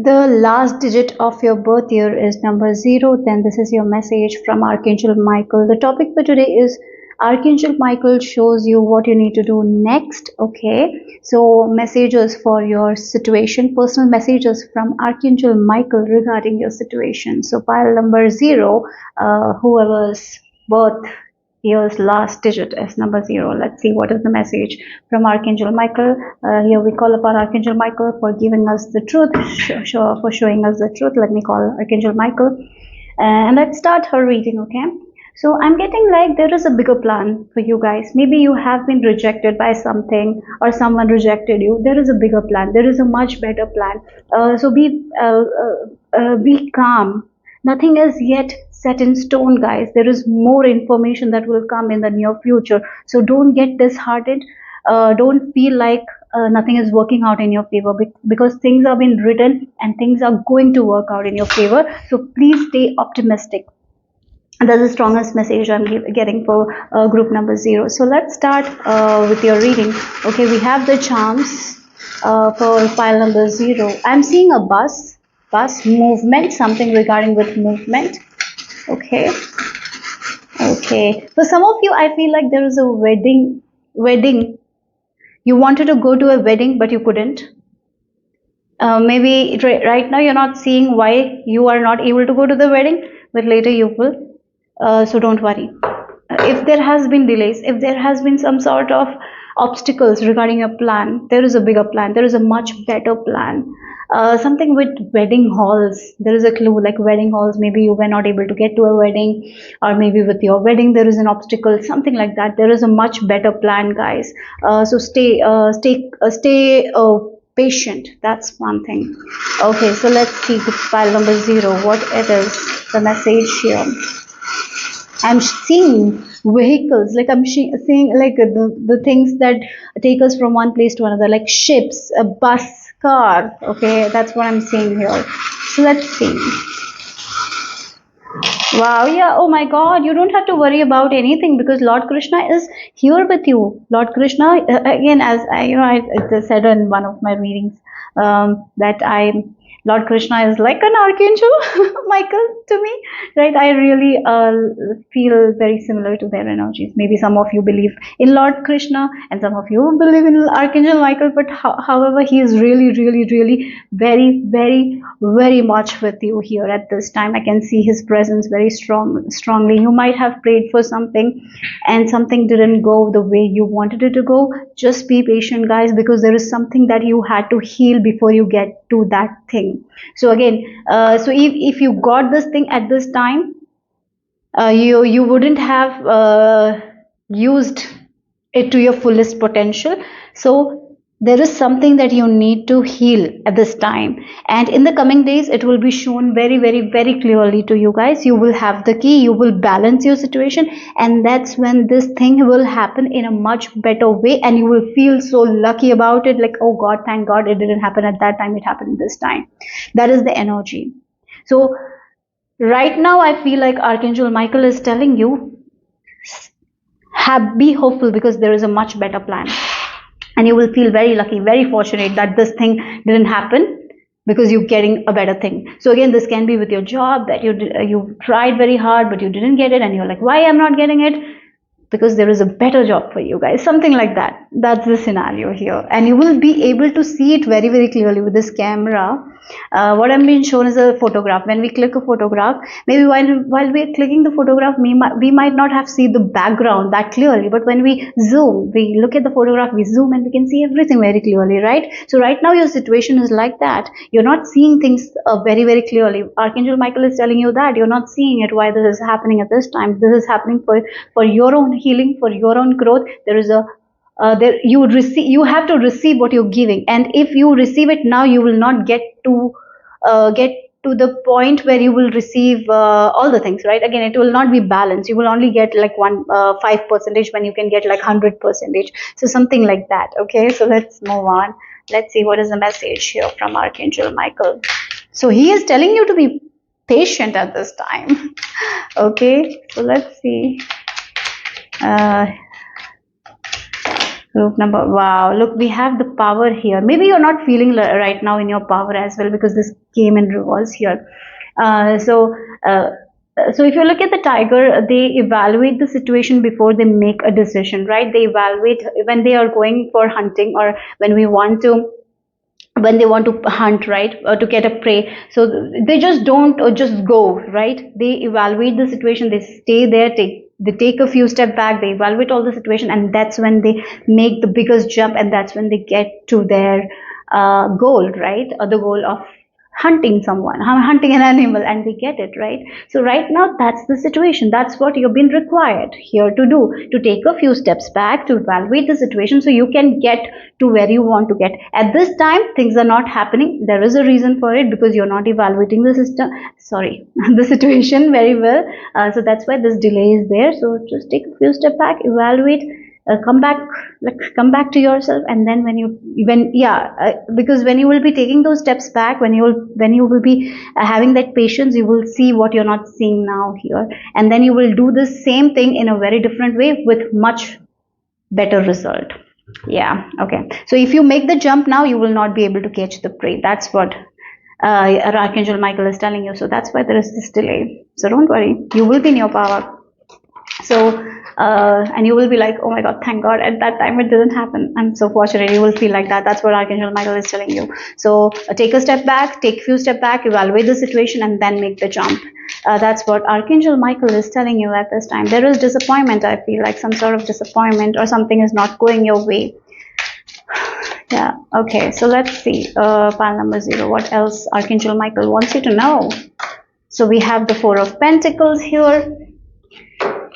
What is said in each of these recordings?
the last digit of your birth year is number 0, then this is your message from Archangel Michael. The topic for today is Archangel Michael shows you what you need to do next. Okay, so messages for your situation, personal messages from Archangel Michael regarding your situation. So pile number 0, whoever's birth year's last digit is number 0. Let's see what is the message from Archangel Michael. Here we call upon Archangel Michael for giving us the truth, for showing us the truth. Let me call Archangel Michael and let's start her reading. Okay, so I'm getting like there is a bigger plan for you guys. Maybe you have been rejected by something or someone rejected you. There is a bigger plan. There is a much better plan. So be calm. Nothing is yet set in stone, guys. There is more information that will come in the near future. So don't get disheartened. Don't feel like nothing is working out in your favor, because things have been written and things are going to work out in your favor. So please stay optimistic. That's the strongest message I'm getting for group number 0. So let's start with your reading. Okay, we have the charms for pile number 0. I'm seeing a bus movement, something regarding with movement. Okay, for some of you, I feel like there is a wedding. You wanted to go to a wedding but you couldn't. Maybe right now you're not seeing why you are not able to go to the wedding, but later you will. So don't worry. If there has been delays, if there has been some sort of obstacles regarding your plan, there is a bigger plan. There is a much better plan. Something with wedding halls. There is a clue like wedding halls. Maybe you were not able to get to a wedding, or maybe with your wedding there is an obstacle, something like that. There is a much better plan, guys. So stay patient. That's one thing. Okay, so let's see pile number 0, what it is, the message here. I'm seeing vehicles, like I'm seeing like the things that take us from one place to another, like ships, a bus, car. Okay, that's what I'm seeing here. So let's see. Wow, yeah, oh my god, you don't have to worry about anything because Lord Krishna is here with you. Lord Krishna, again, as I said in one of my readings, that Lord Krishna is like an archangel, Michael, to me, right? I really feel very similar to their energies. Maybe some of you believe in Lord Krishna and some of you believe in Archangel Michael, but however, he is really, really, really very, very, very much with you here at this time. I can see his presence very strongly. You might have prayed for something and something didn't go the way you wanted it to go. Just be patient, guys, because there is something that you had to heal before you get to that thing. So again, so if you got this thing at this time, you wouldn't have used it to your fullest potential. So there is something that you need to heal at this time, and in the coming days it will be shown very, very, very clearly to you guys. You will have the key, you will balance your situation, and that's when this thing will happen in a much better way, and you will feel so lucky about it, like, oh god, thank god it didn't happen at that time, it happened this time. That is the energy. So right now I feel like Archangel Michael is telling you, be hopeful, because there is a much better plan. And you will feel very lucky, very fortunate that this thing didn't happen, because you're getting a better thing. So again, this can be with your job, that you tried very hard but you didn't get it, and you're like, why I'm not getting it? Because there is a better job for you guys, something like that. That's the scenario here, and you will be able to see it very, very clearly with this camera. What I'm being shown is a photograph. When we click a photograph, maybe while we're clicking the photograph, we might not have seen the background that clearly, but when we zoom, we look at the photograph, we zoom, and we can see everything very clearly, right? So right now your situation is like that. You're not seeing things very, very clearly. Archangel Michael is telling you that you're not seeing it, why this is happening at this time. This is happening for your own healing, for your own growth. There is a you have to receive what you're giving, and if you receive it now, you will not get to the point where you will receive all the things, right? Again, it will not be balanced. You will only get like 5% when you can get like 100%. So something like that. Okay, so let's move on. Let's see what is the message here from Archangel Michael. So he is telling you to be patient at this time. Okay, so let's see. Group number, wow, look, we have the power here. Maybe you're not feeling right now in your power as well, because this came in reverse here. Uh, so, uh, so if you look at the tiger, they evaluate the situation before they make a decision, right? They evaluate when they are going for hunting, or when they want to hunt, right, to get a prey. So they just don't just go, right? They evaluate the situation, they stay there, they take a few steps back, they evaluate all the situation, and that's when they make the biggest jump, and that's when they get to their goal, right, or the goal of hunting someone, hunting an animal, and they get it, right? So right now, that's the situation. That's what you've been required here to do, to take a few steps back, to evaluate the situation, so you can get to where you want to get. At this time, things are not happening. There is a reason for it, because you're not evaluating the system, sorry, the situation very well. So that's why this delay is there. So just take a few steps back, evaluate, come back, like come back to yourself, and then because when you will be taking those steps back, when you will be having that patience, you will see what you're not seeing now here, and then you will do the same thing in a very different way with much better result. Yeah, okay. So if you make the jump now, you will not be able to catch the prey. That's what Archangel Michael is telling you. So that's why there is this delay. So don't worry, you will be in your power. So and you will be like, oh my god, thank god at that time it didn't happen, I'm so fortunate. You will feel like that. That's what Archangel Michael is telling you. So take a step back, take a few steps back, evaluate the situation, and then make the jump. That's what Archangel Michael is telling you at this time. There is disappointment, I feel like some sort of disappointment, or something is not going your way. Yeah, okay, so let's see, pile number 0, what else Archangel Michael wants you to know. So we have the 4 of Pentacles here.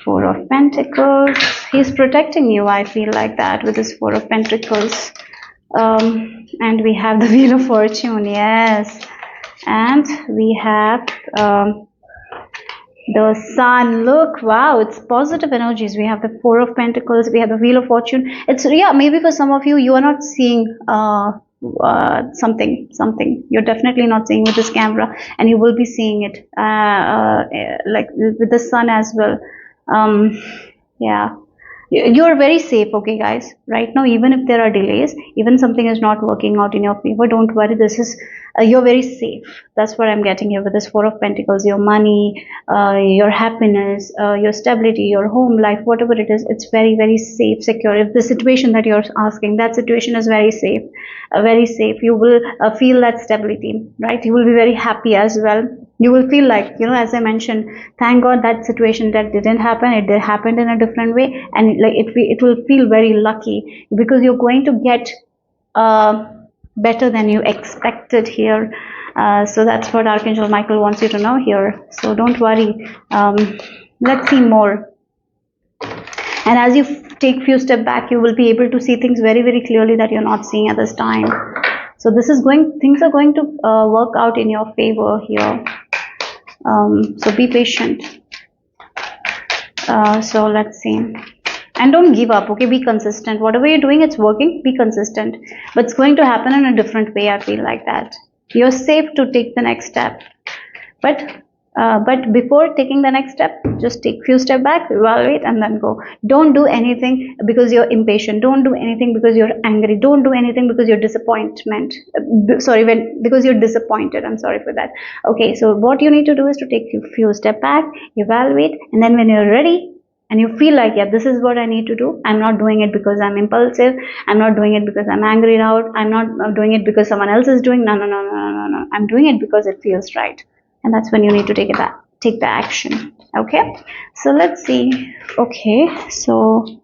4 of Pentacles. He's protecting you, I feel like that, with this 4 of Pentacles. And we have the Wheel of Fortune, yes. And we have the Sun. Look, wow, it's positive energies. We have the 4 of Pentacles. We have the Wheel of Fortune. It's, yeah, maybe for some of you, you are not seeing something you're definitely not seeing with this camera, and you will be seeing it like with the Sun as well. Yeah, you're very safe, okay guys, right now. Even if there are delays, even something is not working out in your favor, don't worry. This is you're very safe. That's what I'm getting here with this 4 of Pentacles. Your money, your happiness, your stability, your home life, whatever it is, it's very, very safe, secure. If the situation that you're asking, that situation is very safe, very safe, you will feel that stability, right? You will be very happy as well. You will feel like, as I mentioned, thank god that situation that didn't happen, it happened in a different way, and like it will feel very lucky, because you're going to get better than you expected here. So that's what Archangel Michael wants you to know here. So don't worry. Let's see more. And as you take few steps back, you will be able to see things very, very clearly that you're not seeing at this time. So things are going to work out in your favor here. So be patient. So let's see. And don't give up, okay? Be consistent. Whatever you're doing, it's working. Be consistent. But it's going to happen in a different way, I feel like that. You're safe to take the next step. But before taking the next step, just take few steps back, evaluate, and then go. Don't do anything because you're impatient. Don't do anything because you're angry. Don't do anything because you're because you're disappointed. I'm sorry for that. Okay, so what you need to do is to take a few steps back, evaluate, and then when you're ready, and you feel like, yeah, this is what I need to do. I'm not doing it because I'm impulsive. I'm not doing it because I'm angry out. I'm not doing it because someone else is doing. No. I'm doing it because it feels right. And that's when you need to take the action. Okay. So let's see. Okay. So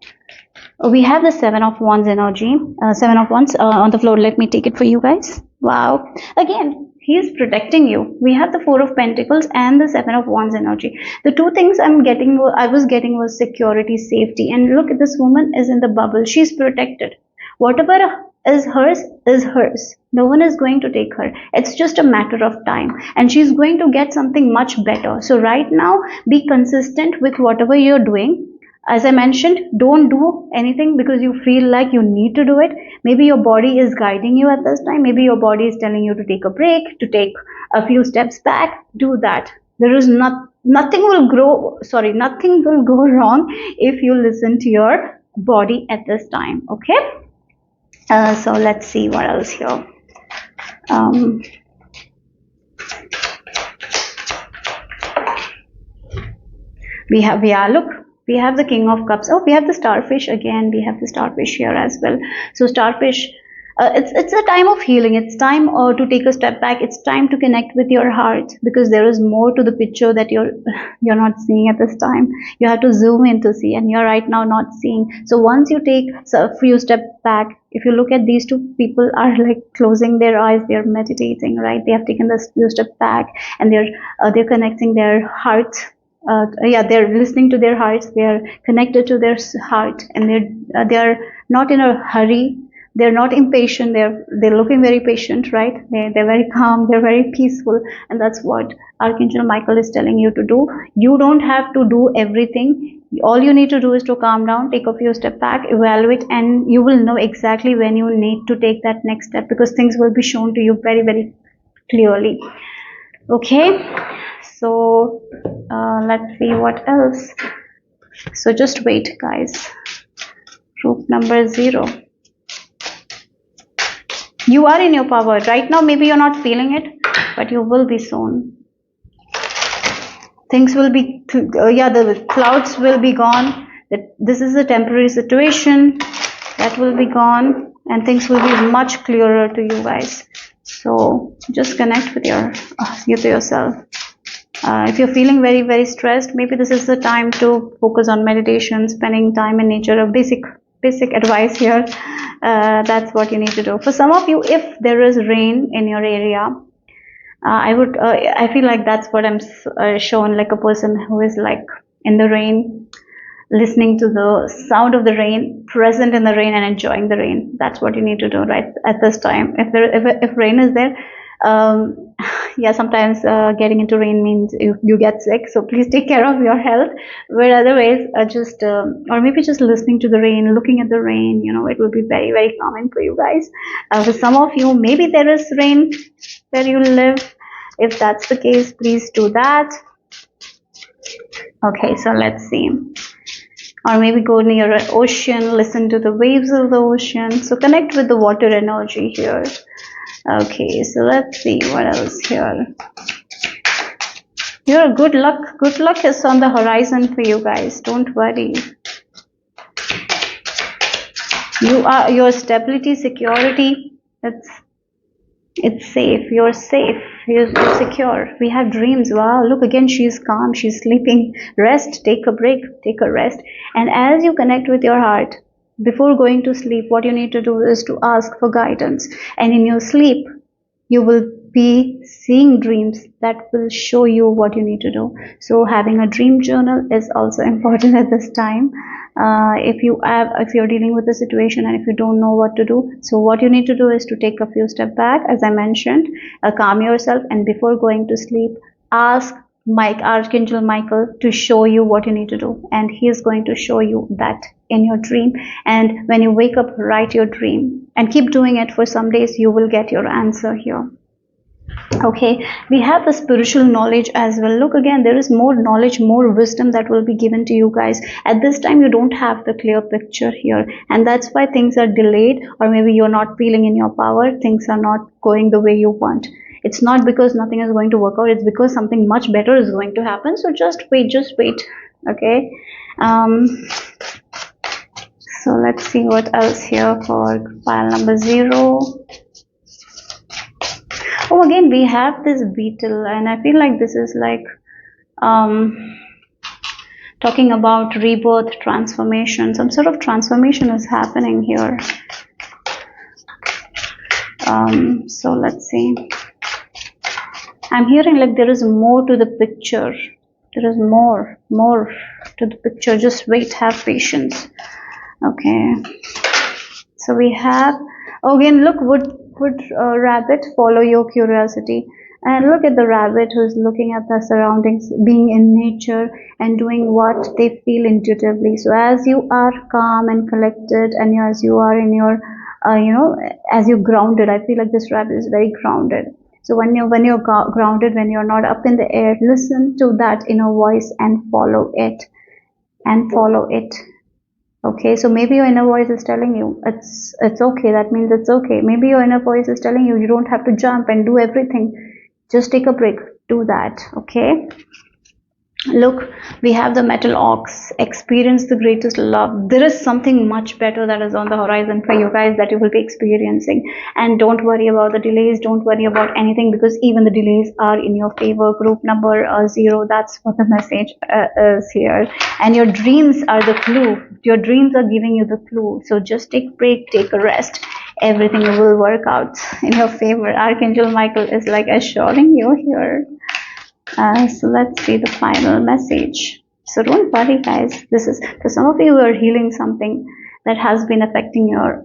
we have the 7 of Wands energy. 7 of Wands on the floor. Let me take it for you guys. Wow. Again, he's protecting you. We have the 4 of Pentacles and the 7 of Wands energy. The two things I was getting was security, safety. And look, this woman is in the bubble. She's protected. Whatever is hers. No one is going to take her. It's just a matter of time. And she's going to get something much better. So right now, be consistent with whatever you're doing. As I mentioned, don't do anything because you feel like you need to do it. Maybe your body is guiding you at this time. Maybe your body is telling you to take a break, to take a few steps back. Do that. There is nothing will go wrong if you listen to your body at this time. Okay, so let's see what else here. We have, yeah, look, we have the King of Cups. Oh, we have the Starfish again. We have the Starfish here as well. So Starfish, it's a time of healing. It's time to take a step back. It's time to connect with your heart, because there is more to the picture that you're not seeing at this time. You have to zoom in to see, and you're right now not seeing. So once you take a few steps back, if you look at these two people are like closing their eyes, they're meditating, right? They have taken this few steps back, and they're connecting their hearts. They're listening to their hearts. They're connected to their heart, and they're not in a hurry. They're not impatient. They're looking very patient, right? They're very calm. They're very peaceful, and that's what Archangel Michael is telling you to do. You don't have to do everything. All you need to do is to calm down, take a few steps back, evaluate, and you will know exactly when you need to take that next step, because things will be shown to you very, very clearly. Okay, so let's see what else. So just wait, guys. Proof number 0. You are in your power right now. Maybe you're not feeling it, but you will be soon. Things will be, the clouds will be gone. This is a temporary situation that will be gone, and things will be much clearer to you guys. So just connect with yourself. If you're feeling very, very stressed, maybe this is the time to focus on meditation, spending time in nature. A basic advice here. That's what you need to do. For some of you, if there is rain in your area, I feel like that's what I'm shown, like a person who is like in the rain, listening to the sound of the rain, present in the rain and enjoying the rain. That's what you need to do right at this time. If rain is there, sometimes getting into rain means you get sick, so please take care of your health. But otherwise, or maybe just listening to the rain, looking at the rain, it will be very, very calming for you guys. For some of you, maybe there is rain where you live. If that's the case, please do that. Okay, so let's see. Or maybe go near an ocean, listen to the waves of the ocean. So connect with the water energy here. Okay, so let's see what else here. Your good luck is on the horizon for you guys. Don't worry. Your stability, security, it's safe. You're safe. You're secure. We have dreams. Wow, look again, she's calm, she's sleeping. Rest, take a break, take a rest. And as you connect with your heart, before going to sleep, what you need to do is to ask for guidance. And in your sleep, you will be seeing dreams that will show you what you need to do. So having a dream journal is also important at this time. If you're dealing with a situation and if you don't know what to do, so what you need to do is to take a few steps back, as I mentioned, calm yourself, and before going to sleep, ask Archangel Michael to show you what you need to do, and he is going to show you that in your dream. And when you wake up, write your dream and keep doing it for some days. You will get your answer here. Okay, we have the spiritual knowledge as well. Look again, there is more knowledge, more wisdom that will be given to you guys. At this time, you don't have the clear picture here, and that's why things are delayed, or maybe you're not feeling in your power. Things are not going the way you want. It's not because nothing is going to work out. It's because something much better is going to happen. So just wait. Okay. So let's see what else here for pile number 0. Oh, again, we have this beetle, and I feel like this is like talking about rebirth, transformation. Some sort of transformation is happening here. So let's see. I'm hearing like there is more to the picture. There is more to the picture. Just wait, have patience. Okay. So we have, again, look, would rabbit, follow your curiosity. And look at the rabbit who's looking at the surroundings, being in nature and doing what they feel intuitively. So as you are calm and collected, and as you are in your, as you're grounded, I feel like this rabbit is very grounded. So when you're grounded, when you're not up in the air, listen to that inner voice and follow it. Okay, so maybe your inner voice is telling you it's okay. That means it's okay. Maybe your inner voice is telling you you don't have to jump and do everything. Just take a break. Do that. Okay. Look, we have the metal ox. Experience the greatest love. There is something much better that is on the horizon for you guys that you will be experiencing. And don't worry about the delays. Don't worry about anything, because even the delays are in your favor. Group number 0. That's what the message is here. And your dreams are the clue. Your dreams are giving you the clue. So just take a break, take a rest. Everything will work out in your favor. Archangel Michael is like assuring you here. So let's see the final message. So don't worry, guys. This is for some of you who are healing something that has been affecting your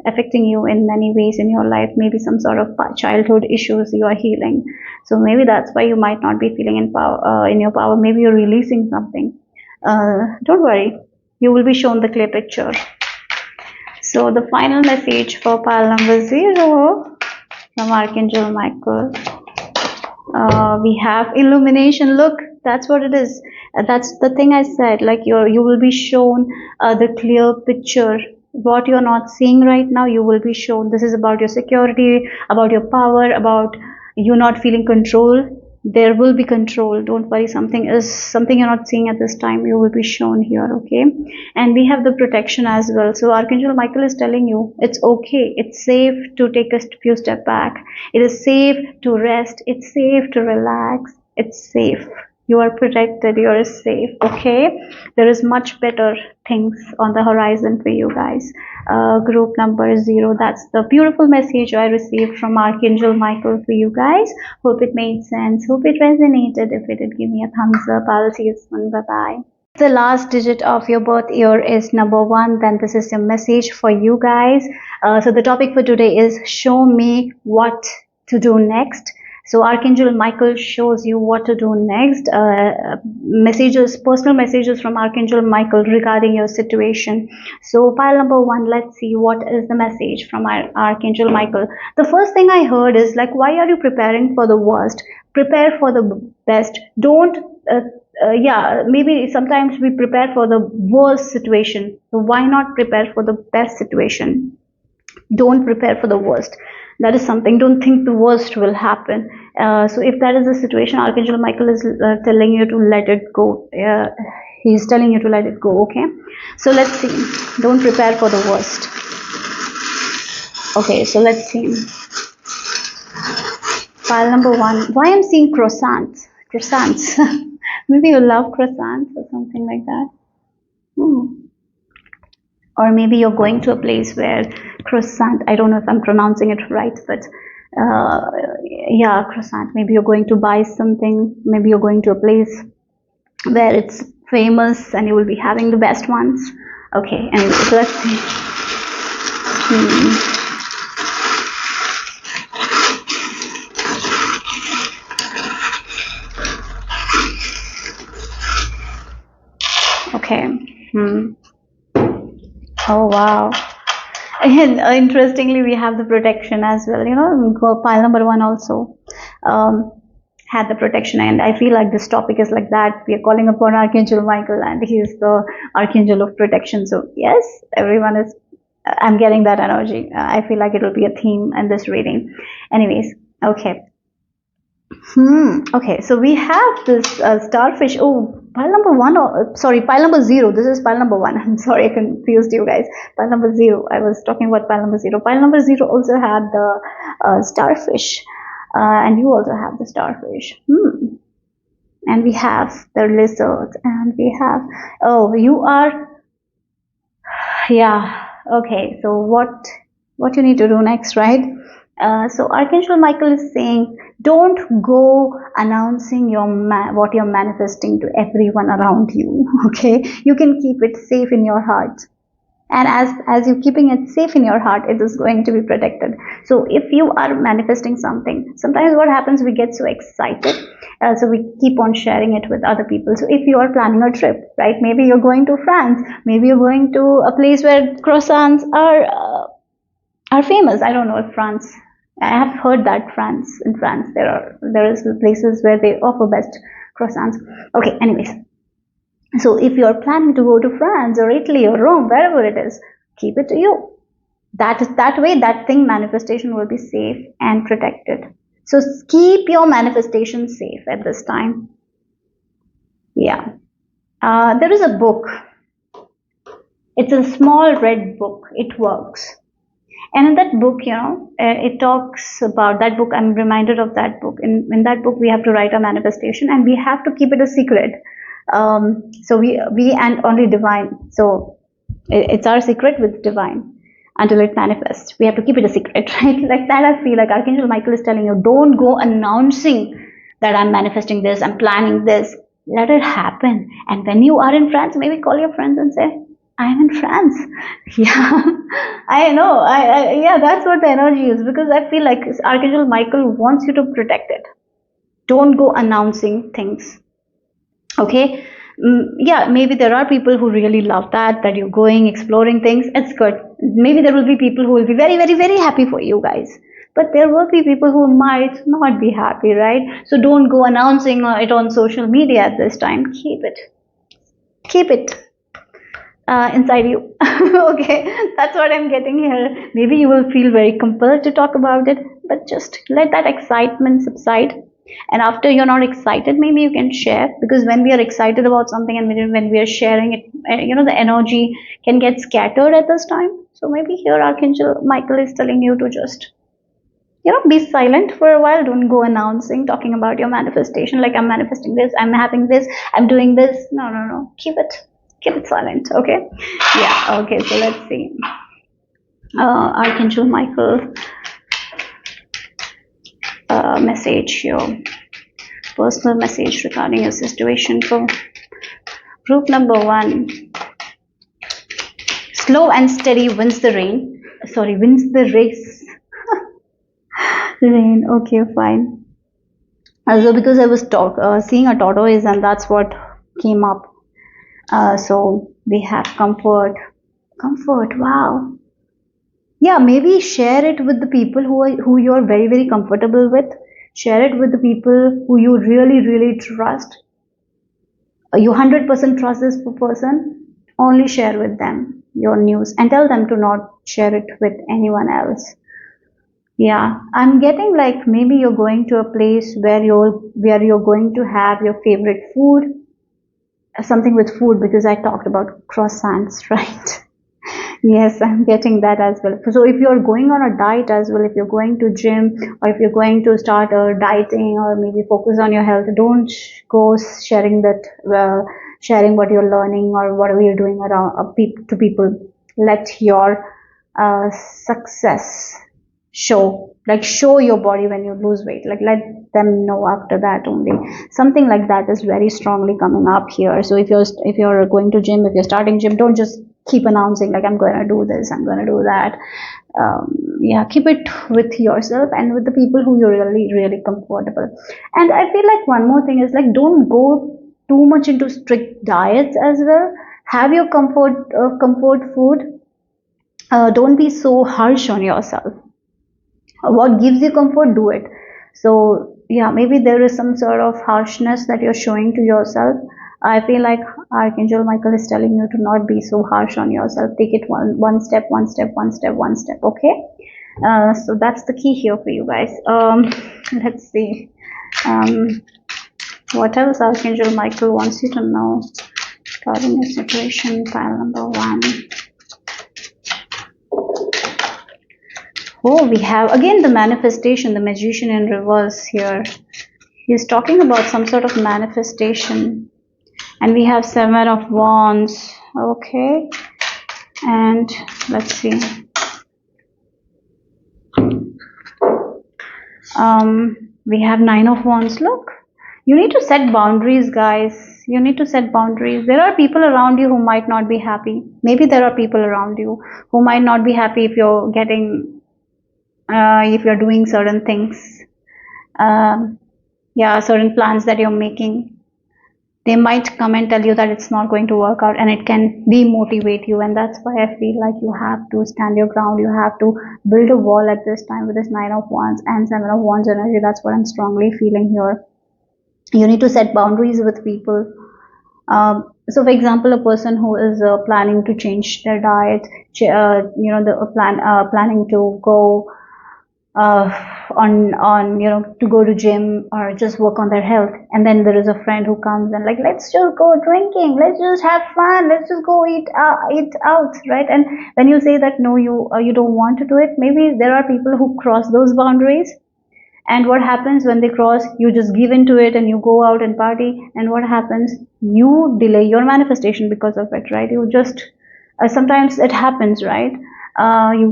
affecting you in many ways in your life. Maybe some sort of childhood issues you are healing. So maybe that's why you might not be feeling in power in your power. Maybe you're releasing something. Don't worry. You will be shown the clear picture. So the final message for pile number 0 from Archangel Michael. We have illumination. Look, that's what it is. That's the thing I said. Like you will be shown the clear picture. What you're not seeing right now, you will be shown. This is about your security, about your power, about you not feeling control. There will be control. Don't worry. Something you're not seeing at this time. You will be shown here. Okay. And we have the protection as well. So Archangel Michael is telling you it's okay. It's safe to take a few steps back. It is safe to rest. It's safe to relax. It's safe. You are protected. You are safe. Okay. There is much better things on the horizon for you guys. Group number 0. That's the beautiful message I received from Archangel Michael for you guys. Hope it made sense. Hope it resonated. If it did, give me a thumbs up. I'll see you soon. Bye bye. The last digit of your birth year is number 1, then this is your message for you guys. So the topic for today is show me what to do next. So Archangel Michael shows you what to do next. Personal messages from Archangel Michael regarding your situation. So pile number 1, let's see what is the message from Archangel Michael. The first thing I heard is like, why are you preparing for the worst? Prepare for the best. Don't maybe sometimes we prepare for the worst situation. So why not prepare for the best situation? Don't prepare for the worst. That is something. Don't think the worst will happen. So if that is the situation, Archangel Michael is telling you to let it go. He's telling you to let it go. Okay. So let's see. Don't prepare for the worst. Okay. So let's see. File number 1. Why I'm seeing croissants? Croissants. Maybe you love croissants or something like that. Or maybe you're going to a place where croissant, I don't know if I'm pronouncing it right, but croissant. Maybe you're going to buy something. Maybe you're going to a place where it's famous and you will be having the best ones. Okay, anyway, so let's see. Okay. Oh wow. And interestingly, we have the protection as well. You know, pile number 1 also had the protection, and I feel like this topic is like that. We are calling upon Archangel Michael, and he is the Archangel of protection. So yes, everyone is. I'm getting that energy. I feel like it will be a theme in this reading. Anyways, okay. Okay, so we have this starfish. Oh, pile number 1. Pile number 0. This is pile number 1. I'm sorry, I confused you guys. Pile number 0. I was talking about pile number 0. Pile number 0 also had the starfish, and you also have the starfish. And we have the lizard, and we have. Oh, you are. Yeah. Okay. So what you need to do next, right? So Archangel Michael is saying, don't go announcing what you're manifesting to everyone around you. Okay, you can keep it safe in your heart, and as you're keeping it safe in your heart, it is going to be protected. So if you are manifesting something, sometimes what happens, we get so excited, so we keep on sharing it with other people. So if you are planning a trip, right, maybe you're going to France, maybe you're going to a place where croissants are famous. I don't know if France. I have heard that in France there is places where they offer best croissants. Okay, anyways. So if you're planning to go to France or Italy or Rome, wherever it is, keep it to you. That way, that thing manifestation will be safe and protected. So keep your manifestation safe at this time. Yeah. There is a book. It's a small red book. It works. And in that book, it talks about that book. I'm reminded of that book. In that book, we have to write a manifestation, and we have to keep it a secret. So we and only divine. So it's our secret with divine until it manifests. We have to keep it a secret, right? Like that, I feel like Archangel Michael is telling you, don't go announcing that I'm manifesting this, I'm planning this. Let it happen. And when you are in France, maybe call your friends and say, I'm in France. Yeah, I know. Yeah, that's what the energy is, because I feel like Archangel Michael wants you to protect it. Don't go announcing things. Okay. Yeah, maybe there are people who really love that you're going exploring things. It's good. Maybe there will be people who will be very, very, very happy for you guys, but there will be people who might not be happy, right? So don't go announcing it on social media at this time. Keep it inside you. Okay, that's what I'm getting here. Maybe you will feel very compelled to talk about it, but just let that excitement subside. And after you're not excited, maybe you can share, because when we are excited about something and when we are sharing it, the energy can get scattered at this time. So maybe here Archangel Michael is telling you to just be silent for a while. Don't go announcing, talking about your manifestation like I'm manifesting this, I'm having this, I'm doing this. No, keep it silent. Okay. Yeah. Okay, so let's see. Archangel Michael message here, personal message regarding your situation for group number 1. Slow and steady wins the wins the race. Rain. Okay, fine. So because I was seeing a tortoise, and that's what came up. So we have comfort. Wow. Yeah, maybe share it with the people who you're very, very comfortable with. Share it with the people who you really, really trust. You 100% trust this person. Only share with them your news and tell them to not share it with anyone else. Yeah, I'm getting like maybe you're going to a place where you're going to have your favorite food, something with food, because I talked about croissants, right? Yes, I'm getting that as well. So if you're going on a diet as well, if you're going to gym, or if you're going to start dieting, or maybe focus on your health, don't go sharing sharing what you're learning or whatever you're doing around to people. Let your success show your body when you lose weight. Like let them know after that only. Something like that is very strongly coming up here. So if you're going to gym, if you're starting gym, don't just keep announcing like I'm going to do this, I'm going to do that. Yeah, keep it with yourself and with the people who you're really, really comfortable. And I feel like one more thing is like don't go too much into strict diets as well. Have your comfort food. Don't be so harsh on yourself. What gives you comfort, do it. So yeah, maybe there is some sort of harshness that you're showing to yourself. I feel like Archangel Michael is telling you to not be so harsh on yourself. Take it one step, okay? So that's the key here for you guys. Let's see. What else Archangel Michael wants you to know regarding your situation, pile number 1. Oh, we have again the manifestation, the magician in reverse here. He's talking about some sort of manifestation. And we have 7 of wands. Okay. And let's see. We have 9 of wands. Look, you need to set boundaries, guys. You need to set boundaries. There are people around you who might not be happy. Maybe there are people around you who might not be happy if you're if you're doing certain things. Yeah, certain plans that you're making. They might come and tell you that it's not going to work out, and it can demotivate you. And that's why I feel like you have to stand your ground. You have to build a wall at this time with this 9 of wands and 7 of wands energy. That's what I'm strongly feeling here. You need to set boundaries with people. So for example, a person who is planning to change their diet, planning to go uh, on to go to gym or just work on their health, and then there is a friend who comes and like, let's just go drinking, let's just have fun, let's just go eat out, right? And when you say that no, you don't want to do it, maybe there are people who cross those boundaries, and what happens when they cross, you just give into it and you go out and party, and what happens, you delay your manifestation because of it, right? You just sometimes it happens, right?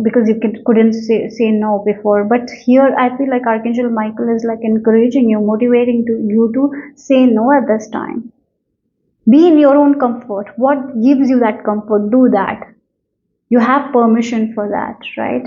Because you couldn't say no before. But here I feel like Archangel Michael is like encouraging you, motivating you to say no at this time. Be in your own comfort. What gives you that comfort, do that. You have permission for that, right?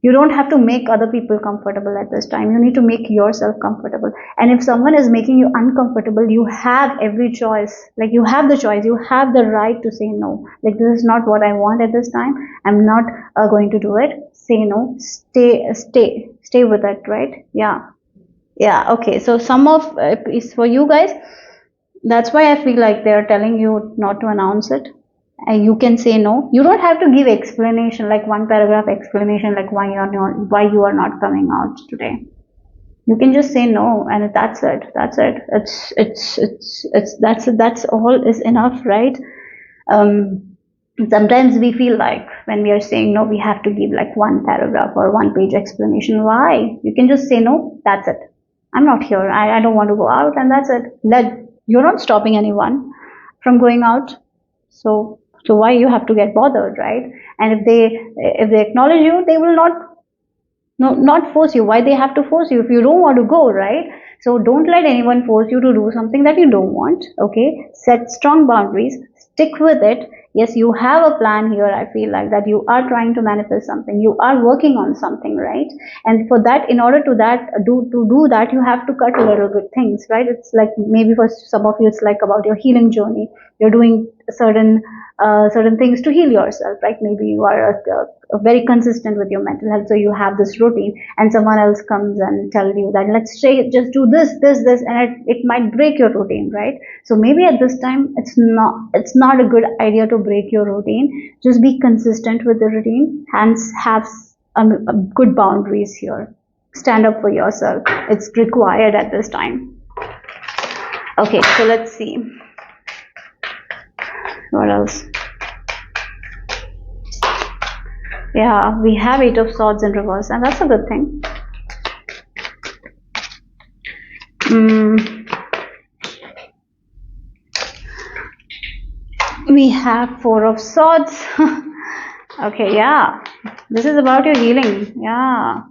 You don't have to make other people comfortable at this time. You need to make yourself comfortable. And if someone is making you uncomfortable, you have every choice. Like, you have the choice, you have the right to say no. Like, this is not what I want at this time, I'm not going to do it. Say no. Stay with it, right? Yeah. Okay, so some of is for you guys. That's why I feel like they're telling you not to announce it. You can say no. You don't have to give explanation, like one paragraph explanation, like why you are not coming out today. You can just say no, and that's it. That's it. That's all is enough, right? Sometimes we feel like when we are saying no, we have to give like one paragraph or one page explanation. Why? You can just say no. That's it. I'm not here. I don't want to go out, and that's it. You're not stopping anyone from going out. So why you have to get bothered, right? And if they acknowledge you, they will not force you. Why they have to force you if you don't want to go, right? So don't let anyone force you to do something that you don't want. Okay, set strong boundaries, stick with it. Yes, you have a plan here. I feel like that you are trying to manifest something, you are working on something, right? And for that, in order to do that, you have to cut a little bit things, right? It's like, maybe for some of you it's like about your healing journey. You're doing certain things to heal yourself, right? Maybe you are very consistent with your mental health, so you have this routine, and someone else comes and tell you that, let's say, just do this, and it might break your routine, right? So maybe at this time it's not a good idea to break your routine. Just be consistent with the routine, hence have good boundaries here. Stand up for yourself. It's required at this time. Okay, so let's see what else. Yeah, we have 8 of Swords in reverse, and that's a good thing. We have 4 of Swords. Okay, yeah, this is about your healing. Yeah,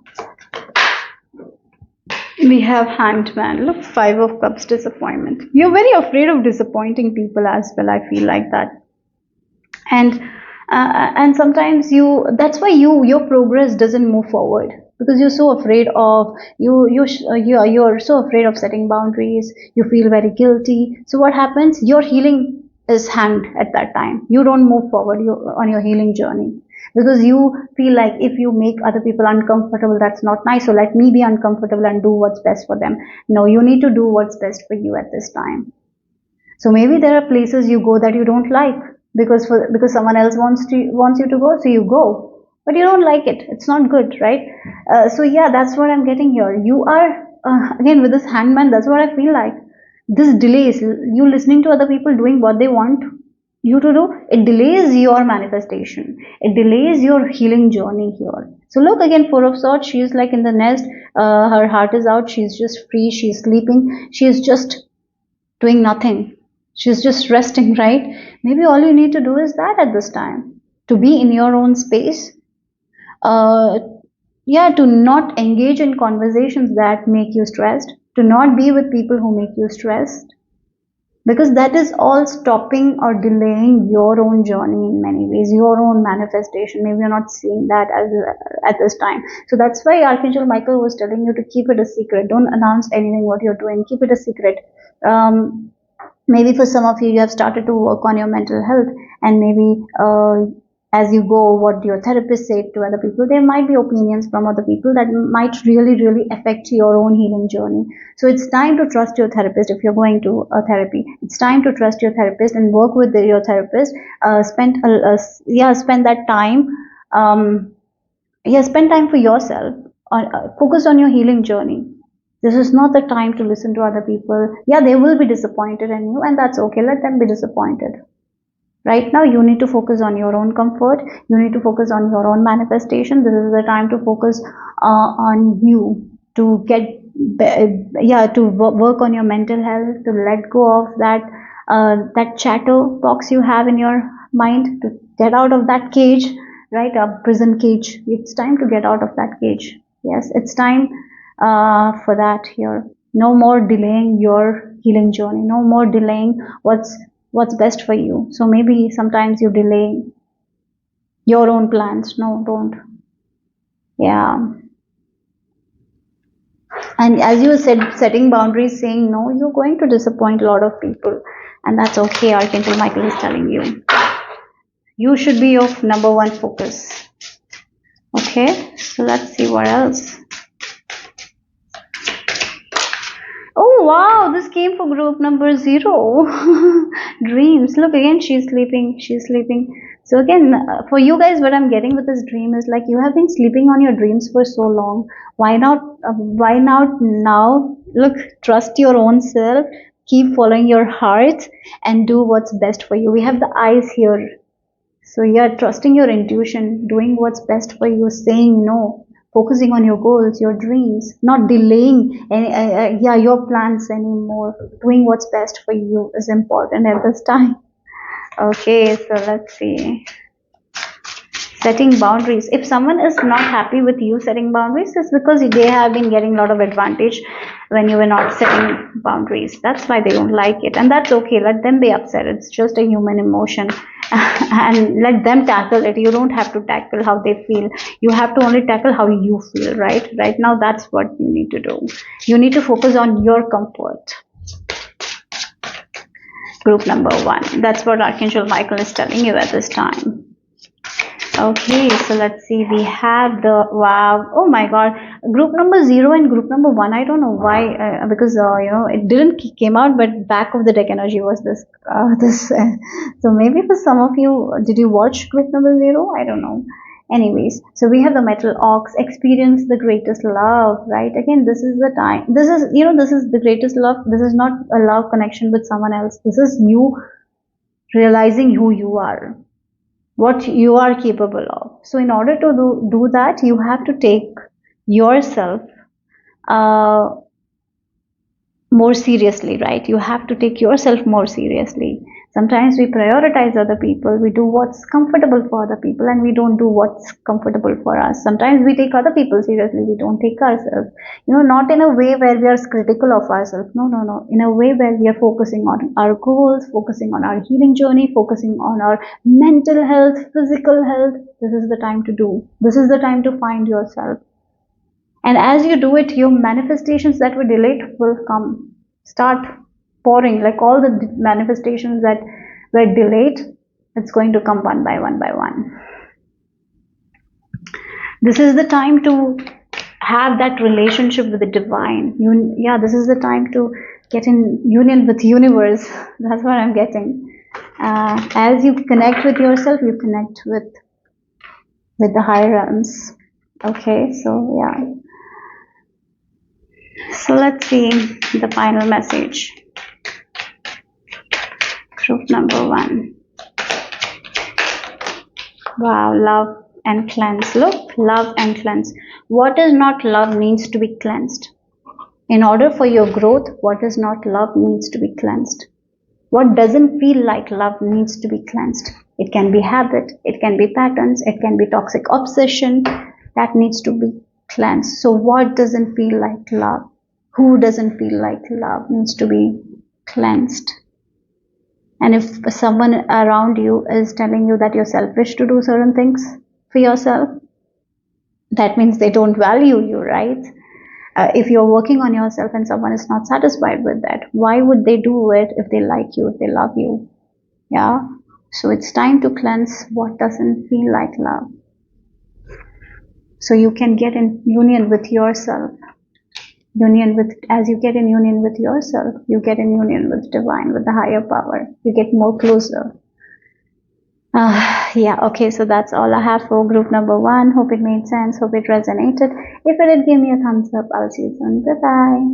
we have Hanged Man. Look, 5 of Cups, disappointment. You're very afraid of disappointing people as well. I feel like that, and sometimes that's why your progress doesn't move forward, because you're so afraid of you're so afraid of setting boundaries. You feel very guilty. So what happens? Your healing is hanged at that time. You don't move forward on your healing journey, because you feel like, if you make other people uncomfortable, that's not nice, so let me be uncomfortable and do what's best for them. No, you need to do what's best for you at this time. So maybe there are places you go that you don't like, because someone else wants you to go, so you go, but you don't like it. It's not good, right? So yeah, that's what I'm getting here. You are again with this Hangman. That's what I feel like. This delays you listening to other people doing what they want you to do. It delays your manifestation. It delays your healing journey here. So look, again, 4 of Swords. She is like in the nest. Her heart is out. She's just free. She's sleeping. She's just doing nothing. She's just resting, right? Maybe all you need to do is that at this time, to be in your own space. To not engage in conversations that make you stressed, to not be with people who make you stressed, because that is all stopping or delaying your own journey in many ways, your own manifestation. Maybe you're not seeing that at this time. So that's why Archangel Michael was telling you to keep it a secret. Don't announce anything what you're doing. Keep it a secret. Maybe for some of you, you have started to work on your mental health, and maybe as you go, what your therapist said to other people. There might be opinions from other people that might really affect your own healing journey. So it's time to trust your therapist. If you're going to a therapy, it's time to trust your therapist and work with your therapist. Spend that time. Spend time for yourself. Focus on your healing journey. This is not the time to listen to other people. Yeah, they will be disappointed in you, and that's okay. Let them be disappointed. Right now, you need to focus on your own comfort. You need to focus on your own manifestation. This is the time to focus on you, to work on your mental health, to let go of that chatter box you have in your mind, to get out of that cage, right? A prison cage. It's time to get out of that cage. Yes, it's time for that here. No more delaying your healing journey. No more delaying what's best for you. So maybe sometimes you delay your own plans. No, don't. Yeah. And as you said, setting boundaries, saying no, you're going to disappoint a lot of people, and that's okay. Archangel Michael is telling you. You should be your number one focus. Okay, so let's see what else. Oh wow, this came for group number 0. Dreams. Look, again, she's sleeping. So again, for you guys, what I'm getting with this dream is like you have been sleeping on your dreams for so long. Why not now? Look, trust your own self. Keep following your heart and do what's best for you. We have the eyes here. So yeah, trusting your intuition, doing what's best for you, saying no, focusing on your goals, your dreams, not delaying your plans anymore. Doing what's best for you is important at this time. Okay, so let's see. Setting boundaries. If someone is not happy with you setting boundaries, it's because they have been getting a lot of advantage when you were not setting boundaries. That's why they don't like it, and that's okay. Let them be upset. It's just a human emotion. And let them tackle it. You don't have to tackle how they feel. You have to only tackle how you feel, right? Right now, that's what you need to do. You need to focus on your comfort. Group number 1. That's what Archangel Michael is telling you at this time. Okay, so let's see. We have the wow. Oh my God, group number 0 and group number 1. I don't know why, because it didn't came out, but back of the deck energy was this. So maybe for some of you, did you watch group number 0? I don't know. Anyways, so we have the metal ox. Experience the greatest love, right? Again, this is the time. This is the greatest love. This is not a love connection with someone else. This is you realizing who you are, what you are capable of. So in order to do that, you have to take yourself more seriously, right? You have to take yourself more seriously. Sometimes we prioritize other people, we do what's comfortable for other people, and we don't do what's comfortable for us. Sometimes we take other people seriously, we don't take ourselves. Not in a way where we are critical of ourselves. No. In a way where we are focusing on our goals, focusing on our healing journey, focusing on our mental health, physical health. This is the time to do. This is the time to find yourself. And as you do it, your manifestations that were delayed will come. Start pouring, like all the manifestations that were delayed, it's going to come one by one. This is the time to have that relationship with the divine. This is the time to get in union with the universe. That's what I'm getting. As you connect with yourself, you connect with the higher realms. Okay, so yeah. So let's see the final message. Group number 1. Wow, love and cleanse. Look, love and cleanse. What is not love needs to be cleansed. In order for your growth, what is not love needs to be cleansed. What doesn't feel like love needs to be cleansed. It can be habit, it can be patterns, it can be toxic obsession. That needs to be cleansed. So what doesn't feel like love? Who doesn't feel like love needs to be cleansed. And if someone around you is telling you that you're selfish to do certain things for yourself, that means they don't value you, right? If you're working on yourself and someone is not satisfied with that, why would they do it if they like you, if they love you? Yeah. So it's time to cleanse what doesn't feel like love. So you can get in union with yourself. As you get in union with yourself, you get in union with divine, with the higher power. You get more closer. Yeah, okay, so that's all I have for group number 1. Hope it made sense. Hope it resonated. If it did, give me a thumbs up. I'll see you soon. Bye-bye.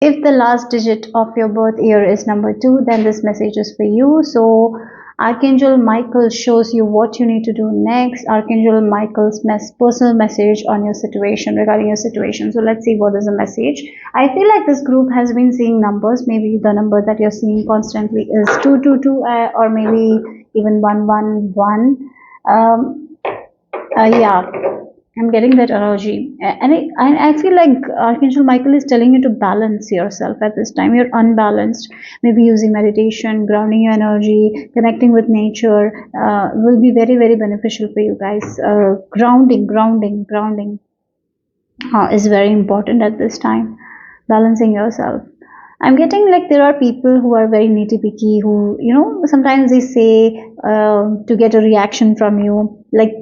If the last digit of your birth year is number 2, then this message is for you. So Archangel Michael shows you what you need to do next. Archangel Michael's personal message on your situation, regarding your situation. So let's see what is the message. I feel like this group has been seeing numbers. Maybe the number that you're seeing constantly is 222 or maybe even 111. Yeah, I'm getting that energy, and I feel like Archangel Michael is telling you to balance yourself at this time. You're unbalanced. Maybe using meditation, grounding your energy, connecting with nature will be very, very beneficial for you guys. Grounding is very important at this time. Balancing yourself. I'm getting like there are people who are very nitty picky, who, sometimes they say to get a reaction from you, like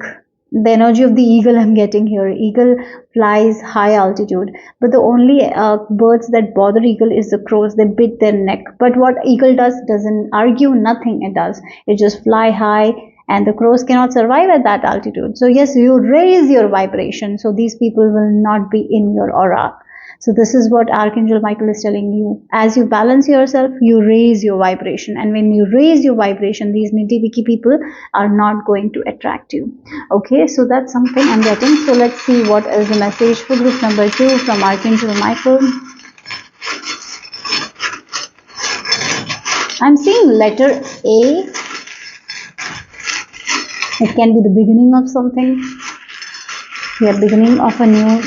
the energy of the eagle I'm getting here. Eagle flies high altitude, but the only birds that bother eagle is the crows. They bit their neck. But what eagle doesn't argue, nothing it does. It just fly high, and the crows cannot survive at that altitude. So yes, you raise your vibration, so these people will not be in your aura. So this is what Archangel Michael is telling you. As you balance yourself, you raise your vibration. And when you raise your vibration, these nitty-picky people are not going to attract you. Okay, so that's something I'm getting. So let's see what is the message for group number 2 from Archangel Michael. I'm seeing letter A. It can be the beginning of something. Yeah, beginning of a new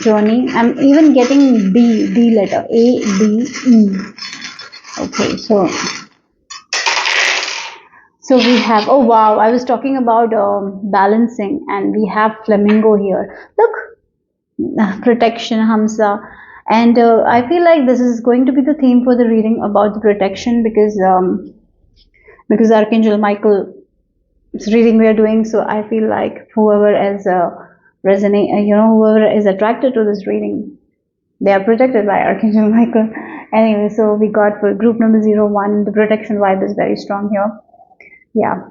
journey. I'm even getting D letter, A, D, E. Okay, so we have, oh wow, I was talking about balancing, and we have flamingo here. Look, protection, Hamza. And I feel like this is going to be the theme for the reading about the protection, because Archangel Michael's reading we are doing. So I feel like whoever is whoever is attracted to this reading, they are protected by Archangel Michael. Anyway, so we got for group number 01, the protection vibe is very strong here. Yeah.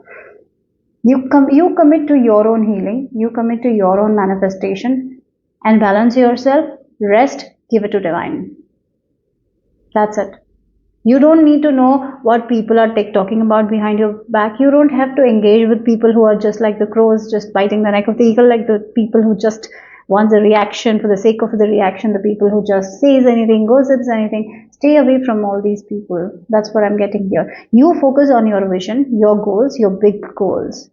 You commit to your own healing, you commit to your own manifestation, and balance yourself, rest, give it to divine. That's it. You don't need to know what people are talking about behind your back. You don't have to engage with people who are just like the crows, just biting the neck of the eagle, like the people who just want a reaction for the sake of the reaction, the people who just says anything, gossips anything. Stay away from all these people. That's what I'm getting here. You focus on your vision, your goals, your big goals.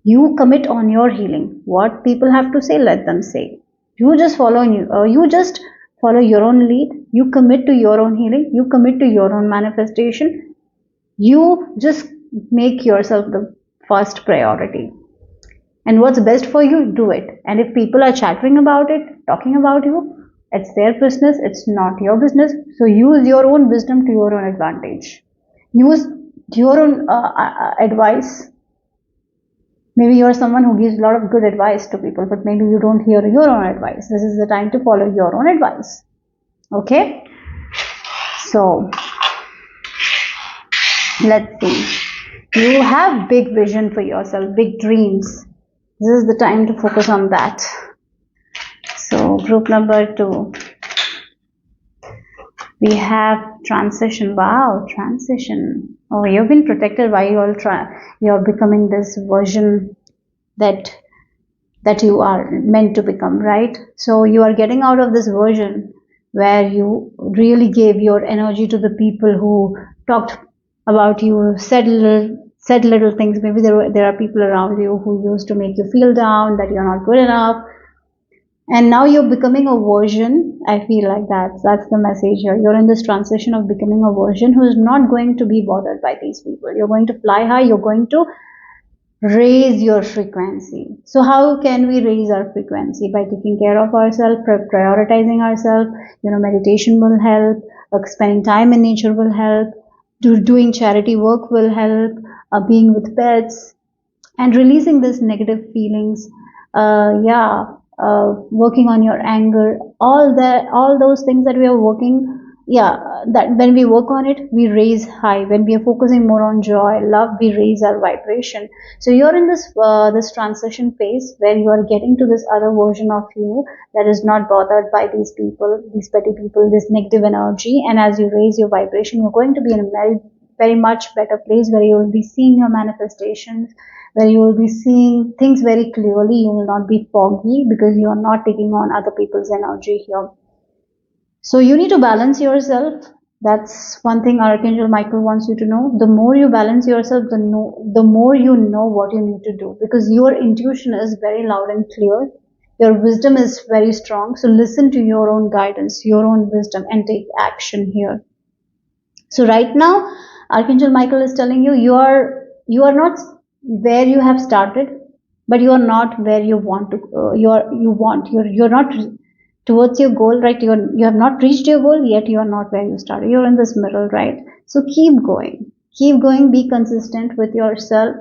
You commit on your healing. What people have to say, let them say. You just follow your own lead. You commit to your own healing. You commit to your own manifestation. You just make yourself the first priority. And what's best for you, do it. And if people are chattering about it, talking about you, it's their business. It's not your business. So use your own wisdom to your own advantage. Use your own advice. Maybe you're someone who gives a lot of good advice to people, but maybe you don't hear your own advice. This is the time to follow your own advice. Okay? So, let's see. You have big vision for yourself, big dreams. This is the time to focus on that. So, group number 2. We have transition. Wow, transition. Oh, you've been protected while you're becoming this version that you are meant to become, right? So you are getting out of this version where you really gave your energy to the people who talked about you, said little things. Maybe there are people around you who used to make you feel down, that you're not good enough. And now you're becoming a version. I feel like that's the message here. You're in this transition of becoming a version who is not going to be bothered by these people. You're going to fly high. You're going to raise your frequency. So how can we raise our frequency? By taking care of ourselves, prioritizing ourselves. Meditation will help. Spending time in nature will help. Doing charity work will help. being with pets, and releasing these negative feelings. Yeah, working on your anger, all those things that we are working. Yeah, that when we work on it, we raise high. When we are focusing more on joy, love, we raise our vibration. So you're in this transition phase where you are getting to this other version of you that is not bothered by these people, these petty people, this negative energy. And as you raise your vibration, you're going to be in a very much better place where you will be seeing your manifestations, where you will be seeing things very clearly. You will not be foggy because you are not taking on other people's energy here. So you need to balance yourself. That's one thing Archangel Michael wants you to know. The more you balance yourself, the more you know what you need to do, because your intuition is very loud and clear. Your wisdom is very strong. So listen to your own guidance, your own wisdom, and take action here. So right now, Archangel Michael is telling you you are not where you have started, but you are not where you want to. You're not towards your goal, right? You have not reached your goal yet. You are not where you started. You're in this middle, right? So keep going. Be consistent with yourself.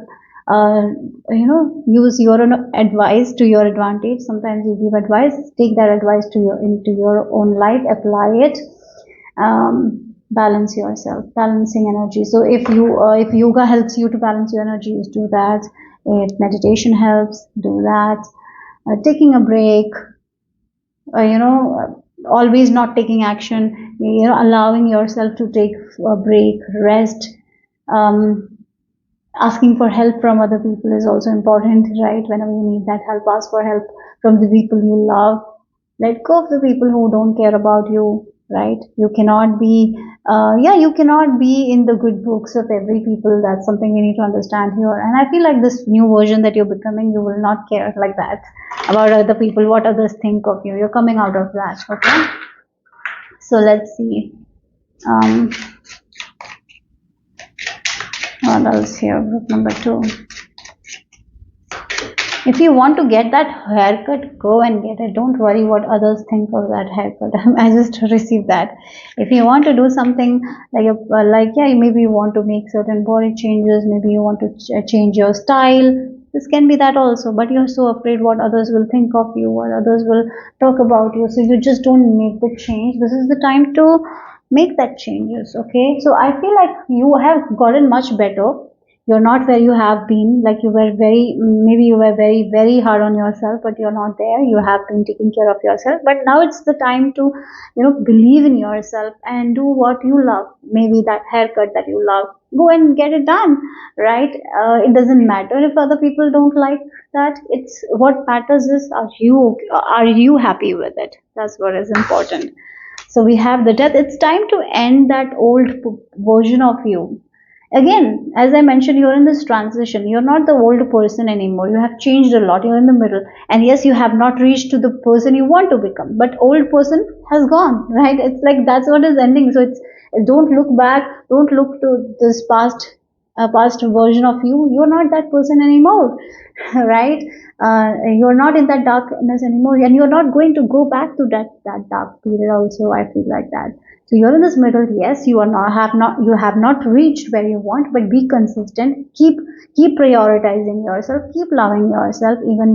Use your own advice to your advantage. Sometimes you give advice, take that advice into your own life, apply it. Balance yourself, balancing energy. So if yoga helps you to balance your energies, do that. If meditation helps, do that. Taking a break, always not taking action, allowing yourself to take a break, rest. Asking for help from other people is also important, right? Whenever you need that help, ask for help from the people you love. Let go of the people who don't care about you, right? You cannot be in the good books of every people. That's something we need to understand here. And I feel like this new version that you're becoming, you will not care like that about other people, what others think of you. You're coming out of that, okay? So let's see. What else here? Group number 2. If you want to get that haircut, go and get it. Don't worry what others think of that haircut. I just received that. If you want to do something maybe you want to make certain body changes, maybe you want to change your style. This can be that also, but you're so afraid what others will think of you, what others will talk about you. So you just don't make the change. This is the time to make that changes, okay? So I feel like you have gotten much better. You're not where you have been, like you were very hard on yourself, but you're not there. You have been taking care of yourself, but now it's the time to believe in yourself and do what you love. Maybe that haircut that you love, go and get it done, right? It doesn't matter if other people don't like that. It's what matters is, are you happy with it? That's what is important. So we have the death. It's time to end that old version of you. Again, as I mentioned, you're in this transition. You're not the old person anymore. You have changed a lot. You're in the middle. And yes, you have not reached to the person you want to become. But old person has gone, right? It's like that's what is ending. So don't look back. Don't look to this past version of you. You're not that person anymore, right? You're not in that darkness anymore, and you're not going to go back to that dark period. Also, I feel like that. So you're in this middle. Yes, you have not reached where you want, but be consistent. Keep prioritizing yourself. Keep loving yourself, even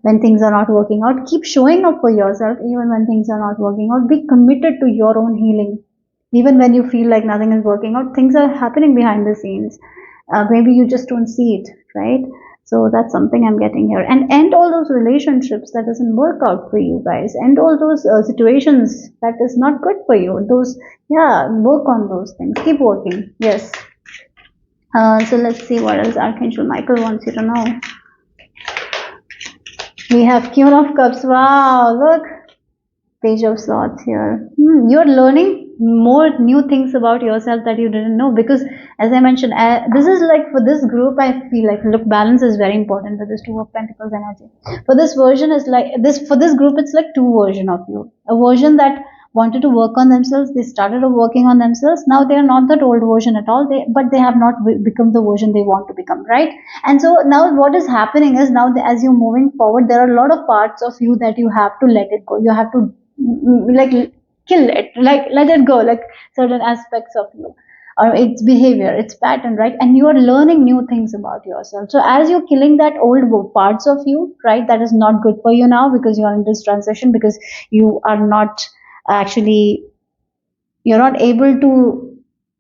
when things are not working out. Keep showing up for yourself, even when things are not working out. Be committed to your own healing. Even when you feel like nothing is working out, things are happening behind the scenes. Maybe you just don't see it, right? So that's something I'm getting here. And end all those relationships that doesn't work out for you guys. End all those situations that is not good for you. Work on those things. Keep working. Yes. So let's see what else Archangel Michael wants you to know. We have Queen of Cups. Wow, look. Page of Swords here. You're learning more new things about yourself that you didn't know, because as I mentioned, this is like for this group, I feel like, look, balance is very important with this Two of Pentacles energy. For this version is like this, for this group, it's like two versions of you. A version that wanted to work on themselves, they started working on themselves. Now they are not that old version at all, but they have not become the version they want to become, right? And so now what is happening is, now as you're moving forward, there are a lot of parts of you that you have to let it go. You have to like kill it, like let it go, like certain aspects of you. or its behavior, its pattern, right? And you are learning new things about yourself. So as you're killing that old parts of you, right, that is not good for you now, because you are in this transition, because you are not actually, you're not able to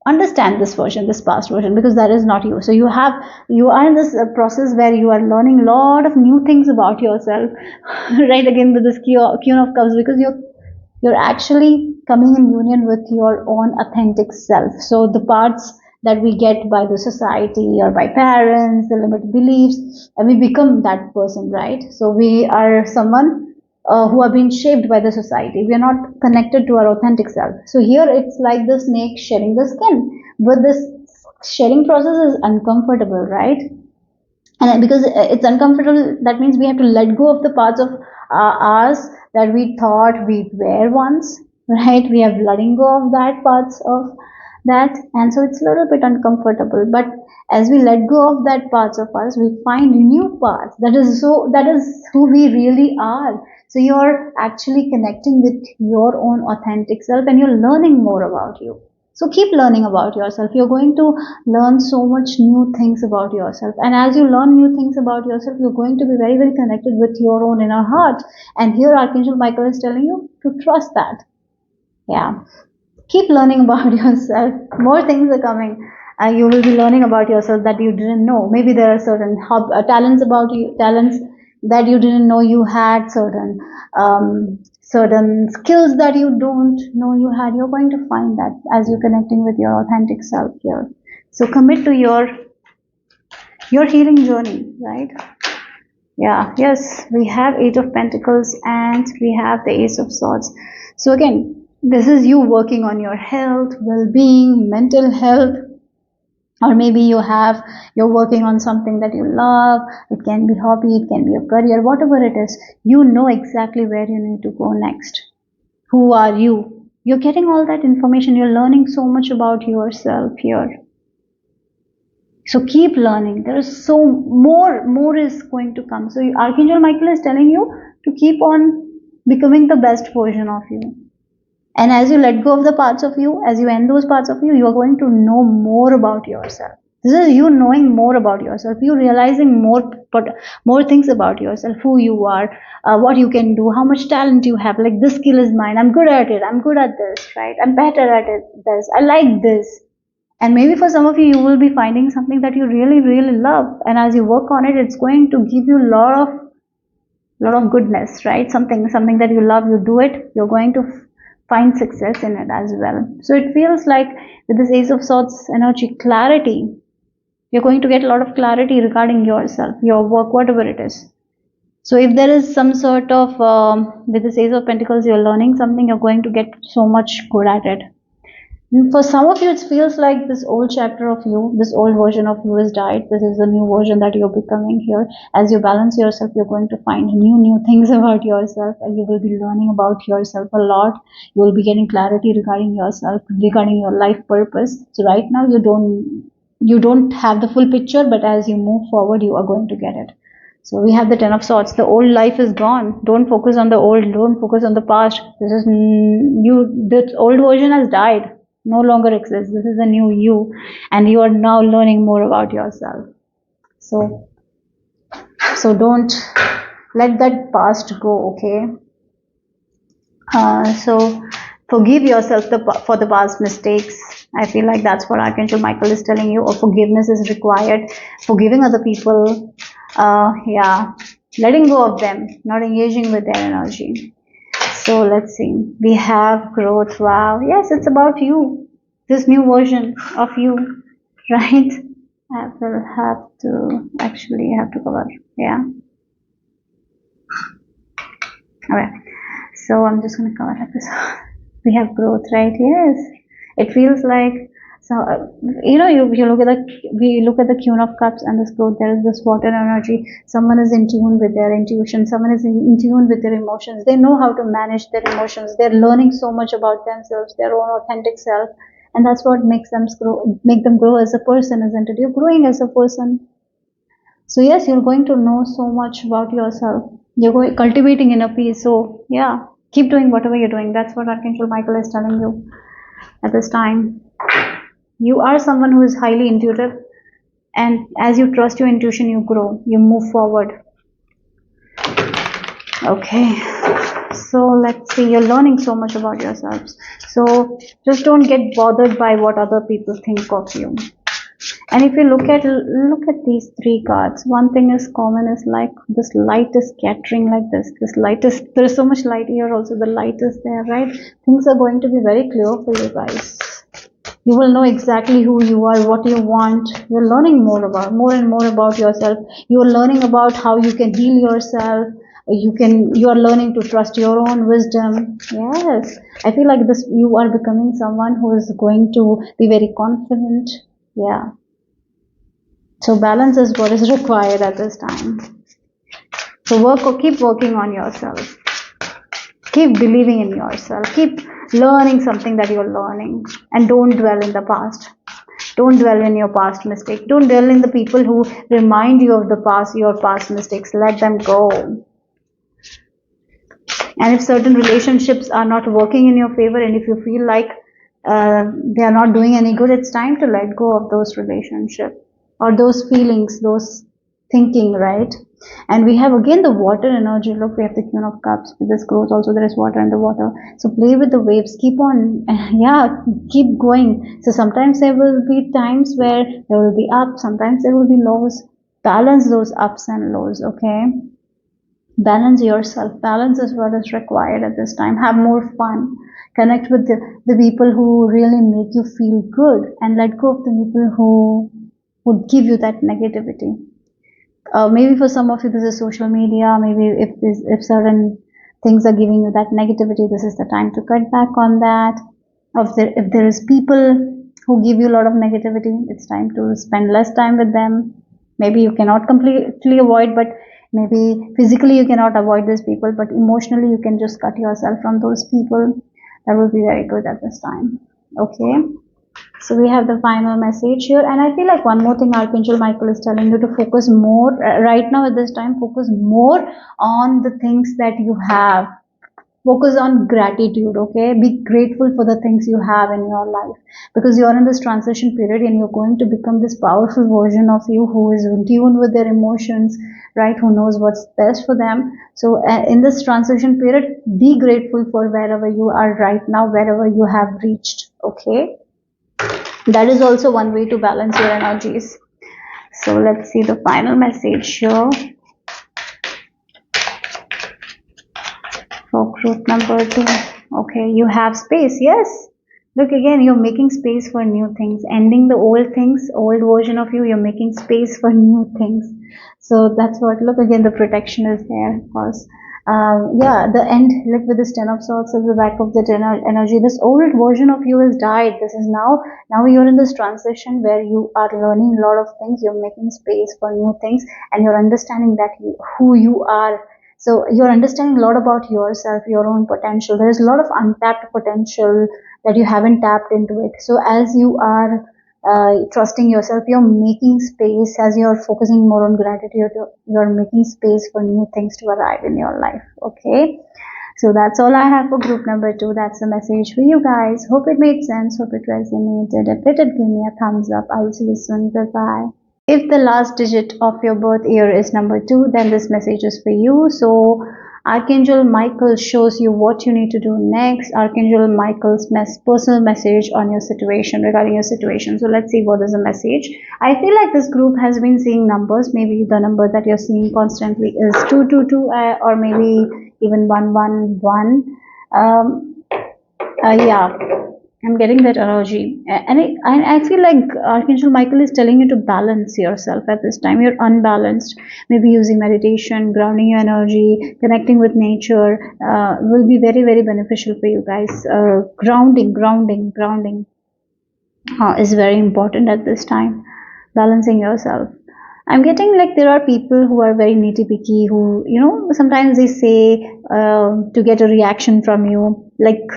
understand this version, this past version, because that is not you. So you are in this process where you are learning a lot of new things about yourself. Right, again with this queen of cups, because you're actually coming in union with your own authentic self. So the parts that we get by the society or by parents, the limited beliefs, and we become that person, right? So we are someone who are being shaped by the society. We are not connected to our authentic self. So here it's like the snake shedding the skin, but this shedding process is uncomfortable, right? And because it's uncomfortable, that means we have to let go of the parts of ours that we thought we were once, right? We have letting go of that parts of that, and so it's a little bit uncomfortable. But as we let go of that parts of us, we find new parts. That is who we really are. So you're actually connecting with your own authentic self, and you're learning more about you. So keep learning about yourself. You're going to learn so much new things about yourself. And as you learn new things about yourself, you're going to be very, very connected with your own inner heart. And here Archangel Michael is telling you to trust that. Yeah. Keep learning about yourself. More things are coming. You will be learning about yourself that you didn't know. Maybe there are certain talents about you, talents that you didn't know you had, certain skills that you don't know you had. You're going to find that as you're connecting with your authentic self here. So commit to your healing journey, right? Yeah, yes, we have Eight of Pentacles and we have the Ace of Swords. So again, this is you working on your health, well-being, mental health, or maybe you're working on something that you love. It can be hobby, it can be a career, whatever it is. You know exactly where you need to go next. Who are you? You're getting all that information. You're learning so much about yourself here. So keep learning. There is so more is going to come. So Archangel Michael is telling you to keep on becoming the best version of you. And as you let go of the parts of you, as you end those parts of you, you are going to know more about yourself. This is you knowing more about yourself, you realizing more things about yourself, who you are, what you can do, how much talent you have. Like, this skill is mine, I'm good at it, I'm good at this, right? I'm better at it, this, I like this. And maybe for some of you, you will be finding something that you really, really love. And as you work on it, it's going to give you a lot of goodness, right? Something that you love, you do it, you're going to find success in it as well. So it feels like with this Ace of Swords energy, clarity. You're going to get a lot of clarity regarding yourself, your work, whatever it is. So if there is some sort of, with this Ace of Pentacles, you're learning something, you're going to get so much good at it. For some of you, it feels like this old chapter of you, this old version of you has died. This is the new version that you're becoming here. As you balance yourself, you're going to find new things about yourself, and you will be learning about yourself a lot. You will be getting clarity regarding yourself, regarding your life purpose. So right now, you don't have the full picture, but as you move forward, you are going to get it. So we have the Ten of Swords. The old life is gone. Don't focus on the old. Don't focus on the past. This old version has died. No longer exists. This is a new you, and you are now learning more about yourself. So don't let that past go, okay? So forgive yourself for the past mistakes. I feel like that's what Archangel Michael is telling you. Or forgiveness is required. Forgiving other people. Yeah, letting go of them, not engaging with their energy. So let's see. We have growth. Wow. Yes, it's about you. This new version of you, right? I will have to cover. Yeah. Okay. So I'm just going to cover like this. We have growth, right? Yes. It feels like, so you look at the Queen of Cups and this growth. There is this water energy. Someone is in tune with their intuition. Someone is in tune with their emotions. They know how to manage their emotions. They're learning so much about themselves, their own authentic self, and that's what makes them grow as a person, isn't it? You're growing as a person. So yes, you're going to know so much about yourself. You're cultivating inner peace. So yeah, keep doing whatever you're doing. That's what Archangel Michael is telling you at this time. You are someone who is highly intuitive, and as you trust your intuition, you grow, you move forward. Okay, so let's see, you're learning so much about yourselves, so just don't get bothered by what other people think of you. And if you look at these three cards, one thing is common is like this light is scattering like this light is, there is so much light here also, the light is there, right? Things are going to be very clear for you guys. You will know exactly who you are, what you want. You're learning more and more about yourself. You're learning about how you can heal yourself. You are learning to trust your own wisdom. Yes, I feel like this, you are becoming someone who is going to be very confident. Yeah. So balance is what is required at this time. So keep working on yourself. Keep believing in yourself. Keep learning something that you're learning, and don't dwell in the past. Don't dwell in your past mistake. Don't dwell in the people who remind you of the past, your past mistakes. Let them go. And if certain relationships are not working in your favor, and if you feel like they are not doing any good, it's time to let go of those relationships or those feelings, those thinking, right? And we have again the water energy. Look, we have the Queen of Cups. With this growth also, there is water in the water. So play with the waves. Keep on, yeah, keep going. So sometimes there will be times where there will be ups. Sometimes there will be lows. Balance those ups and lows, okay? Balance yourself. Balance is what is required at this time. Have more fun. Connect with the people who really make you feel good, and let go of the people who would give you that negativity. Maybe for some of you this is social media. Maybe if certain things are giving you that negativity, this is the time to cut back on that. If there is people who give you a lot of negativity, it's time to spend less time with them. Maybe you cannot completely avoid, but maybe physically you cannot avoid these people, but emotionally you can just cut yourself from those people. That will be very good at this time. Okay. So we have the final message here, and I feel like one more thing Archangel Michael is telling you to focus more right now at this time. Focus more on the things that you have. Focus on gratitude, okay? Be grateful for the things you have in your life, because you're in this transition period and you're going to become this powerful version of you who is in tune with their emotions, right? Who knows what's best for them. So in this transition period, be grateful for wherever you are right now, wherever you have reached, okay? That is also one way to balance your energies. So let's see the final message here for group number 2. Okay, you have space. Yes, look, again, you're making space for new things, ending the old things, old version of you. You're making space for new things. So that's what, look, again, the protection is there, of course. Yeah, the end, like with this 10 of Swords at the back of the energy, this old version of you has died. This is now you're in this transition where you are learning a lot of things. You're making space for new things, and you're understanding that who you are. So you're understanding a lot about yourself, your own potential. There is a lot of untapped potential that you haven't tapped into it. So as you are trusting yourself, you're making space. As you're focusing more on gratitude, you're making space for new things to arrive in your life. Okay, so that's all I have for group number 2. That's the message for you guys. Hope it made sense. Hope it resonated. If it did, give me a thumbs up. I'll see you soon. Bye. If the last digit of your birth year is number 2, then this message is for you. So Archangel Michael shows you what you need to do next. Archangel Michael's personal message on your situation, regarding your situation. So let's see what is the message. I feel like this group has been seeing numbers. Maybe the number that you're seeing constantly is 222 or maybe even 111. Yeah, I'm getting that energy, and I feel like Archangel Michael is telling you to balance yourself at this time. You're unbalanced. Maybe using meditation, grounding your energy, connecting with nature will be very, very beneficial for you guys. Grounding is very important at this time. Balancing yourself. I'm getting like there are people who are very nitty picky, who, sometimes they say to get a reaction from you, like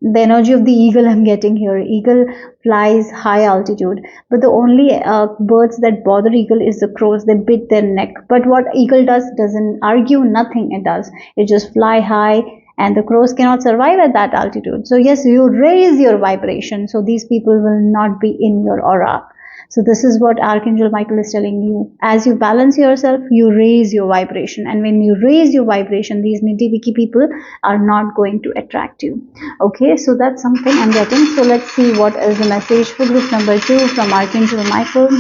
the energy of the eagle I'm getting here. Eagle flies high altitude, but the only birds that bother eagle is the crows. They bit their neck. But what eagle doesn't argue, nothing it does. It just fly high and the crows cannot survive at that altitude. So yes, you raise your vibration, so these people will not be in your aura. So this is what Archangel Michael is telling you. As you balance yourself, you raise your vibration. And when you raise your vibration, these nitty-gritty people are not going to attract you. Okay, so that's something I'm getting. So let's see what is the message for group number 2 from Archangel Michael.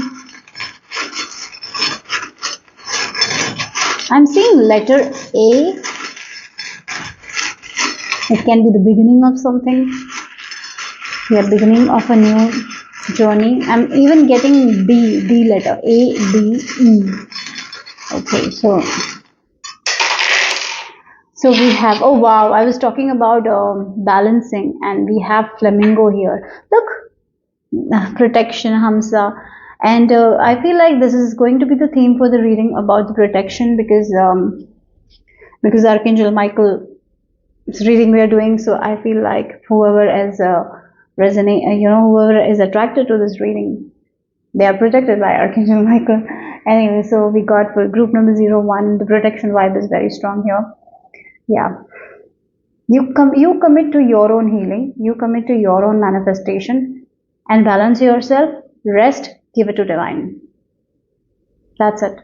I'm seeing letter A. It can be the beginning of something. Yeah, beginning of a new journey. I'm even getting D letter, A, D, E. Okay, so we have, oh wow, I was talking about balancing, and we have flamingo here. Look, protection, Hamza. And I feel like this is going to be the theme for the reading about the protection, because Archangel Michael's reading we are doing. So I feel like whoever is whoever is attracted to this reading, they are protected by Archangel Michael. Anyway, so we got for group number 01, the protection vibe is very strong here. Yeah. You commit to your own healing, you commit to your own manifestation, and balance yourself, rest, give it to divine. That's it.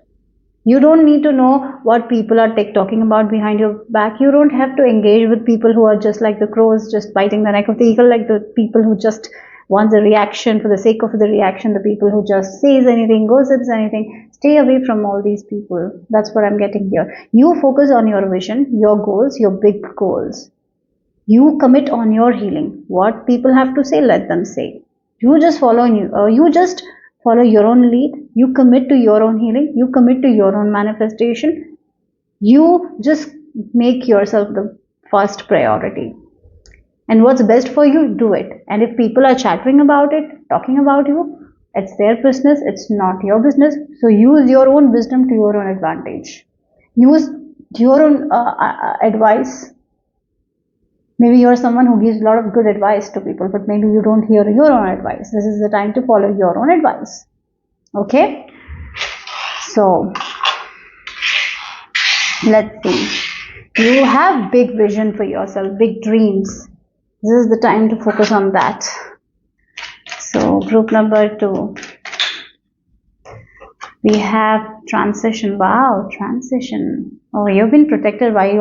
You don't need to know what people are talking about behind your back. You don't have to engage with people who are just like the crows, just biting the neck of the eagle, like the people who just want the reaction for the sake of the reaction, the people who just says anything, gossips anything. Stay away from all these people. That's what I'm getting here. You focus on your vision, your goals, your big goals. You commit on your healing. What people have to say, let them say. You just follow your own lead. You commit to your own healing. You commit to your own manifestation. You just make yourself the first priority. And what's best for you, do it. And if people are chattering about it, talking about you, it's their business. It's not your business. So use your own wisdom to your own advantage. Use your own advice. Maybe you're someone who gives a lot of good advice to people, but maybe you don't hear your own advice. This is the time to follow your own advice. Okay? So, let's see. You have big vision for yourself, big dreams. This is the time to focus on that. So, group number 2. We have transition. Wow, transition. Oh, you've been protected while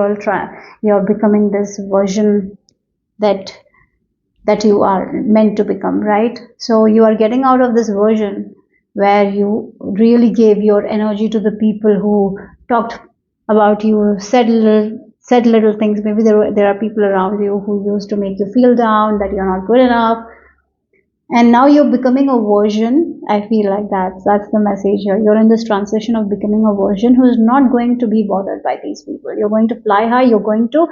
you're becoming this version that you are meant to become, right? So you are getting out of this version where you really gave your energy to the people who talked about you, said little things. Maybe there are people around you who used to make you feel down, that you're not good enough. And now you're becoming a version. I feel like that's the message here. You're in this transition of becoming a version who's not going to be bothered by these people. You're going to fly high. You're going to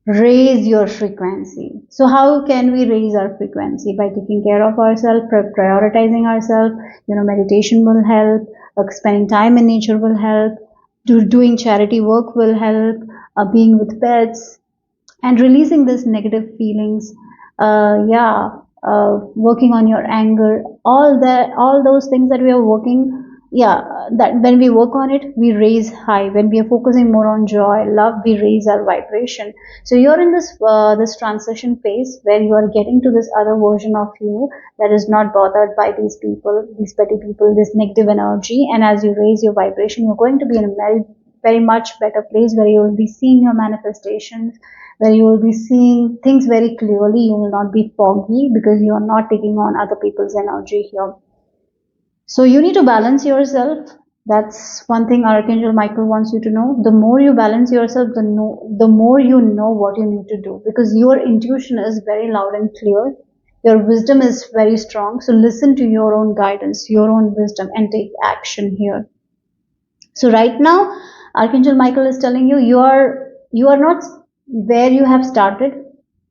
raise your frequency. So how can we raise our frequency? By taking care of ourselves, prioritizing ourselves. Meditation will help. Spending time in nature will help. Doing charity work will help. Being with pets and releasing these negative feelings. Working on your anger, all those things that we are working, that when we work on it, we raise high. When we are focusing more on joy, love, we raise our vibration. So you're in this transition phase where you are getting to this other version of you that is not bothered by these people, these petty people, this negative energy. And as you raise your vibration, you're going to be in a very, very much better place where you will be seeing your manifestations, where you will be seeing things very clearly. You will not be foggy because you are not taking on other people's energy here. So you need to balance yourself. That's one thing Archangel Michael wants you to know. The more you balance yourself, the more you know what you need to do, because your intuition is very loud and clear. Your wisdom is very strong. So listen to your own guidance, your own wisdom, and take action here. So right now, Archangel Michael is telling you, you are not where you have started,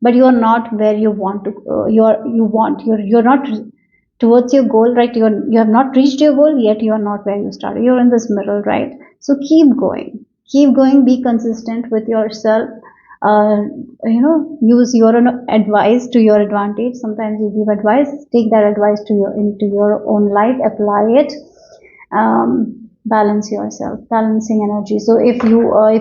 but you are not where you want to. You're not towards your goal, right? You have not reached your goal yet. You are not where you started. You're in this middle, right? So keep going. Be consistent with yourself. Use your own advice to your advantage. Sometimes you give advice. Take that advice into your own life. Apply it. balance yourself, balancing energy. So if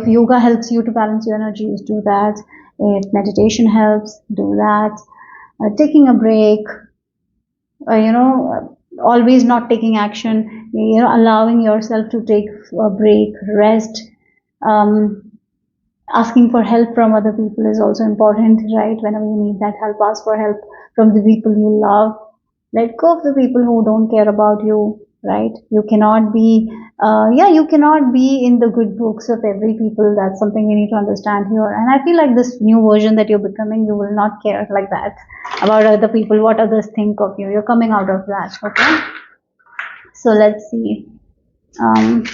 yoga helps you to balance your energies, do that. If meditation helps, do that. Taking a break, always not taking action, allowing yourself to take a break, rest. um, Asking for help from other people is also important, right? Whenever you need that help, ask for help from the people you love. Let go of the people who don't care about you, right? You cannot be you cannot be in the good books of every people. That's something we need to understand here. And I feel like this new version that you're becoming, you will not care like that about other people, what others think of you. You're coming out of that. Okay, so let's see. um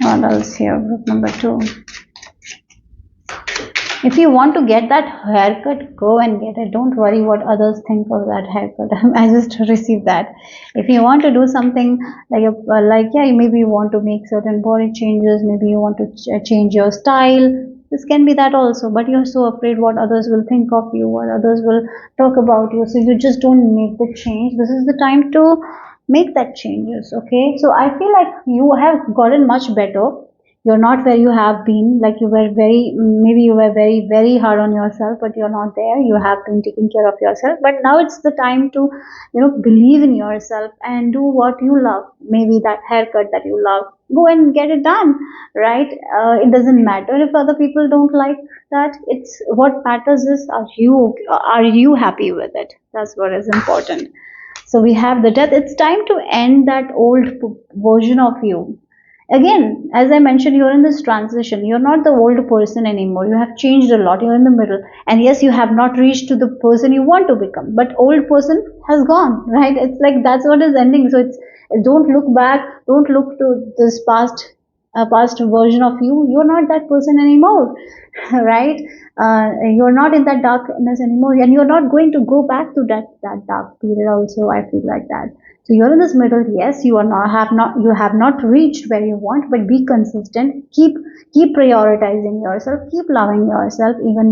what else here? Group number 2. If you want to get that haircut, go and get it. Don't worry what others think of that haircut. I just received that. If you want to do something maybe you want to make certain body changes, maybe you want to change your style. This can be that also, but you're so afraid what others will think of you, what others will talk about you. So you just don't make the change. This is the time to make that changes. Okay, so I feel like you have gotten much better. You're not where you have been. Like you were maybe you were very hard on yourself, but you're not there. You have been taking care of yourself, but now it's the time to believe in yourself and do what you love. Maybe that haircut that you love, go and get it done, right? It doesn't matter if other people don't like that. It's what matters is, are you happy with it? That's what is important. So we have the death. It's time to end that old version of you. Again, as I mentioned, you're in this transition. You're not the old person anymore. You have changed a lot. You're in the middle. And yes, you have not reached to the person you want to become, but old person has gone, right? It's like that's what is ending. So don't look back. Don't look to this past version of you. You're not that person anymore, right? You're not in that darkness anymore, and you're not going to go back to that dark period. Also, I feel like that. So you're in this middle. Yes, you have not reached where you want, but be consistent. Keep prioritizing yourself. Keep loving yourself even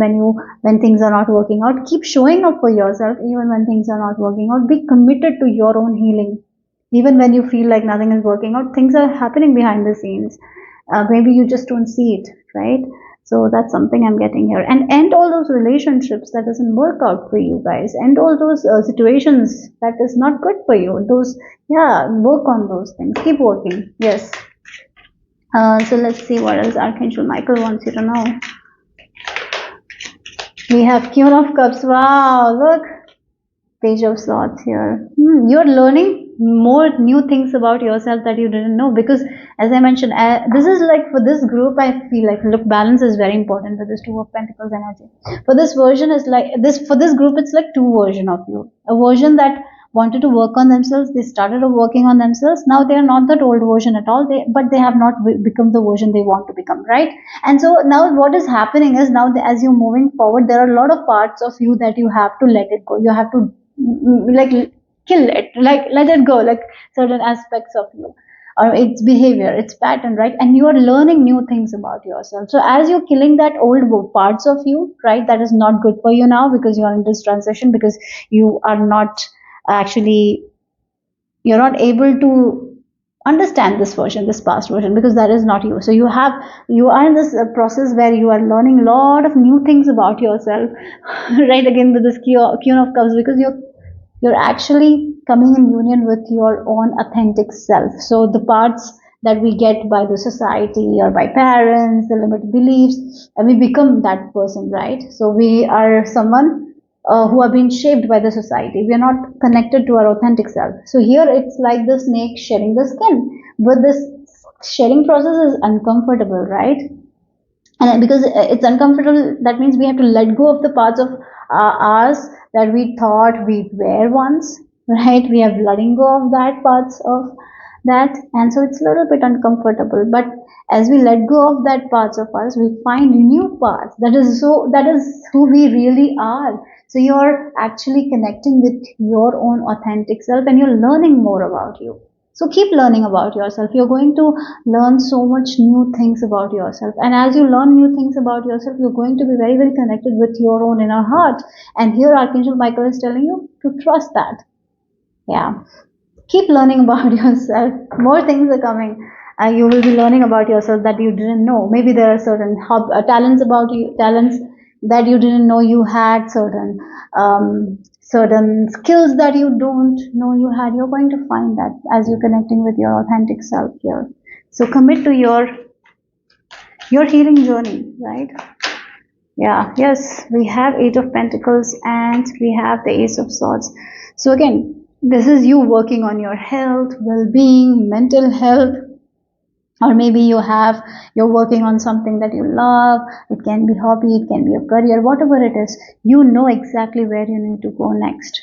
when things are not working out. Keep showing up for yourself even when things are not working out. Be committed to your own healing. Even when you feel like nothing is working out, things are happening behind the scenes. Maybe you just don't see it, right? So that's something I'm getting here. And end all those relationships that doesn't work out for you guys. End all those situations that is not good for you. Work on those things. Keep working. Yes. So let's see what else Archangel Michael wants you to know. We have Queen of Cups. Wow, look. Page of Swords here. You're learning more new things about yourself that you didn't know, because as I mentioned, this is like for this group, I feel like, look, balance is very important with this Two of Pentacles energy. For this version is like this, for this group, it's like two version of you. A version that wanted to work on themselves, they started working on themselves. Now they are not that old version at all, but they have not become the version they want to become, right? And so now what is happening is, now as you're moving forward, there are a lot of parts of you that you have to let it go. You have to like kill it, like let it go, like certain aspects of you, or its behavior, its pattern, right? And you are learning new things about yourself. So as you're killing that old parts of you, right, that is not good for you now, because you are in this transition, because you are not actually, you're not able to understand this version, this past version, because that is not you. So you are in this process where you are learning a lot of new things about yourself. Right, again with this Queen of Cups, because you're actually coming in union with your own authentic self. So the parts that we get by the society or by parents, the limited beliefs, and we become that person, right? So we are someone who are being shaped by the society. We are not connected to our authentic self. So here it's like the snake shedding the skin, but this shedding process is uncomfortable, right? And because it's uncomfortable, that means we have to let go of the parts of ours that we thought we were once, right? We are letting go of that parts of that, and so it's a little bit uncomfortable. But as we let go of that parts of us, we find new parts. That is who we really are. So you're actually connecting with your own authentic self, and you're learning more about you. So keep learning about yourself. You're going to learn so much new things about yourself. And as you learn new things about yourself, you're going to be very, very connected with your own inner heart. And here Archangel Michael is telling you to trust that. Yeah. Keep learning about yourself. More things are coming. You will be learning about yourself that you didn't know. Maybe there are certain talents about you, talents that you didn't know you had, certain skills that you don't know you had. You're going to find that as you're connecting with your authentic self here. So commit to your healing journey, right? Yeah, yes, we have Eight of Pentacles and we have the Ace of Swords. So again, this is you working on your health, well-being, mental health, or maybe you're working on something that you love. It can be hobby, it can be a career, whatever it is. You know exactly where you need to go next.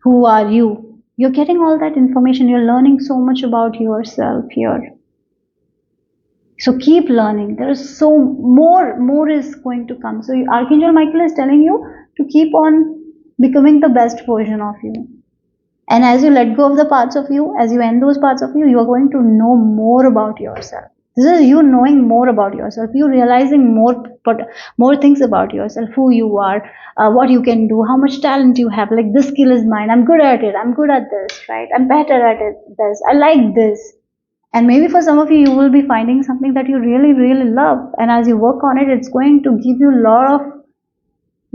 Who are you? You're getting all that information. You're learning so much about yourself here. So keep learning. There is so more is going to come. So Archangel Michael is telling you to keep on becoming the best version of you. And as you let go of the parts of you, as you end those parts of you, you are going to know more about yourself. This is you knowing more about yourself. You realizing more things about yourself, who you are, what you can do, how much talent you have. Like, this skill is mine. I'm good at it. I'm good at this, right? I'm better at it. This. I like this. And maybe for some of you, you will be finding something that you really, really love. And as you work on it, it's going to give you a lot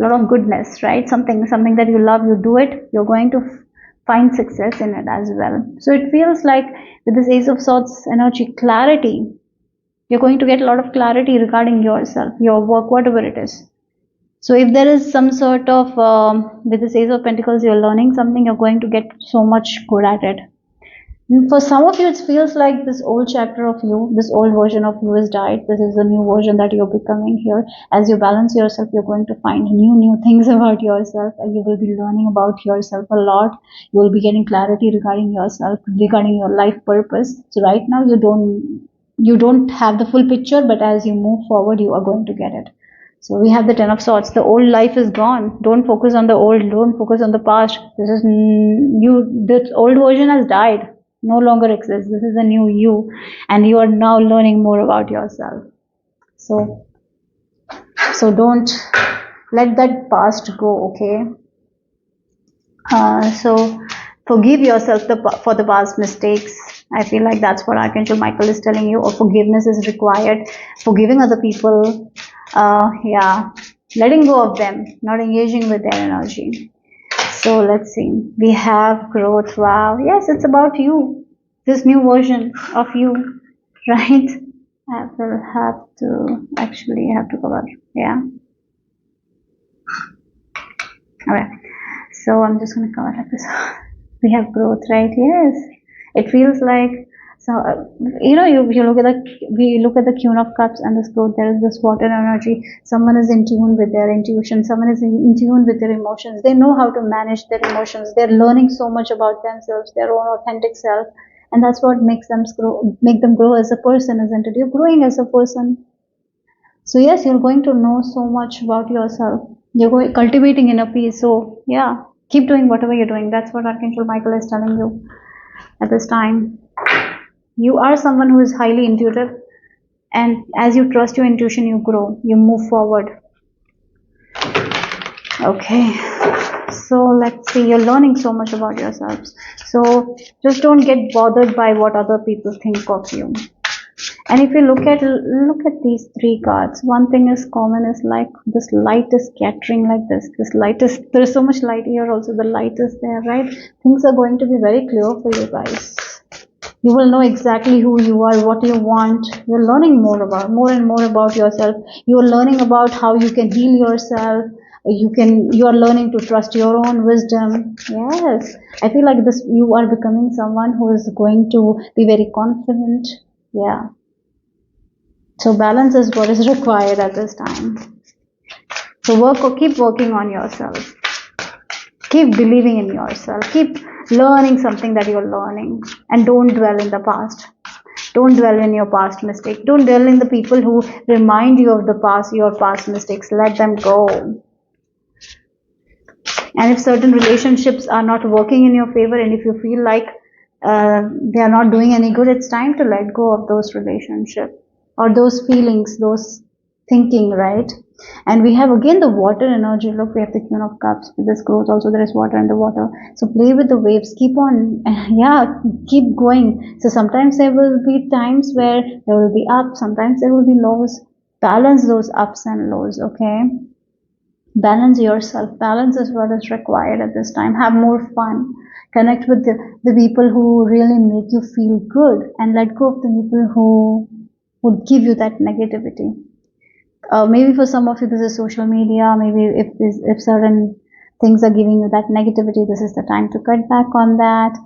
of goodness, right? Something that you love, you do it, you're going to find success in it as well. So it feels like with this Ace of Swords energy, clarity, you're going to get a lot of clarity regarding yourself, your work, whatever it is. So if there is some sort of, with this Ace of Pentacles, you're learning something, you're going to get so much good at it. For some of you, it feels like this old chapter of you, this old version of you has died. This is the new version that you're becoming here. As you balance yourself, you're going to find new things about yourself, and you will be learning about yourself a lot. You will be getting clarity regarding yourself, regarding your life purpose. So right now, you don't have the full picture, but as you move forward, you are going to get it. So we have the Ten of Swords. The old life is gone. Don't focus on the old. Don't focus on the past. This is you. The old version has died. No longer exists. This is a new you, and you are now learning more about yourself. So don't let that past go. Okay. So forgive yourself for the past mistakes. I feel like that's what Archangel Michael is telling you. Or forgiveness is required. Forgiving other people. Yeah, letting go of them, not engaging with their energy. So let's see. We have growth. Wow. Yes, it's about you. This new version of you, right? I will have to cover. Yeah. Okay. So I'm just going to cover like this. We have growth, right? Yes. It feels like, so you look at the Queen of Cups and this growth. There is this water energy. Someone is in tune with their intuition. Someone is in tune with their emotions. They know how to manage their emotions. They're learning so much about themselves, their own authentic self, and that's what makes them grow as a person, isn't it? You're growing as a person. So yes, you're going to know so much about yourself. You're cultivating inner peace. So yeah, keep doing whatever you're doing. That's what Archangel Michael is telling you at this time. You are someone who is highly intuitive, and as you trust your intuition, you grow, you move forward. Okay, so let's see. You're learning so much about yourselves. So just don't get bothered by what other people think of you. And if you look at these three cards, one thing is common is like this light is scattering like this. There is so much light here also. The light is there, right? Things are going to be very clear for you guys. You will know exactly who you are, what you want. You're learning more and more about yourself. You're learning about how you can heal yourself. You are learning to trust your own wisdom. Yes. I feel like you are becoming someone who is going to be very confident. Yeah. So balance is what is required at this time. So keep working on yourself. Keep believing in yourself. Keep learning something that you're learning. And don't dwell in the past. Don't dwell in your past mistake. Don't dwell in the people who remind you of your past mistakes. Let them go. And if certain relationships are not working in your favor, and if you feel like they are not doing any good, it's time to let go of those relationships or those feelings, those thinking, right? And we have again the water energy. Look, we have the Queen of Cups. With this growth also, there is water in the water. So play with the waves, keep on, yeah, keep going. So sometimes there will be times where there will be up, sometimes there will be lows. Balance those ups and lows, okay? Balance yourself. Balance is what is required at this time. Have more fun. Connect with the people who really make you feel good, and let go of the people who would give you that negativity. Maybe for some of you this is social media. Maybe if certain things are giving you that negativity, this is the time to cut back on that.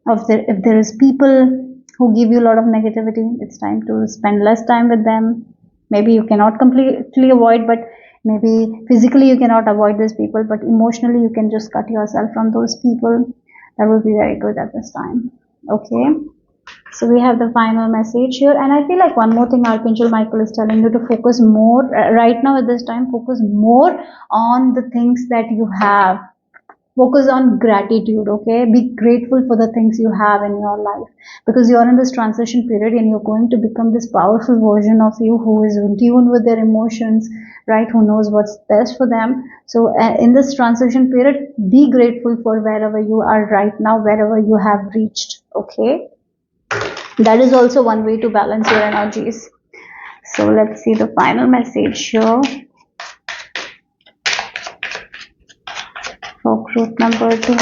If there is people who give you a lot of negativity, it's time to spend less time with them. Maybe you cannot completely avoid, but maybe physically you cannot avoid these people, but emotionally you can just cut yourself from those people. That will be very good at this time. Okay. So we have the final message here, and I feel like one more thing Archangel Michael is telling you to focus more right now at this time. Focus more on the things that you have. Focus on gratitude, okay? Be grateful for the things you have in your life, because you're in this transition period and you're going to become this powerful version of you who is in tune with their emotions, right? Who knows what's best for them. So in this transition period, be grateful for wherever you are right now, wherever you have reached, okay? That is also one way to balance your energies. So let's see the final message here for group number 2.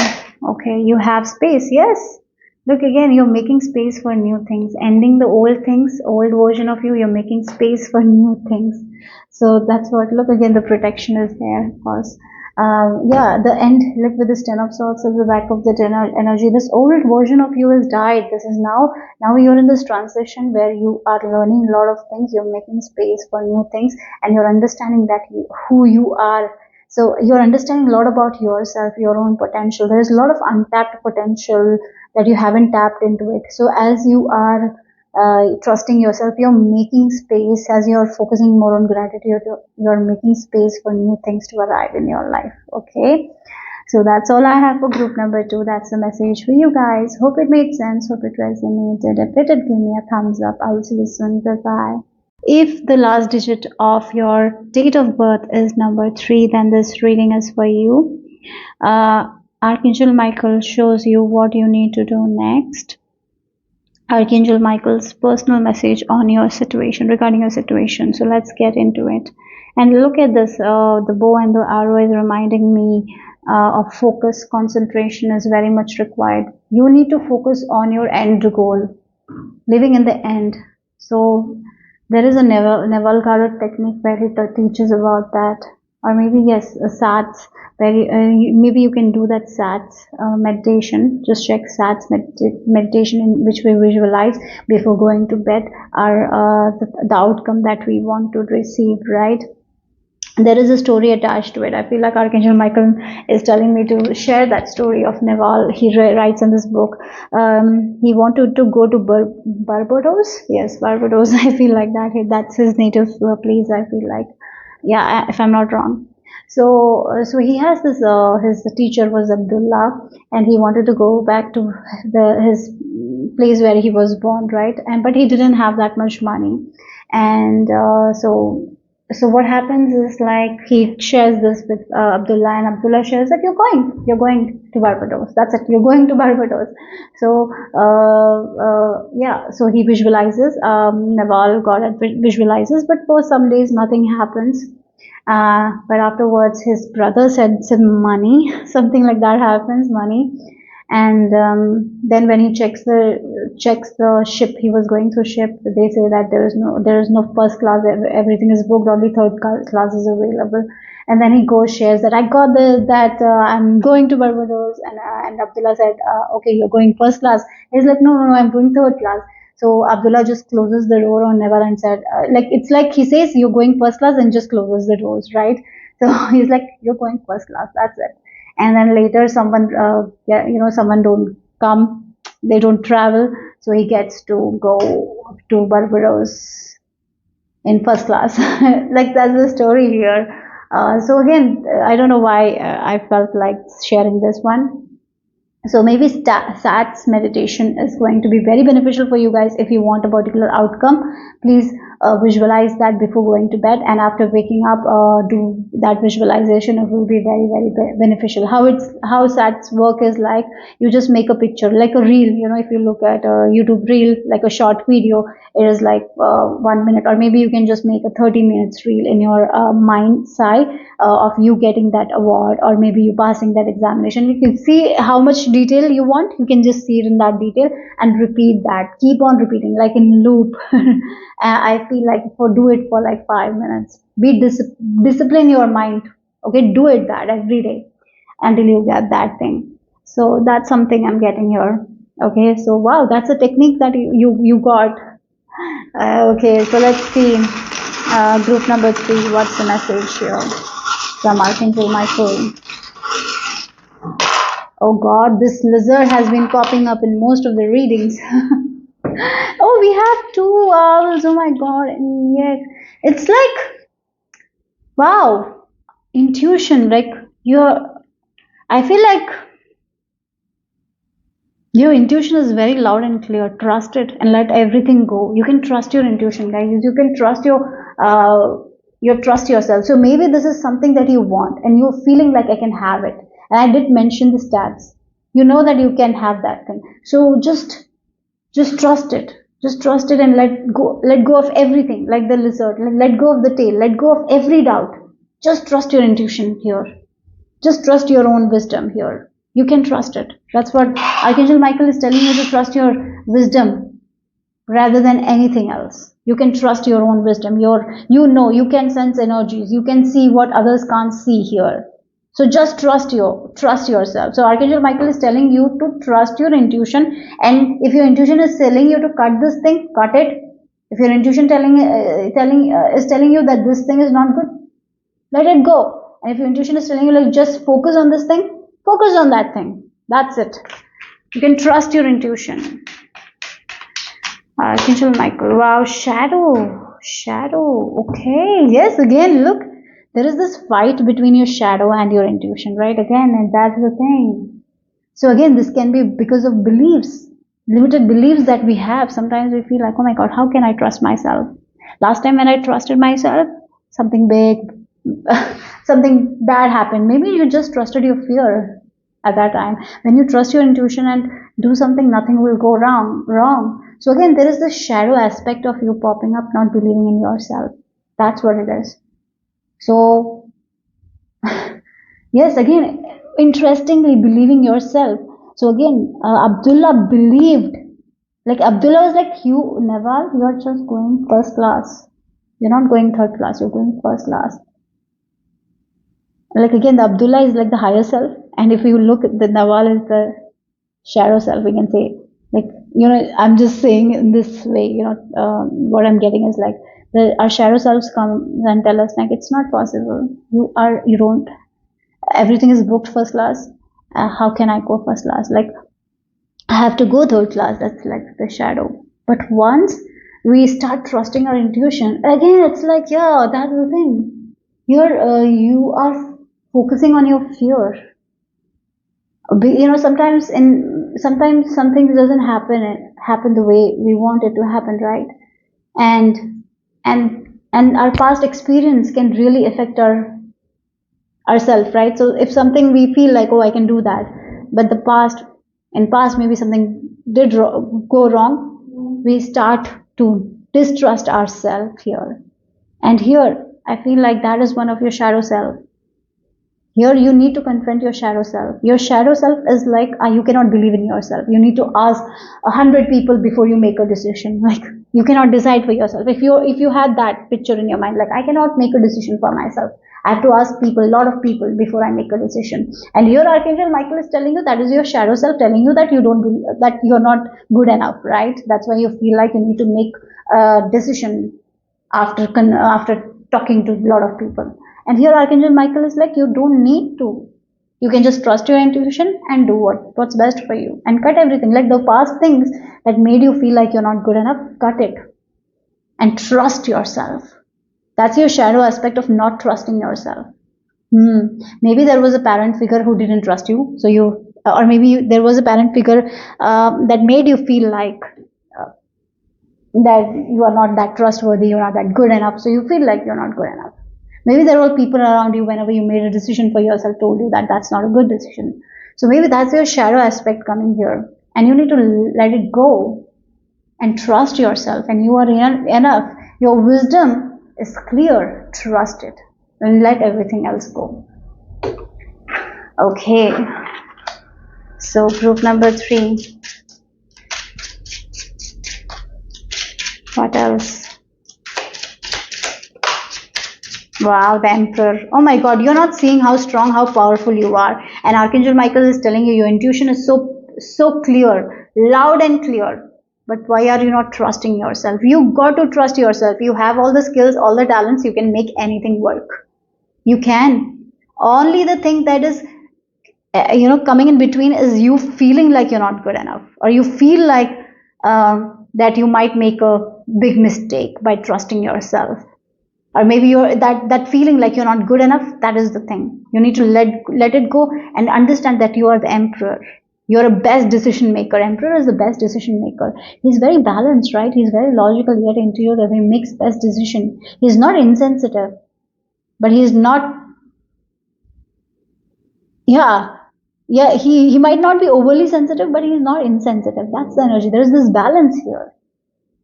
Okay, you have space. Yes. Look, again, you're making space for new things, ending the old things, old version of you. You're making space for new things. So that's what, look, again, the protection is there, of course. Yeah, the end, look, with this 10 of swords at the back of the energy, this old version of you has died. This is now you're in this transition where you are learning a lot of things. You're making space for new things, and you're understanding that who you are. So you're understanding a lot about yourself, your own potential. There is a lot of untapped potential that you haven't tapped into it. So as you are trusting yourself, you're making space. As you're focusing more on gratitude, you're making space for new things to arrive in your life. Okay. So that's all I have for group number 2. That's the message for you guys. Hope it made sense. Hope it resonated. If it did, give me a thumbs up. I'll see you soon. Bye-bye. If the last digit of your date of birth is number 3, then this reading is for you. Archangel Michael shows you what you need to do next. Archangel Michael's personal message on your situation, regarding your situation. So let's get into it. And look at this, the bow and the arrow is reminding me of focus. Concentration is very much required. You need to focus on your end goal, living in the end. So there is a Neville Goddard technique where he teaches about that, or maybe yes, SATs. Maybe you can do that SATs meditation. Just check SATs meditation, in which we visualize before going to bed the outcome that we want to receive, right? There is a story attached to it. I feel like Archangel Michael is telling me to share that story of Naval. He writes in this book. He wanted to go to Barbados. Yes, Barbados. I feel like that. That's his native place. I feel like, yeah, if I'm not wrong. So he has this. His teacher was Abdullah, and he wanted to go back to his place where he was born, right? But he didn't have that much money, and so what happens is, like, he shares this with Abdullah, and Abdullah shares that you're going to Barbados. That's it. You're going to Barbados. So yeah. So he visualizes. Naval God visualizes, but for some days nothing happens. But afterwards, his brother sends him money. Something like that happens. Money. And then when he checks the ship, he was going through ship, they say that there is no first class, everything is booked, only third class is available. And then he goes, shares that I got I'm going to Barbados, and Abdullah said, okay, you're going first class. He's like, no, I'm going third class. So Abdullah just closes the door on Neville and said, it's like he says you're going first class and just closes the doors, right? So he's like, you're going first class, that's it. And then later someone don't come, they don't travel, so he gets to go to Barbados in first class. Like, that's the story here. So again, I don't know why I felt like sharing this one. So maybe SATs meditation is going to be very beneficial for you guys. If you want a particular outcome, please visualize that before going to bed, and after waking up, do that visualization. It will be very, very beneficial. How SATs work is like, you just make a picture like a reel. If you look at a YouTube reel, like a short video, it is like 1 minute, or maybe you can just make a 30 minutes reel in your mind's eye of you getting that award, or maybe you passing that examination. You can see how much detail you want. You can just see it in that detail and repeat that. Keep on repeating like in loop. I feel like do it for like 5 minutes. Be discipline your mind. Okay, do it that every day until you get that thing. So that's something I'm getting here. Okay, so wow, that's a technique that you got. Okay, so let's see. Group number 3. What's the message here from Archangel Michael? Oh God, this lizard has been popping up in most of the readings. Oh, we have 2 owls. Oh my God. And yes, it's like, wow, intuition. Like I feel like your intuition is very loud and clear. Trust it and let everything go. You can trust your intuition, guys. You can trust trust yourself. So maybe this is something that you want and you're feeling like I can have it. And I did mention the stats. You know that you can have that thing. So just trust it. Just trust it and let go of everything, like the lizard. Let go of the tail. Let go of every doubt. Just trust your intuition here. Just trust your own wisdom here. You can trust it. That's what Archangel Michael is telling you, to trust your wisdom rather than anything else. You can trust your own wisdom. You can sense energies. You can see what others can't see here. So just trust yourself. So Archangel Michael is telling you to trust your intuition. And if your intuition is telling you to cut this thing, cut it. If your intuition is telling you that this thing is not good, let it go. And if your intuition is telling you like just focus on this thing, focus on that thing. That's it. You can trust your intuition. Archangel Michael. Wow, shadow. Okay. Yes, again, look. There is this fight between your shadow and your intuition, right? Again, and that's the thing. So again, this can be because of beliefs, limited beliefs that we have. Sometimes we feel like, oh my God, how can I trust myself? Last time when I trusted myself, something big, something bad happened. Maybe you just trusted your fear at that time. When you trust your intuition and do something, nothing will go wrong. So again, there is this shadow aspect of you popping up, not believing in yourself. That's what it is. So yes, again, interestingly, believing yourself. So again, Abdullah believed. Like Abdullah was like, you, Naval, you're just going first class. You're not going third class, you're going first class. Like again, the Abdullah is like the higher self. And if you look at the Naval is the shadow self, we can say. Like, I'm just saying in this way, what I'm getting is like, our shadow selves come and tell us like, it's not possible. You don't, everything is booked first class. How can I go first class? Like, I have to go third class. That's like the shadow. But once we start trusting our intuition, again, it's like, yeah, that's the thing. You are focusing on your fear. Sometimes some things doesn't happen the way we want it to happen, right? And our past experience can really affect ourselves, right? So if something we feel like, oh, I can do that, but in past maybe something did go wrong, we start to distrust ourselves here. And here, I feel like that is one of your shadow self. Here you need to confront your shadow self. Your shadow self is like, you cannot believe in yourself. You need to ask 100 people before you make a decision. Like, you cannot decide for yourself. If you had that picture in your mind, like, I cannot make a decision for myself. I have to ask people, a lot of people before I make a decision. And your Archangel Michael is telling you that is your shadow self telling you that you don't believe, that you're not good enough, right? That's why you feel like you need to make a decision after talking to a lot of people. And here Archangel Michael is like, you don't need to. You can just trust your intuition and do what's best for you. And cut everything. Like the past things that made you feel like you're not good enough, cut it. And trust yourself. That's your shadow aspect of not trusting yourself. Maybe there was a parent figure who didn't trust you. So there was a parent figure that made you feel like that you are not that trustworthy, you're not that good enough, so you feel like you're not good enough. Maybe there were people around you whenever you made a decision for yourself told you that that's not a good decision. So maybe that's your shadow aspect coming here, and you need to let it go and trust yourself, and you are enough. Your wisdom is clear. Trust it and let everything else go. Okay, so group number 3. What else? Wow, the Emperor. Oh my God, you're not seeing how strong, how powerful you are. And Archangel Michael is telling you your intuition is so clear, loud and clear. But why are you not trusting yourself? You got to trust yourself. You have all the skills, all the talents. You can make anything work. You can. Only the thing that is, coming in between is you feeling like you're not good enough, or you feel like that you might make a big mistake by trusting yourself. Or maybe you're that feeling like you're not good enough. That is the thing. You need to let it go and understand that you are the Emperor. You're a best decision maker. Emperor is the best decision maker. He's very balanced, right? He's very logical yet intuitive. He makes best decision. He's not insensitive, but he's not. He might not be overly sensitive, but he's not insensitive. That's the energy. There's this balance here.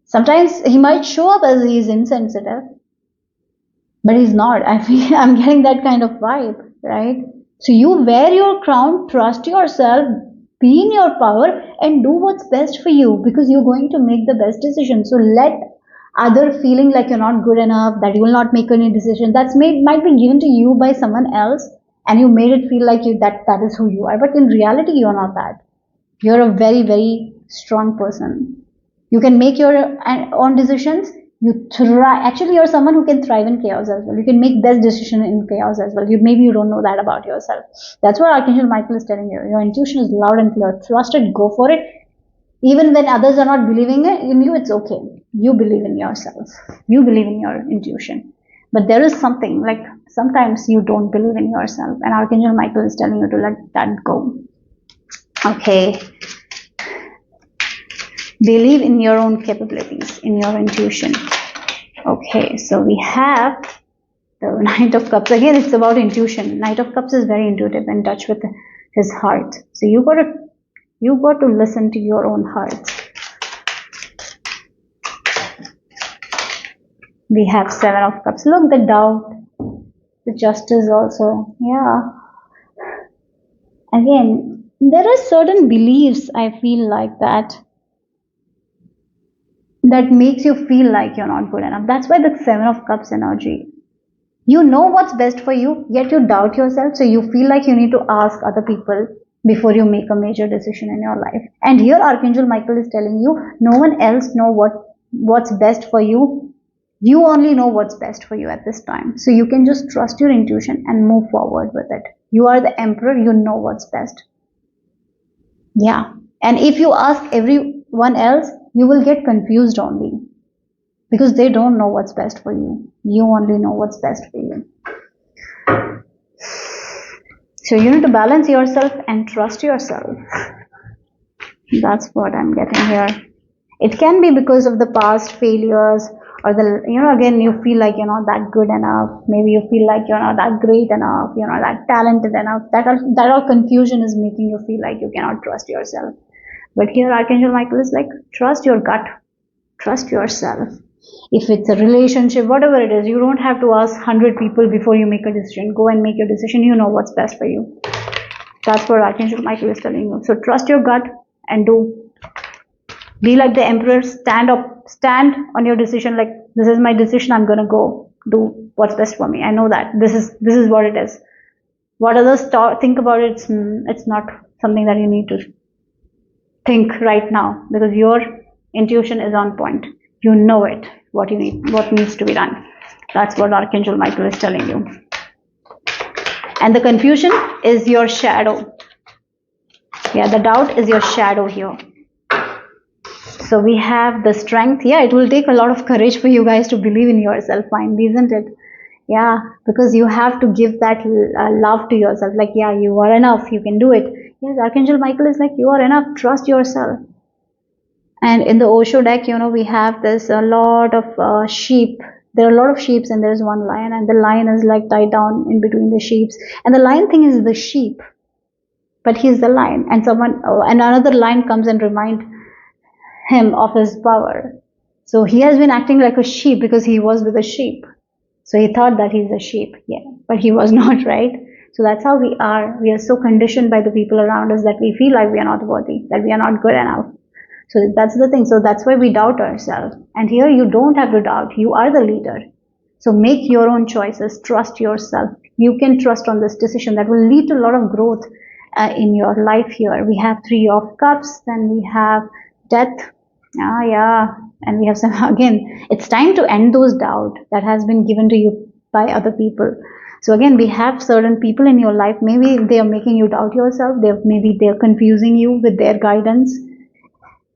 Sometimes he might show up as he's insensitive, but he's not. I'm getting that kind of vibe, right? So you wear your crown, trust yourself, be in your power, and do what's best for you, because you're going to make the best decision. So let other feeling like you're not good enough, that you will not make any decision, might be given to you by someone else, and you made it feel like that is who you are. But in reality, you're not that. You're a very, very strong person. You can make your own decisions. You try. Actually, you're someone who can thrive in chaos as well. You can make best decision in chaos as well. Maybe you don't know that about yourself. That's what Archangel Michael is telling you. Your intuition is loud and clear. Trust it. Go for it. Even when others are not believing in you, it's okay. You believe in yourself. You believe in your intuition. But there is something, like sometimes you don't believe in yourself, and Archangel Michael is telling you to let that go. Okay. Believe in your own capabilities, in your intuition. Okay, so we have the Knight of Cups. Again, it's about intuition. Knight of Cups is very intuitive, in touch with his heart. So you got to listen to your own heart. We have Seven of Cups. Look, the doubt, the Justice also. Yeah. Again, there are certain beliefs, I feel like that makes you feel like you're not good enough. That's why the Seven of Cups energy. You know what's best for you, yet you doubt yourself, so you feel like you need to ask other people before you make a major decision in your life. And here Archangel Michael is telling you, no one else know what's best for you. You only know what's best for you at this time. So you can just trust your intuition and move forward with it. You are the Emperor, you know what's best. Yeah. And if you ask everyone else, you will get confused only, because they don't know what's best for you. You only know what's best for you. So you need to balance yourself and trust yourself. That's what I'm getting here. It can be because of the past failures, or again, you feel like you're not that good enough. Maybe you feel like you're not that great enough, you're not that talented enough. That all confusion is making you feel like you cannot trust yourself. But here Archangel Michael is like, trust your gut, trust yourself. If it's a relationship, whatever it is, you don't have to ask 100 people before you make a decision. Go and make your decision. You know what's best for you. That's what Archangel Michael is telling you. So trust your gut and do. Be like the Emperor. Stand on your decision. Like, this is my decision. I'm gonna go do what's best for me. I know that this is what it is. What others think about it, it's not something that you need to think right now, because your intuition is on point. You know it, what needs to be done. That's what Archangel Michael is telling you. And the confusion is your shadow. Yeah, the doubt is your shadow here. So we have the strength. Yeah, it will take a lot of courage for you guys to believe in yourself, finally, isn't it? Yeah, because you have to give that love to yourself. Like, yeah, you are enough. You can do it. Yes, Archangel Michael is like, you are enough. Trust yourself. And in the Osho deck, we have this a lot of sheep. There are a lot of sheep, and there's one lion, and the lion is like tied down in between the sheep. And the lion thing is the sheep, but he's the lion. And and another lion comes and remind him of his power. So he has been acting like a sheep because he was with a sheep. So he thought that he's a sheep, yeah, but he was not, right? So that's how we are. We are so conditioned by the people around us that we feel like we are not worthy, that we are not good enough. So that's the thing. So that's why we doubt ourselves. And here you don't have to doubt. You are the leader. So make your own choices. Trust yourself. You can trust on this decision that will lead to a lot of growth in your life here. We have Three of Cups. Then we have Death. Yeah. And we have some, again, it's time to end those doubt that has been given to you by other people. So again, we have certain people in your life. Maybe they are making you doubt yourself. Maybe they're confusing you with their guidance.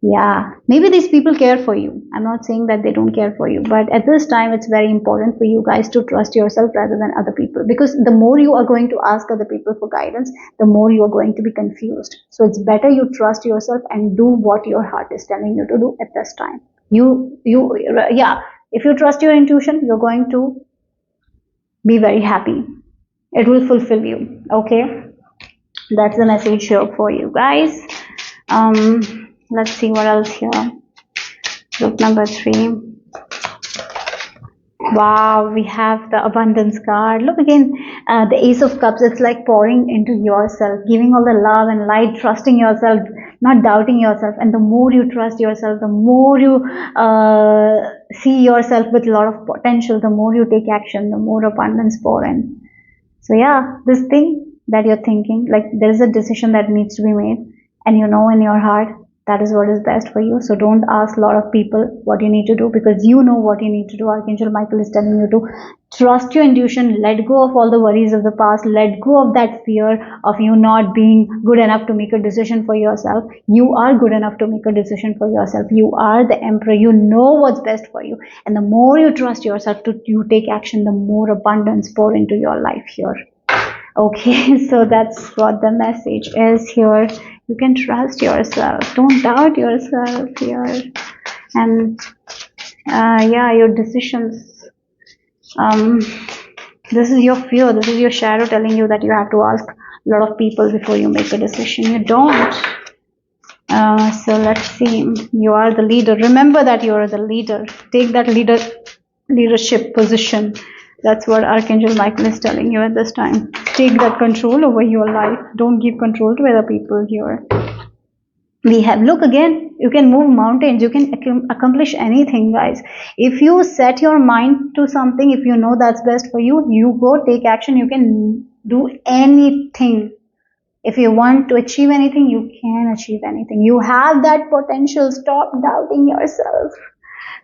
Yeah, maybe these people care for you. I'm not saying that they don't care for you, but at this time, it's very important for you guys to trust yourself rather than other people, because the more you are going to ask other people for guidance, the more you are going to be confused. So it's better you trust yourself and do what your heart is telling you to do at this time. Yeah, if you trust your intuition, you're going to be very happy. It will fulfill you. Okay, that's the message here for you guys. Let's see what else here. Group number 3. Wow, we have the abundance card. Look again, the Ace of Cups. It's like pouring into yourself, giving all the love and light, trusting yourself, not doubting yourself. And the more you trust yourself, the more you see yourself with a lot of potential, the more you take action, the more abundance pour in. So yeah, this thing that you're thinking, like there is a decision that needs to be made, and you know in your heart that is what is best for you. So don't ask a lot of people what you need to do, because you know what you need to do. Archangel Michael is telling you to trust your intuition, let go of all the worries of the past, let go of that fear of you not being good enough to make a decision for yourself. You are good enough to make a decision for yourself. You are the emperor. You know what's best for you. And the more you trust yourself you take action, the more abundance pour into your life here. Okay, so that's what the message is here. You can trust yourself. Don't doubt yourself here. And yeah, your decisions. This is your fear. This is your shadow telling you that you have to ask a lot of people before you make a decision. You don't. So let's see. You are the leader. Remember that you are the leader. Take that leadership position. That's what Archangel Michael is telling you at this time. Take that control over your life. Don't give control to other people here. We have, look again, you can move mountains. You can accomplish anything, guys. If you set your mind to something, if you know that's best for you, you go take action. You can do anything. If you want to achieve anything, you can achieve anything. You have that potential. Stop doubting yourself.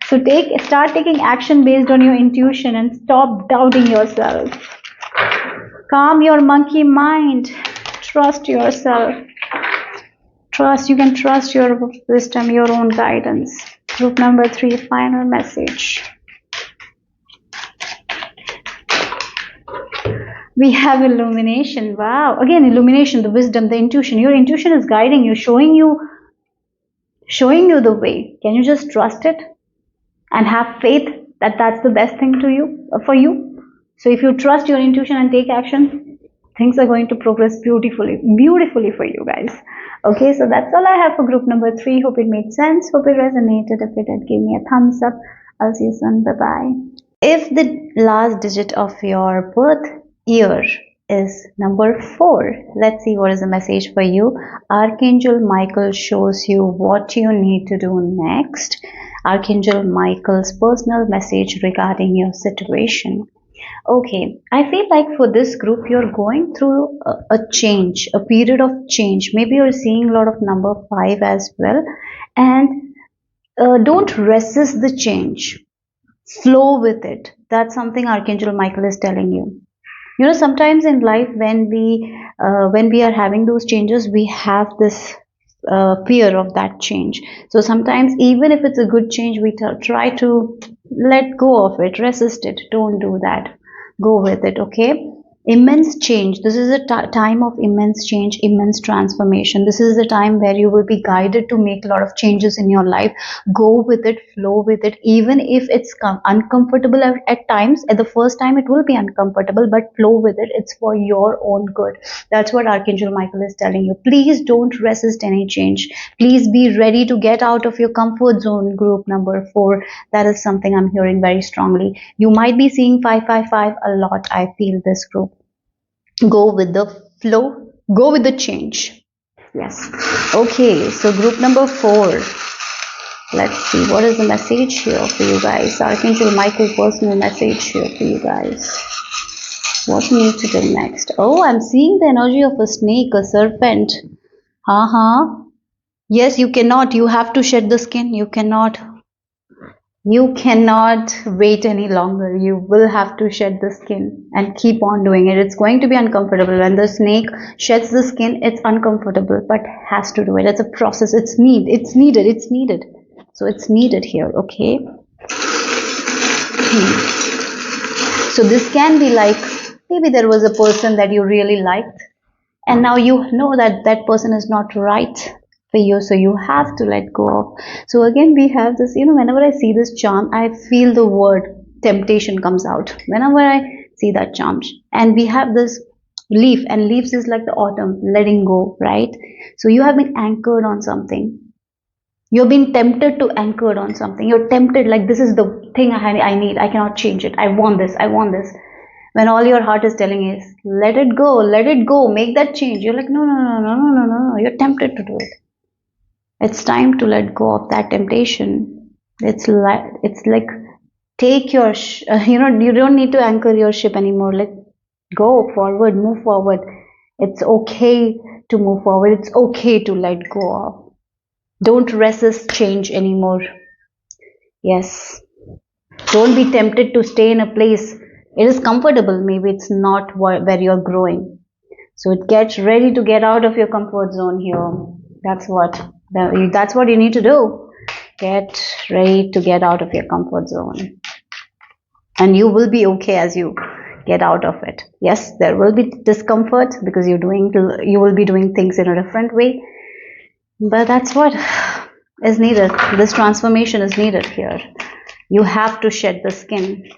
So start taking action based on your intuition and stop doubting yourself. Calm your monkey mind. Trust yourself. You can trust your wisdom, your own guidance. Group number 3, final message. We have illumination. Wow. Again, illumination, the wisdom, the intuition. Your intuition is guiding you, showing you the way. Can you just trust it? And have faith that that's the best thing for you. So if you trust your intuition and take action, things are going to progress beautifully for you guys. Okay, so that's all I have for group number 3. Hope it made sense. Hope it resonated. If it did, give me a thumbs up. I'll see you soon. Bye-bye. If the last digit of your birth year is number 4, let's see what is the message for you. Archangel Michael shows you what you need to do next. Archangel Michael's personal message regarding your situation. Okay, I feel like for this group, you're going through a change, a period of change. Maybe you're seeing a lot of number 5 as well. And don't resist the change. Flow with it. That's something Archangel Michael is telling you. You know, sometimes in life, when we are having those changes, we have this fear of that change. So sometimes, even if it's a good change, we try to let go of it, resist it. Don't do that. Go with it, okay? Immense change. This is a time of immense change, immense transformation. This is the time where you will be guided to make a lot of changes in your life. Go with it, flow with it, even if it's uncomfortable at times. At the first time it will be uncomfortable, but flow with it. It's for your own good. That's what Archangel Michael is telling you. Please don't resist any change. Please be ready to get out of your comfort zone. Group number 4, that is something I'm hearing very strongly. You might be seeing 555 a lot. I feel this group. Go with the flow, go with the change. Yes. Okay, so group number 4. Let's see what is the message here for you guys. Archangel Michael personal message here for you guys. What we need to do next? Oh, I'm seeing the energy of a snake, a serpent. Yes, you cannot. You have to shed the skin. You cannot wait any longer. You will have to shed the skin and keep on doing it. It's going to be uncomfortable. When the snake sheds the skin, it's uncomfortable, but has to do it. It's a process. It's needed. So it's needed here, okay? So this can be like, maybe there was a person that you really liked, and now you know that that person is not right for you, so you have to let go of. So again, we have this, whenever I see this charm, I feel the word temptation comes out whenever I see that charm. And we have this leaf, and leaves is like the autumn, letting go, right? So you have been anchored on something. You've been tempted to anchored on something. You're tempted, like, this is the thing I need. I cannot change it. I want this. When all your heart is telling is, let it go, make that change. You're like, no. You're tempted to do it. It's time to let go of that temptation. It's like take your, you don't need to anchor your ship anymore. Let go forward, move forward. It's okay to move forward. It's okay to let go of. Don't resist change anymore. Yes. Don't be tempted to stay in a place. It is comfortable. Maybe it's not where you're growing. So get ready to get out of your comfort zone here. That's what you need to do. Get ready to get out of your comfort zone. And you will be okay as you get out of it. Yes, there will be discomfort because you will be doing things in a different way. But that's what is needed. This transformation is needed here. You have to shed the skin.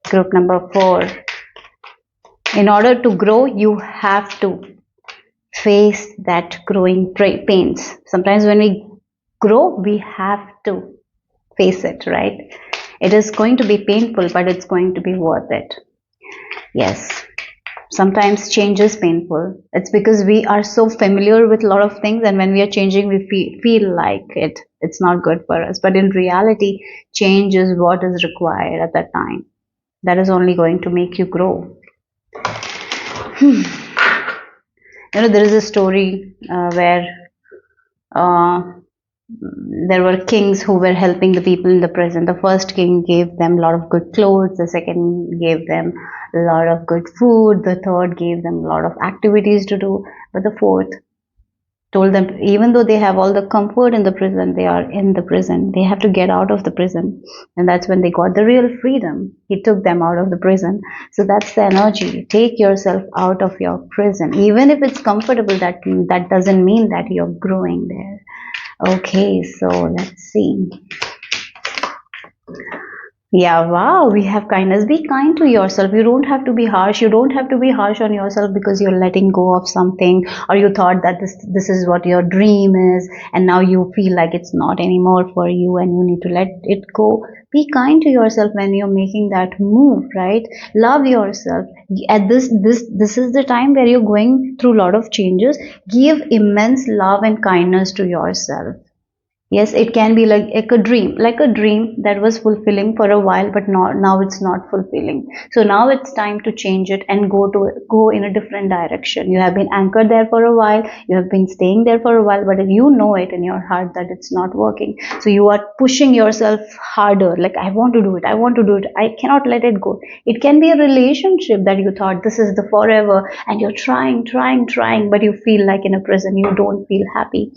Group number 4. In order to grow, you have to face that growing pains. Sometimes when we grow, we have to face it, right? It is going to be painful, but it's going to be worth it. Yes. Sometimes change is painful. It's because we are so familiar with a lot of things, and when we are changing, we feel like it's not good for us. But in reality, change is what is required at that time. That is only going to make you grow. There is a story where there were kings who were helping the people in the prison. The first king gave them a lot of good clothes. The second gave them a lot of good food. The third gave them a lot of activities to do. But the fourth told them, even though they have all the comfort in the prison, they are in the prison. They have to get out of the prison. And that's when they got the real freedom. He took them out of the prison. So that's the energy. Take yourself out of your prison. Even if it's comfortable, that doesn't mean that you're growing there. Okay, so let's see. Yeah, wow, we have kindness. Be kind to yourself. You don't have to be harsh. You don't have to be harsh on yourself because you're letting go of something, or you thought that this is what your dream is, and now you feel like it's not anymore for you and you need to let it go. Be kind to yourself when you're making that move, right? Love yourself. At this is the time where you're going through a lot of changes. Give immense love and kindness to yourself. Yes, it can be like a dream that was fulfilling for a while, but now it's not fulfilling. So now it's time to change it and go in a different direction. You have been anchored there for a while, you have been staying there for a while, but you know it in your heart that it's not working. So you are pushing yourself harder, like, I want to do it, I cannot let it go. It can be a relationship that you thought this is the forever, and you're trying, but you feel like in a prison, you don't feel happy.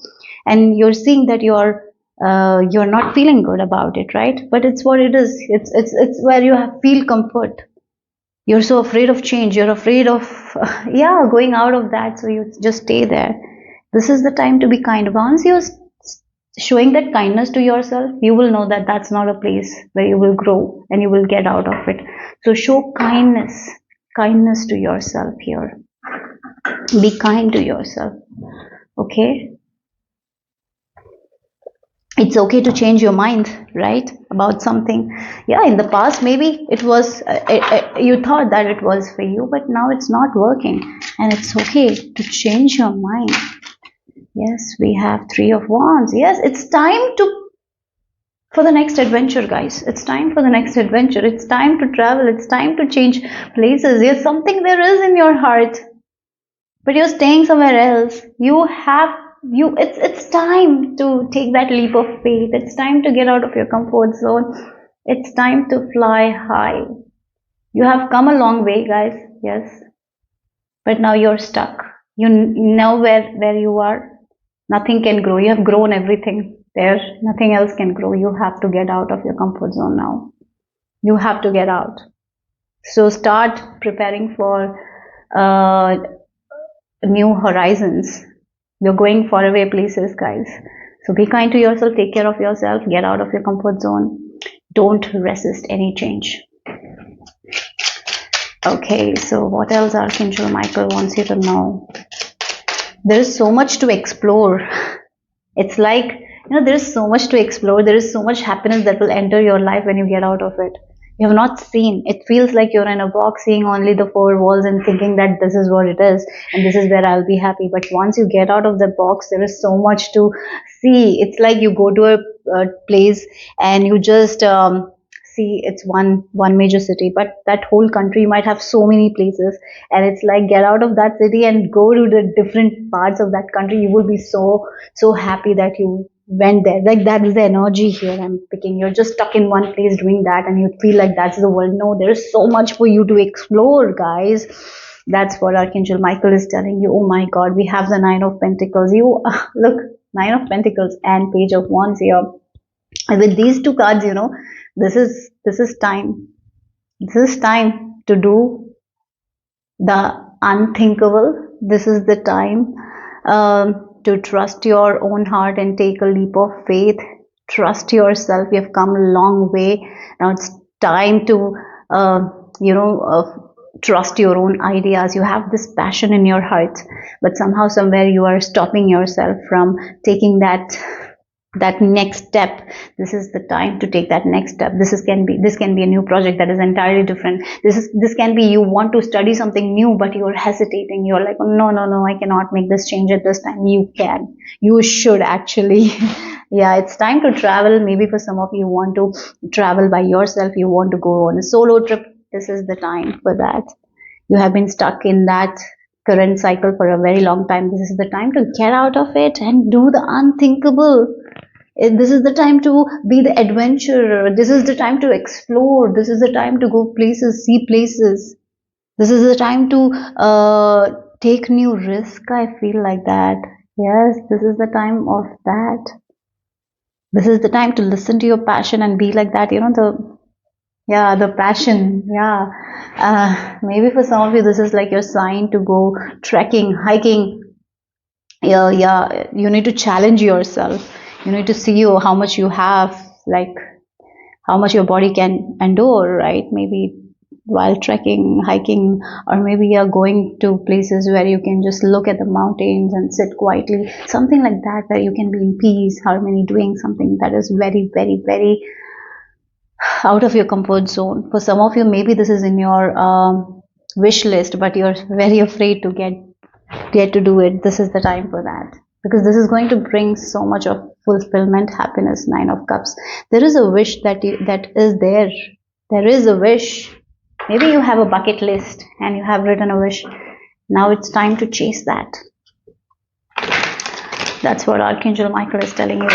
And you're seeing that you're not feeling good about it, right? But it's what it is. It's where you feel comfort. You're so afraid of change. You're afraid of, yeah, going out of that. So you just stay there. This is the time to be kind. Once you're showing that kindness to yourself, you will know that that's not a place where you will grow and you will get out of it. So show kindness to yourself here. Be kind to yourself. Okay? It's okay to change your mind, right, about something. Yeah, in the past maybe it was you thought that it was for you, but now it's not working, and it's okay to change your mind. Yes, we have Three of Wands. Yes, it's time for the next adventure, guys. It's time for the next adventure. It's time to travel. It's time to change places. There's something there is in your heart, but you're staying somewhere else. It's time to take that leap of faith. It's time to get out of your comfort zone. It's time to fly high. You have come a long way, guys. Yes, but now you're stuck. You know where you are. Nothing can grow. You have grown everything. There's nothing else can grow. You have to get out of your comfort zone now. You have to get out. So start preparing for new horizons. You're going faraway places, guys. So be kind to yourself, take care of yourself, get out of your comfort zone. Don't resist any change. Okay, so what else Archangel Michael wants you to know? There is so much to explore. It's like, there is so much to explore. There is so much happiness that will enter your life when you get out of it. You have not seen. It feels like you're in a box seeing only the four walls and thinking that this is what it is and this is where I'll be happy. But once you get out of the box, there is so much to see. It's like you go to a place and you just see it's one major city, but that whole country might have so many places, and it's like get out of that city and go to the different parts of that country. You will be so happy that you went there. Like that is the energy here I'm picking. You're just stuck in one place doing that and you feel like that's the world. No, there's so much for you to explore, guys. That's what Archangel Michael is telling you. Oh my God, we have the Nine of Pentacles. Look, Nine of Pentacles and Page of Wands here. And with these two cards, this is time. This is time to do the unthinkable. This is the time to trust your own heart and take a leap of faith. Trust yourself. You have come a long way. Now it's time to trust your own ideas. You have this passion in your heart, but somehow somewhere you are stopping yourself from taking that next step. This is the time to take that next step. This can be a new project that is entirely different. This can be you want to study something new, but you're hesitating. You're like, oh, no, I cannot make this change at this time. You should actually. Yeah, it's time to travel. Maybe for some of you want to travel by yourself. You want to go on a solo trip. This is the time for that. You have been stuck in that current cycle for a very long time. This is the time to get out of it and do the unthinkable. This is the time to be the adventurer. This is the time to explore. This is the time to go places, see places. This is the time to take new risk. I feel like that. Yes, this is the time of that. This is the time to listen to your passion and be like that. The passion. Yeah. Maybe for some of you, this is like your sign to go trekking, hiking. Yeah. You need to challenge yourself. You need to see how much you have, like how much your body can endure, right? Maybe while trekking, hiking, or maybe you're going to places where you can just look at the mountains and sit quietly. Something like that, where you can be in peace, harmony, doing something that is very, very, very out of your comfort zone. For some of you, maybe this is in your wish list, but you're very afraid to get to do it. This is the time for that. Because this is going to bring so much of fulfillment, happiness. Nine of Cups. There is a wish that is there. There is a wish. Maybe you have a bucket list and you have written a wish. Now it's time to chase that. That's what Archangel Michael is telling you.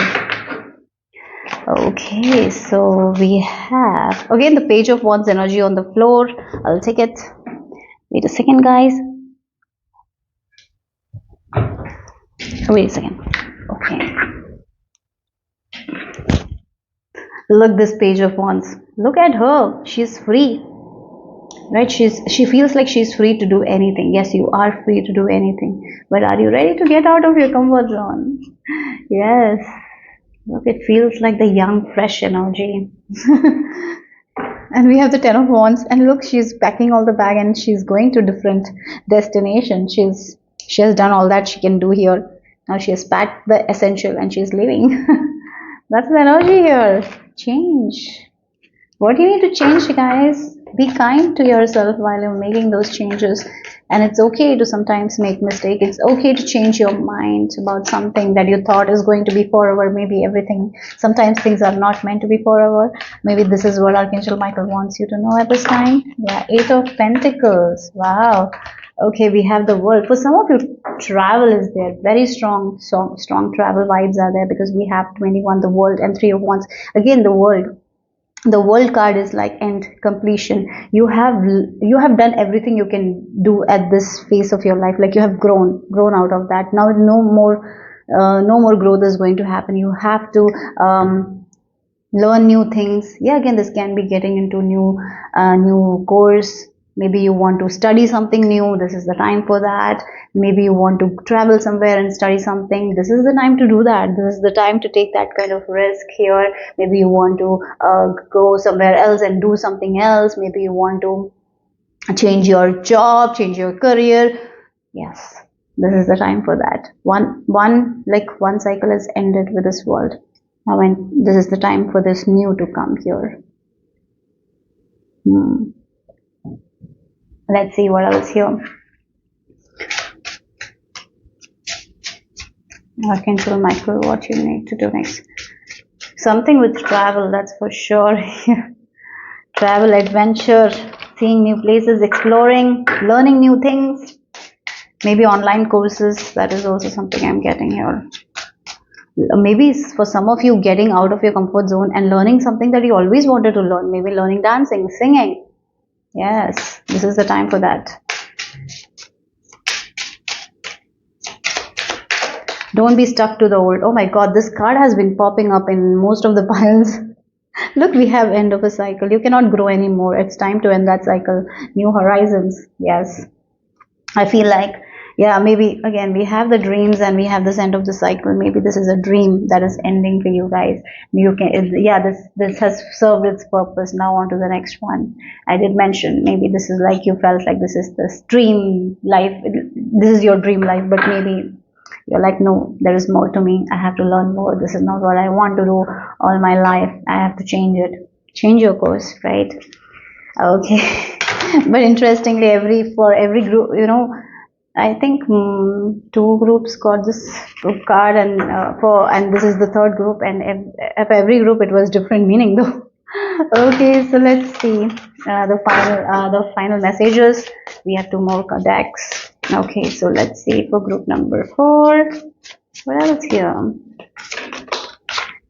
Okay, so we have again the Page of Wands energy on the floor. I'll take it. Wait a second, guys. Wait a second. Okay. Look, this Page of Wands. Look at her. She's free. right? She feels like she's free to do anything. Yes, you are free to do anything, but are you ready to get out of your comfort zone? Yes. Look, it feels like the young fresh energy. And we have the Ten of Wands, and look, she's packing all the bag and she's going to different destination. She has done all that she can do here. Now she has packed the essential and she's leaving. That's the energy here. Change. What do you need to change, guys? Be kind to yourself while you're making those changes. And it's okay to sometimes make mistake. It's okay to change your mind about something that you thought is going to be forever. Maybe everything, sometimes things are not meant to be forever. Maybe this is what Archangel Michael wants you to know at this time. Yeah, Eight of Pentacles. Wow. Okay, we have the World. For some of you, travel is there. Very strong travel vibes are there, because we have 21, the World, and Three of Wands. Again, the World. The World card is like end, completion. You have done everything you can do at this phase of your life. Like you have grown out of that. Now no more growth is going to happen. You have to learn new things. Yeah, again, this can be getting into new course. Maybe you want to study something new. This is the time for that. Maybe you want to travel somewhere and study something. This is the time to do that. This is the time to take that kind of risk here. Maybe you want to go somewhere else and do something else. Maybe you want to change your job, change your career. Yes, this is the time for that. One cycle has ended with this world. Now, when this is the time for this new to come here. Let's see what else here. Archangel Michael, what you need to do next? Something with travel, that's for sure. Travel, adventure, seeing new places, exploring, learning new things. Maybe online courses, that is also something I'm getting here. Maybe for some of you, getting out of your comfort zone and learning something that you always wanted to learn. Maybe learning dancing, singing. Yes, this is the time for that. Don't be stuck to the old. Oh my god, this card has been popping up in most of the piles. Look, we have end of a cycle. You cannot grow anymore. It's time to end that cycle. New horizons. Yes. I feel like, yeah, maybe again we have the dreams and we have this end of the cycle. Maybe this is a dream that is ending for you guys. You can, yeah, this has served its purpose. Now on to the next one. I did mention maybe this is like you felt like this is this dream life. This is your dream life, but maybe you're like, no, there is more to me. I have to learn more. This is not what I want to do all my life. I have to change it. Change your course, right? Okay. But interestingly, for every group, I think two groups got this card, and this is the third group, and if every group it was different meaning though. Okay, so let's see the final messages. We have two more decks. Okay, so let's see for group number 4. What else here?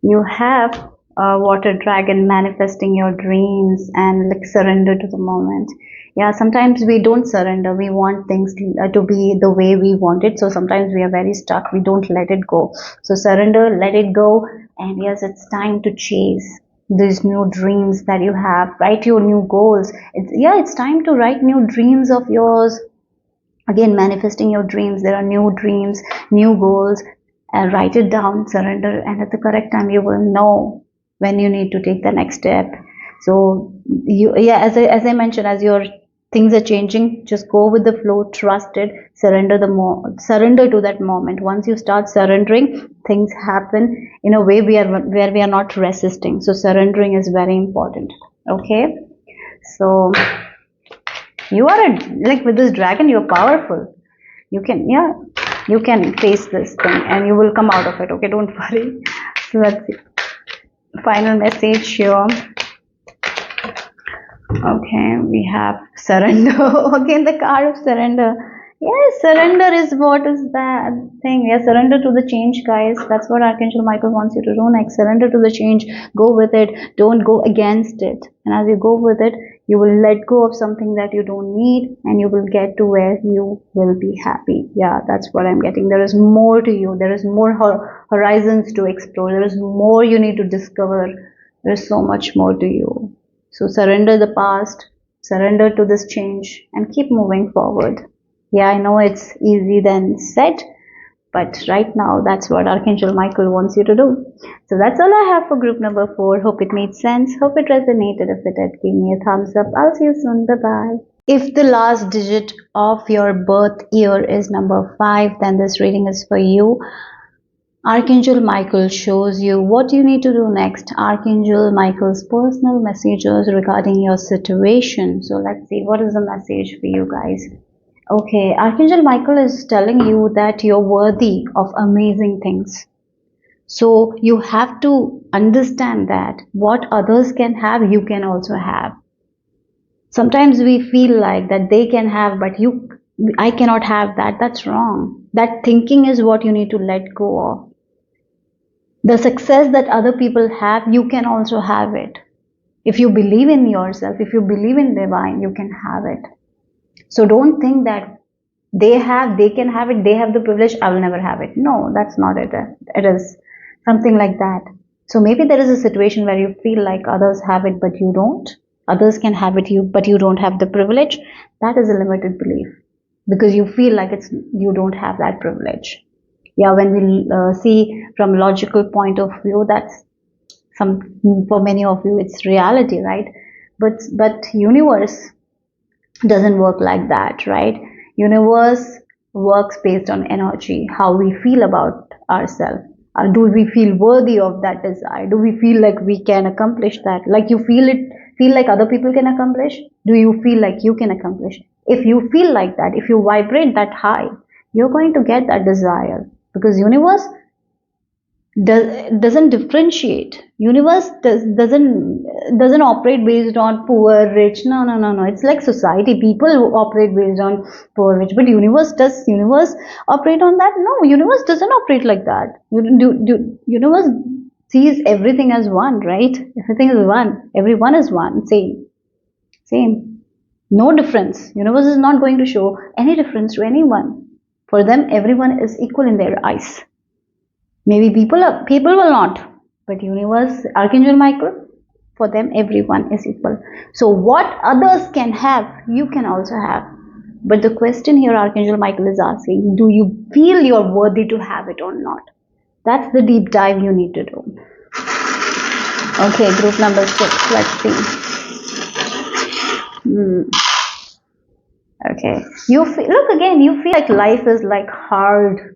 You have water dragon, manifesting your dreams and like surrender to the moment. Yeah, sometimes we don't surrender. We want things to be the way we want it. So sometimes we are very stuck. We don't let it go. So surrender, let it go. And yes, it's time to chase these new dreams that you have. Write your new goals. It's time to write new dreams of yours. Again, manifesting your dreams. There are new dreams, new goals. And write it down, surrender, and at the correct time you will know when you need to take the next step. So as I mentioned, as your things are changing, just go with the flow, trust it, surrender to that moment. Once you start surrendering, things happen in a way where we are not resisting. So surrendering is very important. Okay, so you are like with this dragon, you're powerful. You can face this thing and you will come out of it. Okay, don't worry. So let's see. Final message here. Okay, we have surrender. Again, the card of surrender. Yes, surrender is what is that thing. Yeah, surrender to the change, guys. That's what Archangel Michael wants you to do next. Surrender to the change. Go with it. Don't go against it. And as you go with it, you will let go of something that you don't need, and you will get to where you will be happy. Yeah, that's what I'm getting. There is more to you. There is more horizons to explore. There is more you need to discover. There is so much more to you. So surrender the past. Surrender to this change and keep moving forward. Yeah, I know it's easy than said, but right now that's what Archangel Michael wants you to do. So that's all I have for group number 4. Hope it made sense. Hope it resonated. If it did, give me a thumbs up. I'll see you soon. Bye bye. If the last digit of your birth year is number 5, then this reading is for you. Archangel Michael shows you what you need to do next. Archangel Michael's personal messages regarding your situation. So let's see what is the message for you guys. Okay, Archangel Michael is telling you that you're worthy of amazing things. So you have to understand that what others can have, you can also have. Sometimes we feel like that they can have, but I cannot have that. That's wrong. That thinking is what you need to let go of. The success that other people have, you can also have it. If you believe in yourself, if you believe in divine, you can have it. So don't think that they can have it, they have the privilege, I will never have it. No, that's not it. It is something like that. So maybe there is a situation where you feel like others have it, but you don't. Others can have it, but you don't have the privilege. That is a limited belief because you feel like you don't have that privilege. Yeah, when we see from logical point of view, that's for many of you it's reality, right? But universe doesn't work like that, right? Universe works based on energy, how we feel about ourselves. Do we feel worthy of that desire? Do we feel like we can accomplish that? Like you feel like other people can accomplish? Do you feel like you can accomplish? If you feel like that, if you vibrate that high, you're going to get that desire. Because universe doesn't differentiate. Universe doesn't operate based on poor, rich. No. It's like society. People operate based on poor, rich. But universe operate on that? No, universe doesn't operate like that. Universe sees everything as one, right? Everything is one. Everyone is one. Same. No difference. Universe is not going to show any difference to anyone. For them, everyone is equal in their eyes. Maybe people will not, but universe, Archangel Michael, for them everyone is equal. So what others can have, you can also have. But the question here Archangel Michael is asking, do you feel you're worthy to have it or not? That's the deep dive you need to do. Okay, group number 6, let's see. Okay, you feel like life is like hard,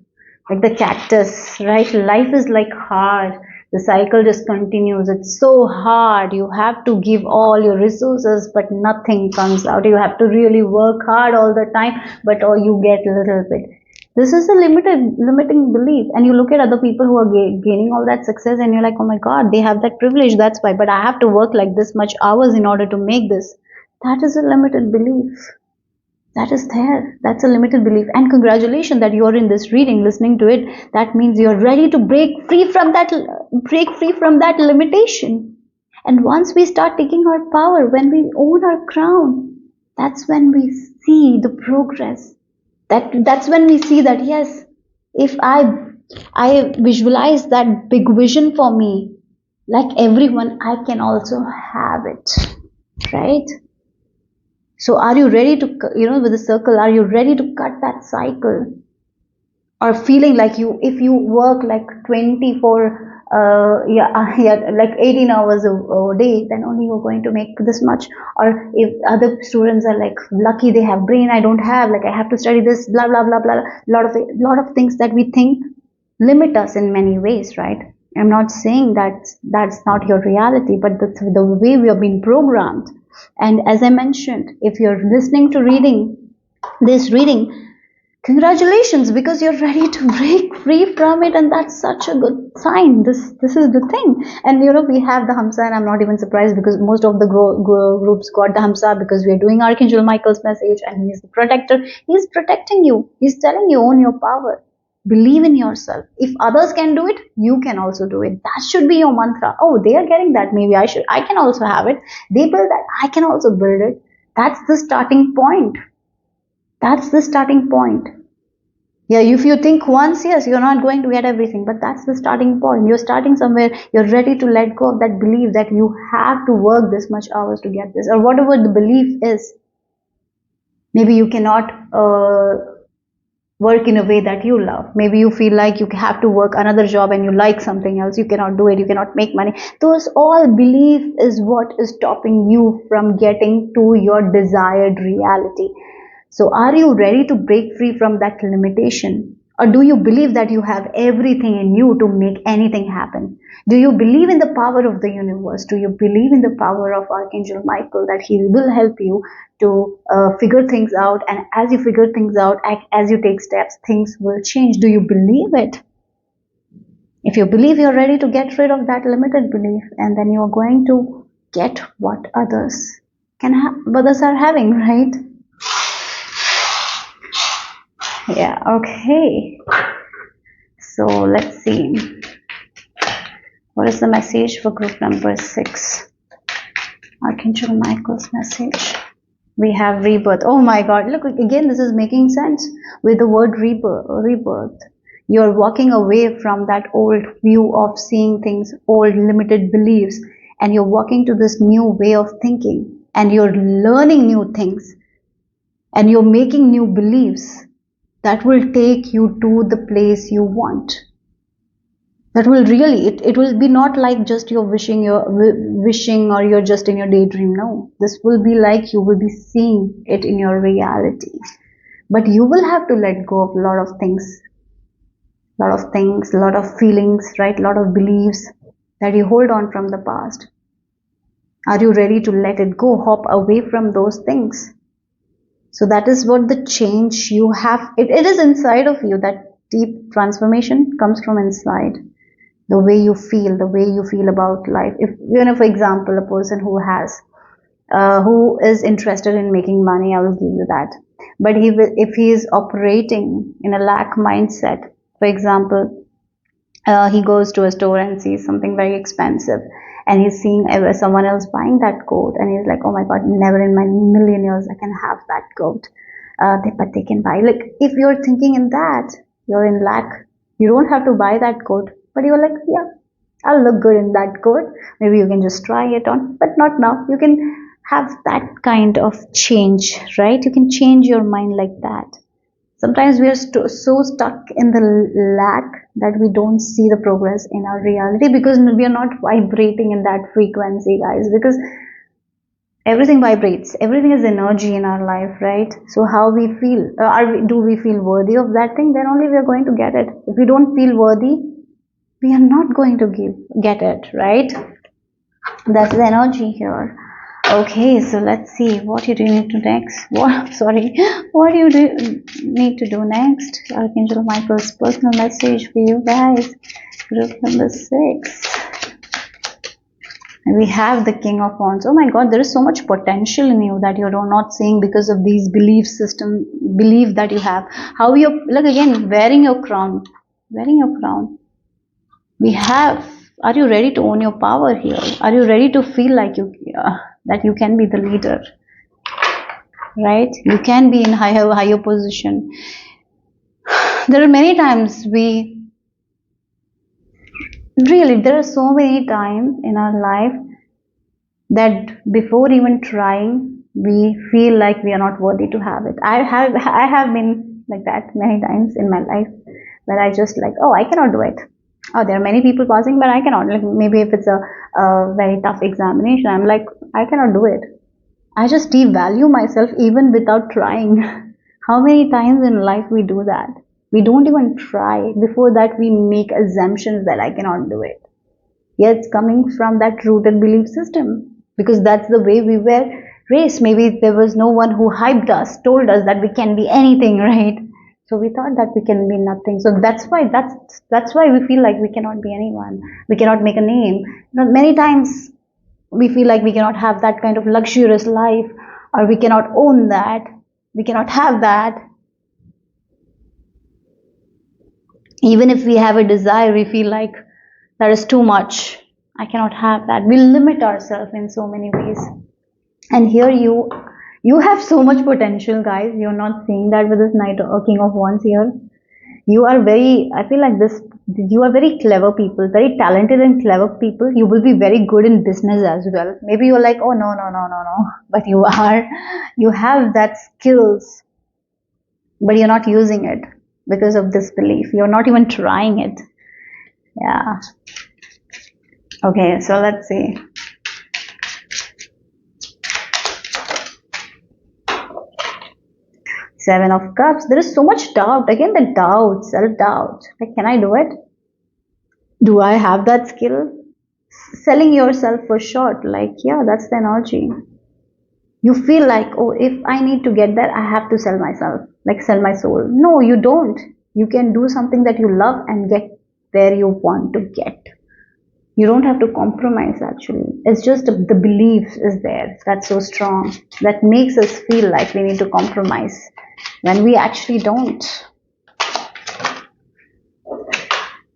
like the cactus, right? Life is like hard. The cycle just continues. It's so hard. You have to give all your resources, but nothing comes out. You have to really work hard all the time, but you get a little bit. This is a limiting belief. And you look at other people who are gaining all that success and you're like, oh my God, they have that privilege. That's why. But I have to work like this much hours in order to make this. That is a limited belief. That is there. That's a limited belief. And congratulations that you're in this reading, listening to it. That means you're ready to break free from that limitation. And once we start taking our power, when we own our crown, that's when we see the progress. That's when we see that yes, if I visualize that big vision for me, like everyone, I can also have it, right? So are you ready to, with the circle, are you ready to cut that cycle? Or feeling like if you work like 24, like 18 hours a day, then only you're going to make this much. Or if other students are like lucky they have brain, I don't have, like I have to study this, blah, blah, blah, blah. Lot of things that we think limit us in many ways, right? I'm not saying that that's not your reality, but the way we have been programmed. And as I mentioned, if you're listening to this reading, congratulations, because you're ready to break free from it, and that's such a good sign. This is the thing. And we have the Hamsa, and I'm not even surprised because most of the groups got the Hamsa because we are doing Archangel Michael's message, and he's the protector. He's protecting you. He's telling you own your power. Believe in yourself. If others can do it, you can also do it. That should be your mantra. Oh, they are getting that. Maybe I can also have it. They build that. I can also build it. That's the starting point. That's the starting point. Yeah, if you think once, yes, you're not going to get everything, but that's the starting point. You're starting somewhere, you're ready to let go of that belief that you have to work this much hours to get this, or whatever the belief is. Maybe you cannot work in a way that you love. Maybe you feel like you have to work another job and you like something else. You cannot do it. You cannot make money. Those all belief is what is stopping you from getting to your desired reality. So are you ready to break free from that limitation? Or do you believe that you have everything in you to make anything happen? Do you believe in the power of the universe? Do you believe in the power of Archangel Michael, that he will help you to figure things out? And as you figure things out, as you take steps, things will change. Do you believe it? If you believe, you're ready to get rid of that limited belief, and then you are going to get what others are having, right? Yeah, okay. So let's see. What is the message for group number 6? Archangel Michael's message. We have rebirth. Oh my God, look, again, this is making sense with the word rebirth. You're walking away from that old view of seeing things, old limited beliefs, and you're walking to this new way of thinking, and you're learning new things, and you're making new beliefs that will take you to the place you want. That will really, it will be not like just you're wishing or you're just in your daydream. No, this will be like you will be seeing it in your reality. But you will have to let go of a lot of things, a lot of feelings, right? A lot of beliefs that you hold on from the past. Are you ready to let it go, hop away from those things? So that is what the change you have. It is inside of you. That deep transformation comes from inside. The way you feel about life. If, for example, a person who is interested in making money, I will give you that. But if he is operating in a lack mindset, for example, he goes to a store and sees something very expensive, and he's seeing someone else buying that coat, and he's like, oh my God, never in my million years I can have that coat. But they can buy. Like, if you're thinking in that, you're in lack. You don't have to buy that coat, but you're like, yeah, I'll look good in that coat. Maybe you can just try it on, but not now. You can have that kind of change, right? You can change your mind like that. Sometimes we are so stuck in the lack that we don't see the progress in our reality, because we are not vibrating in that frequency, guys. Because everything vibrates, everything is energy in our life, right? So how we feel, do we feel worthy of that thing? Then only we are going to get it. If we don't feel worthy, we are not going to get it, right? That's the energy here. Okay, so let's see what you do need to next. What do you need to do next? Archangel Michael's personal message for you guys. Group number 6. We have the King of Wands. Oh my God, there is so much potential in you that you're not seeing because of these belief that you have. How you look, again, wearing your crown. We have. Are you ready to own your power here? Are you ready to feel like that you can be the leader? Right? You can be in higher position. There are many times there are so many times in our life that before even trying, we feel like we are not worthy to have it. I have been like that many times in my life, where I just like, oh, I cannot do it. Oh, there are many people passing, but I cannot. Like, maybe if it's a very tough examination, I'm like, I cannot do it. I just devalue myself even without trying. How many times in life we do that? We don't even try. Before that, we make assumptions that I cannot do it. Yeah, it's coming from that rooted belief system, because that's the way we were raised. Maybe there was no one who hyped us, told us that we can be anything, right? So we thought that we can be nothing. So that's why we feel like we cannot be anyone. We cannot make a name. Many times we feel like we cannot have that kind of luxurious life, or we cannot own that. We cannot have that. Even if we have a desire, we feel like that is too much. I cannot have that. We limit ourselves in so many ways. And here you have so much potential, guys. You're not seeing that with this King of Wands here. You are very, I feel like this, you are very clever people, very talented and clever people. You will be very good in business as well. Maybe you're like, oh no, no, no, no, no. But you are, you have that skills, but you're not using it because of this belief. You're not even trying it. Yeah. Okay, so let's see. Seven of Cups. There is so much doubt. Again, the doubt, self-doubt. Like, can I do it? Do I have that skill? Selling yourself for short. Like, yeah, that's the energy. You feel like, oh, if I need to get there, I have to sell myself. Like, sell my soul. No, you don't. You can do something that you love and get where you want to get. You don't have to compromise, actually. It's just the belief is there. That's so strong. That makes us feel like we need to compromise when we actually don't.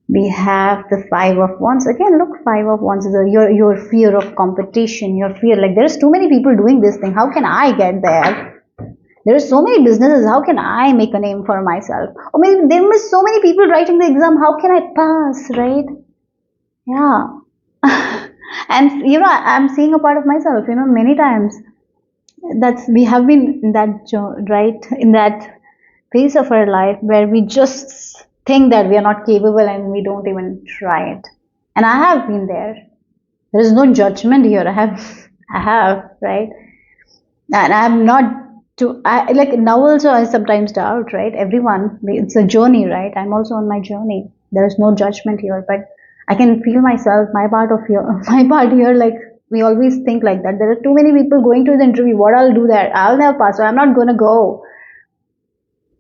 We have the Five of Wands. Again, look, Five of Wands is your fear of competition, your fear, like there's too many people doing this thing. How can I get there? There's so many businesses. How can I make a name for myself? Or maybe there are so many people writing the exam. How can I pass, right? Yeah. And I'm seeing a part of myself, many times. That's, we have been in that, right, in that phase of our life where we just think that we are not capable and we don't even try it. And I have been there. There is no judgment here. I have, right? And I'm not like now also I sometimes doubt, right? Everyone, it's a journey, right? I'm also on my journey. There is no judgment here, but I can feel myself, my part here, like we always think like that. There are too many people going to the interview. What I'll do there? I'll never pass, so I'm not going to go.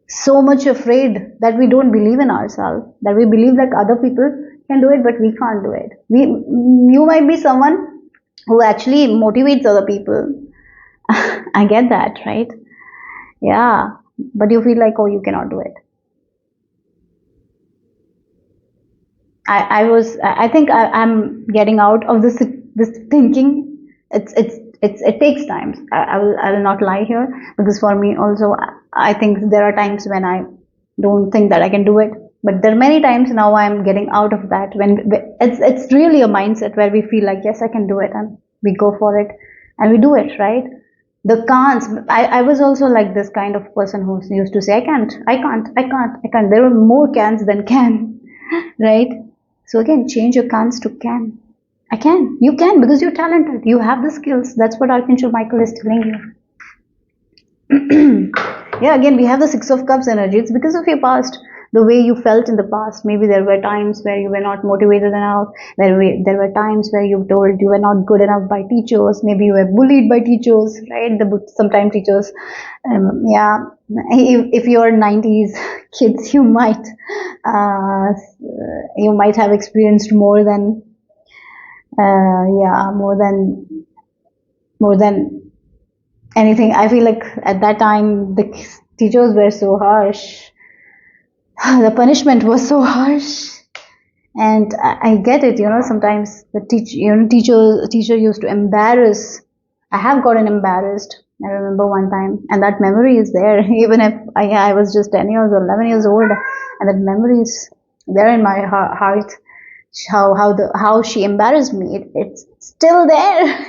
So much afraid that we don't believe in ourselves, that we believe that other people can do it, but we can't do it. You might be someone who actually motivates other people. I get that, right? Yeah, but you feel like, oh, you cannot do it. I think I'm getting out of this thinking. It takes time. I will not lie here, because for me also, I think there are times when I don't think that I can do it, but there are many times now I'm getting out of that, when it's really a mindset where we feel like, yes, I can do it, and we go for it and we do it, right? The can'ts. I was also like this kind of person who used to say, I can't. There were more cans than can, right? So again, change your can'ts to can. I can. You can, because you're talented. You have the skills. That's what Archangel Michael is telling you. Yeah, again, we have the Six of Cups energy. It's because of your past, the way you felt in the past. Maybe there were times where you were not motivated enough, there were times where you told you were not good enough by teachers, maybe you were bullied by teachers, right? Sometimes teachers, yeah, if you're 90s kids, you might have experienced more than more than anything. I feel like at that time the teachers were so harsh. The punishment was so harsh, and I get it. Sometimes the teacher used to embarrass. I have gotten embarrassed. I remember one time, and that memory is there. Even if I was just 10 years or 11 years old, and that memory is there in my heart. How she embarrassed me, it's still there.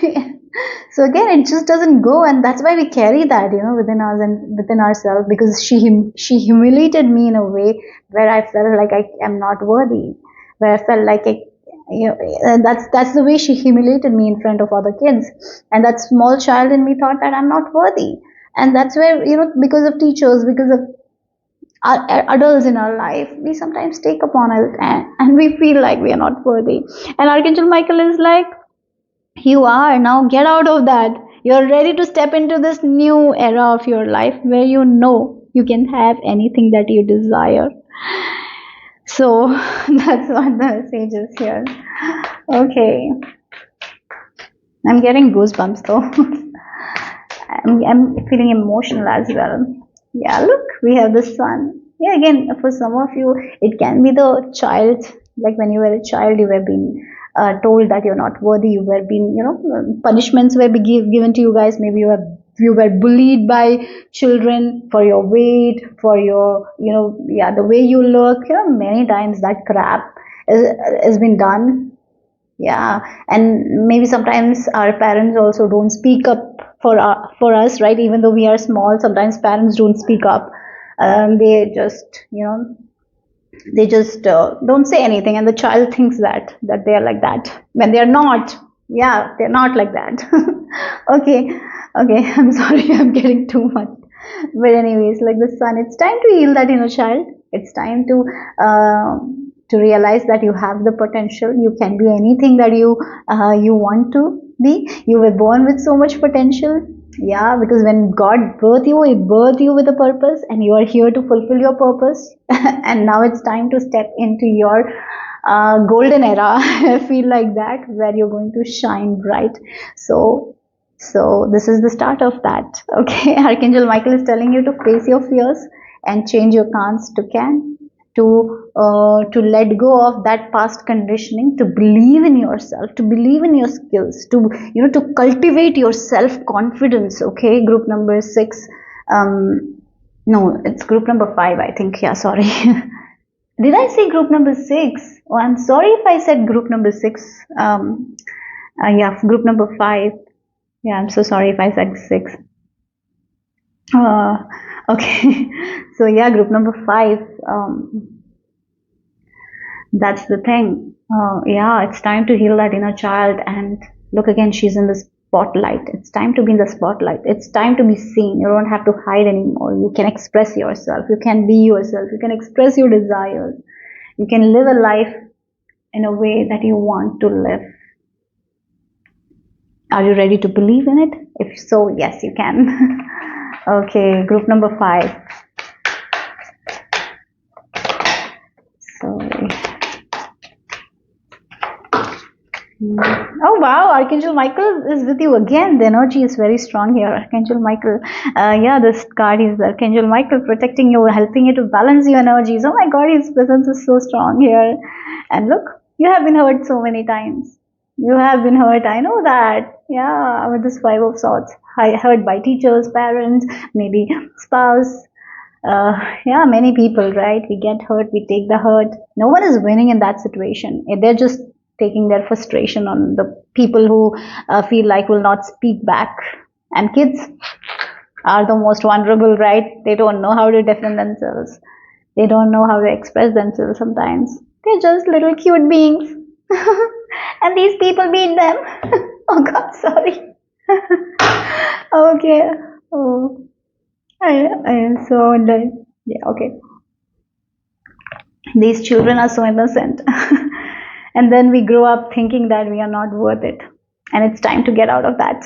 So again, it just doesn't go, and that's why we carry that, within us and within ourselves, because she humiliated me in a way where I felt like I am not worthy, where I felt like and that's the way she humiliated me in front of other kids, and that small child in me thought that I'm not worthy, and that's where, because of teachers, because of adults in our life, we sometimes take upon it, and we feel like we are not worthy. And Archangel Michael is like, you are, now get out of that. You're ready to step into this new era of your life where you can have anything that you desire. So that's what the sage is here. Okay, I'm getting goosebumps though. I'm feeling emotional as well. Yeah, look, we have the sun. Yeah, again, for some of you, it can be the child, like when you were a child, you were being told that you're not worthy, you were being, punishments were given to you guys. Maybe you were you were bullied by children for your weight, for your, the way you look, many times that crap has been done. Yeah, and maybe sometimes our parents also don't speak up for us, right? Even though we are small, sometimes parents don't speak up. They just, don't say anything, and the child thinks that they are like that when they are not. Yeah, they're not like that. Okay, okay. I'm sorry, I'm getting too much. But anyways, like the sun, it's time to heal that inner child. It's time to realize that you have the potential. You can be anything that you want to be. You were born with so much potential. Yeah, because when God birthed you, He birthed you with a purpose, and you are here to fulfill your purpose. And now it's time to step into your golden era. I feel like that, where you're going to shine bright. So this is the start of that. Okay, Archangel Michael is telling you to face your fears and change your cans to can, to let go of that past conditioning, to believe in yourself, to believe in your skills, to cultivate your self confidence. Okay, group number 6. No, it's group number 5, I think. Yeah, sorry. Did I say group number 6? Oh, I'm sorry if I said group number 6. Yeah, group number 5. Yeah, I'm so sorry if I said 6. Okay. So yeah, group number 5. That's the thing. Yeah, it's time to heal that inner child. And look, again, she's in the spotlight. It's time to be in the spotlight. It's time to be seen. You don't have to hide anymore. You can express yourself. You can be yourself. You can express your desires. You can live a life in a way that you want to live. Are you ready to believe in it? If so, yes, you can. Okay, group number 5. Sorry. Oh wow, Archangel Michael is with you again. The energy is very strong here. Archangel Michael. Yeah, this card is Archangel Michael protecting you, helping you to balance your energies. Oh my God, his presence is so strong here. And look, you have been hurt so many times. You have been hurt, I know that. Yeah, with this 5 of Swords. Hurt by teachers, parents, maybe spouse. Yeah, many people, right? We get hurt, we take the hurt. No one is winning in that situation. They're just taking their frustration on the people who feel like will not speak back. And kids are the most vulnerable, right? They don't know how to defend themselves. They don't know how to express themselves sometimes. They're just little cute beings. And these people beat them. Oh God, sorry. Okay. Oh, I am so dead. Yeah, okay. These children are so innocent. And then we grow up thinking that we are not worth it. And it's time to get out of that.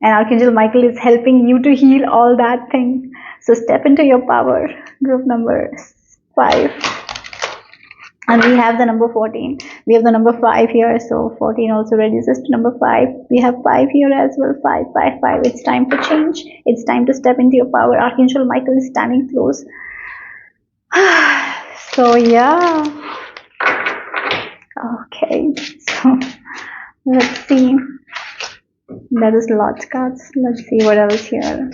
And Archangel Michael is helping you to heal all that thing. So step into your power. Group number 5. And we have the number 14. We have the number 5 here. So 14 also registers to number 5. We have 5 here as well. 5, 5, 5. It's time to change. It's time to step into your power. Archangel Michael is standing close. So yeah. Okay. So let's see. That is lots of cards. Let's see what else here.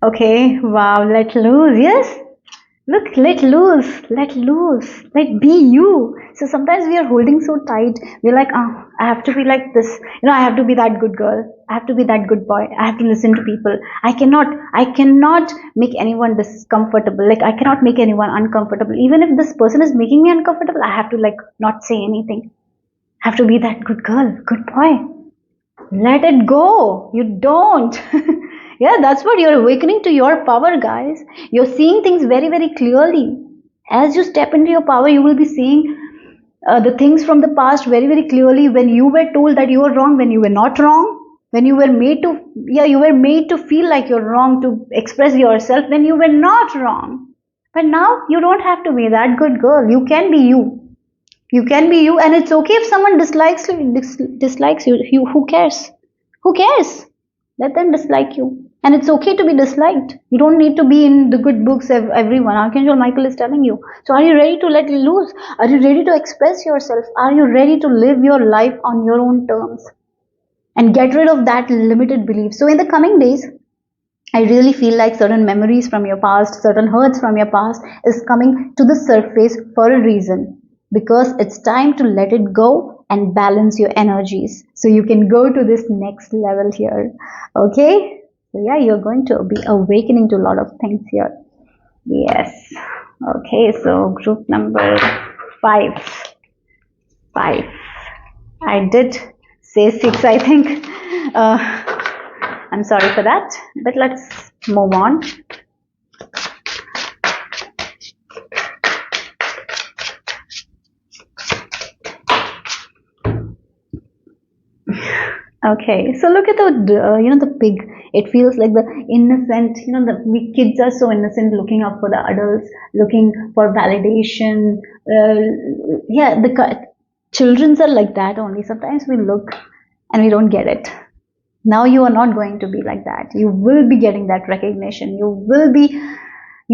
Okay, wow, let loose. Yes, look, let loose, let loose, let be you. So sometimes we are holding so tight. We're like, oh, I have to be like this. I have to be that good girl. I have to be that good boy. I have to listen to people. I cannot make anyone discomfortable. Like, I cannot make anyone uncomfortable. Even if this person is making me uncomfortable, I have to not say anything. I have to be that good girl, good boy. Let it go. You don't. Yeah, that's what you're awakening to your power, guys. You're seeing things very, very clearly. As you step into your power, you will be seeing the things from the past very, very clearly. When you were told that you were wrong, when you were not wrong, when you were made to, you were made to feel like you're wrong, to express yourself when you were not wrong. But now you don't have to be that good girl. You can be you. You can be you, and it's okay if someone dislikes you. Who cares? Who cares? Let them dislike you. And it's okay to be disliked. You don't need to be in the good books of everyone. Archangel Michael is telling you. So are you ready to let loose? Are you ready to express yourself? Are you ready to live your life on your own terms? And get rid of that limited belief. So in the coming days, I really feel like certain memories from your past, certain hurts from your past is coming to the surface for a reason. Because it's time to let it go and balance your energies. So you can go to this next level here. Okay? So yeah, you're going to be awakening to a lot of things here. Yes. Okay, so group number 5. 5. I did say 6, I think. I'm sorry for that, but let's move on. Okay, so look at the pig. It feels like the innocent, we kids are so innocent, looking up for the adults, looking for validation. Yeah, children are like that only. Sometimes we look and we don't get it. Now you are not going to be like that. You will be getting that recognition. You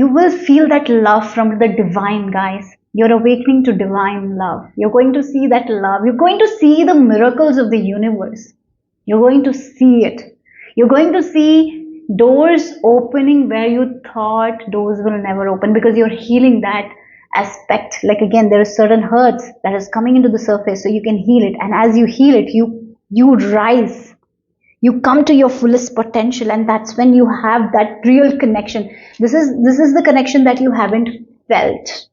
will feel that love from the divine, guys. You're awakening to divine love. You're going to see that love. You're going to see the miracles of the universe. You're going to see it. You're going to see doors opening where you thought doors will never open, because you're healing that aspect. Like, again, there are certain hurts that is coming into the surface, so you can heal it. And as you heal it, you rise. You come to your fullest potential, and that's when you have that real connection. This is the connection that you haven't felt.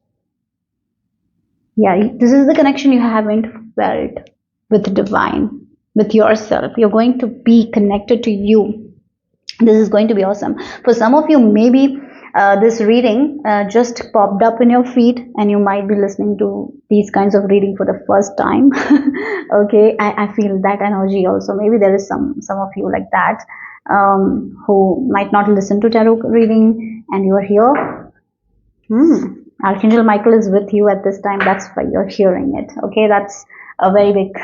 Yeah, this is the connection you haven't felt with the divine, with yourself. You're going to be connected to you. This is going to be awesome. For some of you, maybe this reading just popped up in your feed, and you might be listening to these kinds of reading for the first time. Okay, I feel that energy also. Maybe there is some of you like that, who might not listen to tarot reading, and you are here. Archangel Michael is with you at this time. That's why you're hearing it. Okay, that's a very big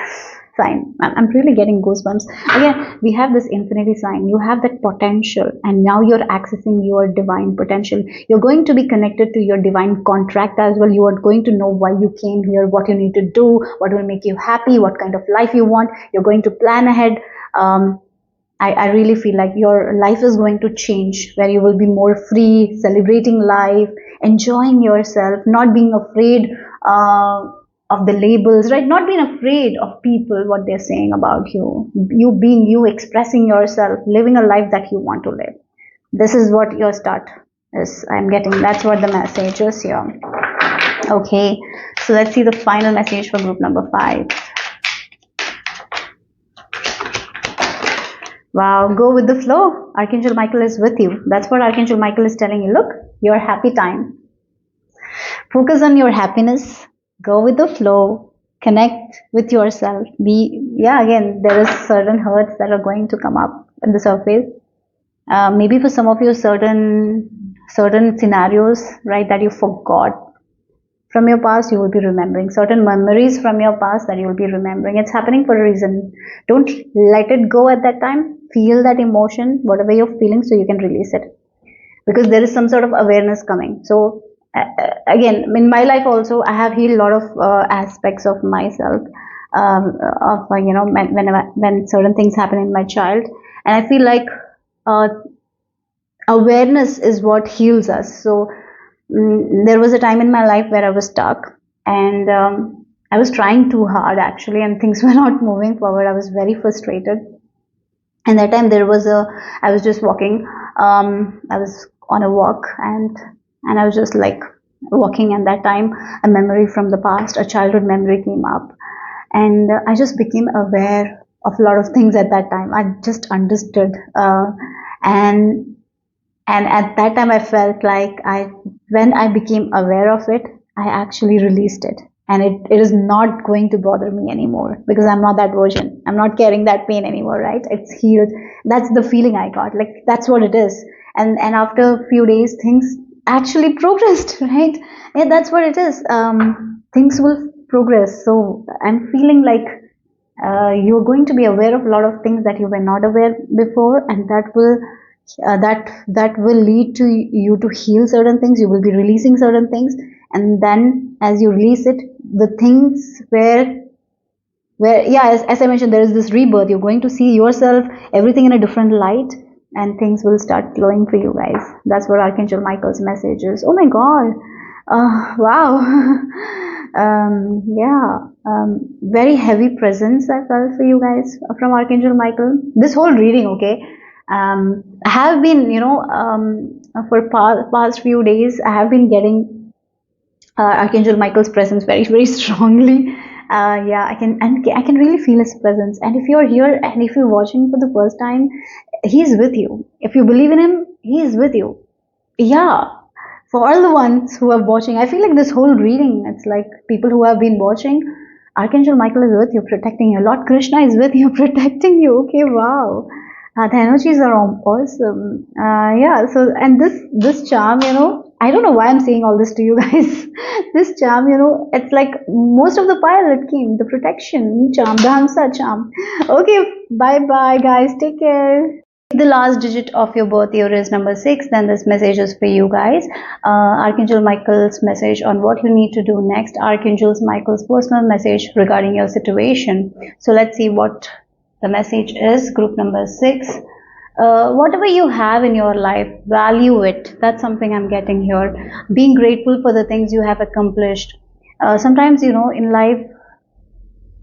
sign. I'm really getting goosebumps. Again, we have this infinity sign. You have that potential, and now you're accessing your divine potential. You're going to be connected to your divine contract as well. You are going to know why you came here, what you need to do, what will make you happy, what kind of life you want. You're going to plan ahead. I really feel like your life is going to change, where you will be more free, celebrating life, enjoying yourself, not being afraid of the labels, right? Not being afraid of people, what they're saying about you. You being you, expressing yourself, living a life that you want to live. This is what your start is. I'm getting, that's what the message is here. Okay, so let's see the final message for group number 5. Wow, go with the flow. Archangel Michael is with you. That's what Archangel Michael is telling you. Look, your happy time. Focus on your happiness. Go with the flow. Connect with yourself. Again, there is certain hurts that are going to come up at the surface. Maybe for some of you, certain scenarios, right, that you forgot from your past, you will be remembering. Certain memories from your past that you will be remembering. It's happening for a reason. Don't let it go at that time. Feel that emotion, whatever you're feeling, so you can release it. Because there is some sort of awareness coming. So again, in my life also, I have healed a lot of aspects of myself, when certain things happen in my child. And I feel like awareness is what heals us. So there was a time in my life where I was stuck, and I was trying too hard actually, and things were not moving forward. I was very frustrated. And that time I was just walking. I was on a walk, and I was just like walking, and that time a memory from the past, a childhood memory came up, and I just became aware of a lot of things at that time. I just understood, and at that time I felt like when I became aware of it, I actually released it. And it is not going to bother me anymore, because I'm not that version. I'm not carrying that pain anymore, right? It's healed. That's the feeling I got. Like, that's what it is. And after a few days, things actually progressed, right? Yeah, that's what it is. Things will progress. So I'm feeling like you're going to be aware of a lot of things that you were not aware before, and that will that will lead to you to heal certain things. You will be releasing certain things, and then as you release it, the things where yeah, as I mentioned, there is this rebirth. You're going to see yourself, everything in a different light, and things will start flowing for you guys. That's what Archangel Michael's message is. Oh my god. Wow. Yeah, very heavy presence I felt for you guys from Archangel Michael this whole reading. Okay, I have been, for past few days I have been getting Archangel Michael's presence very, very strongly. Yeah, I can really feel his presence. And if you're here and if you're watching for the first time, he's with you. If you believe in him, he is with you. Yeah, for all the ones who are watching, I feel like this whole reading, it's like people who have been watching, Archangel Michael is with you, protecting you. Lord Krishna is with you, protecting you. Okay, wow. The energies are awesome. Yeah, so and this charm, I don't know why I'm saying all this to you guys. This charm, it's like most of the pile it came, the protection charm, the Hamsa charm. Okay, bye bye guys. Take care. If the last digit of your birth year is number 6, then this message is for you guys. Archangel Michael's message on what you need to do next. Archangel Michael's personal message regarding your situation. So let's see what the message is. Group number 6. Whatever you have in your life, value it. That's something I'm getting here. Being grateful for the things you have accomplished. Sometimes, in life,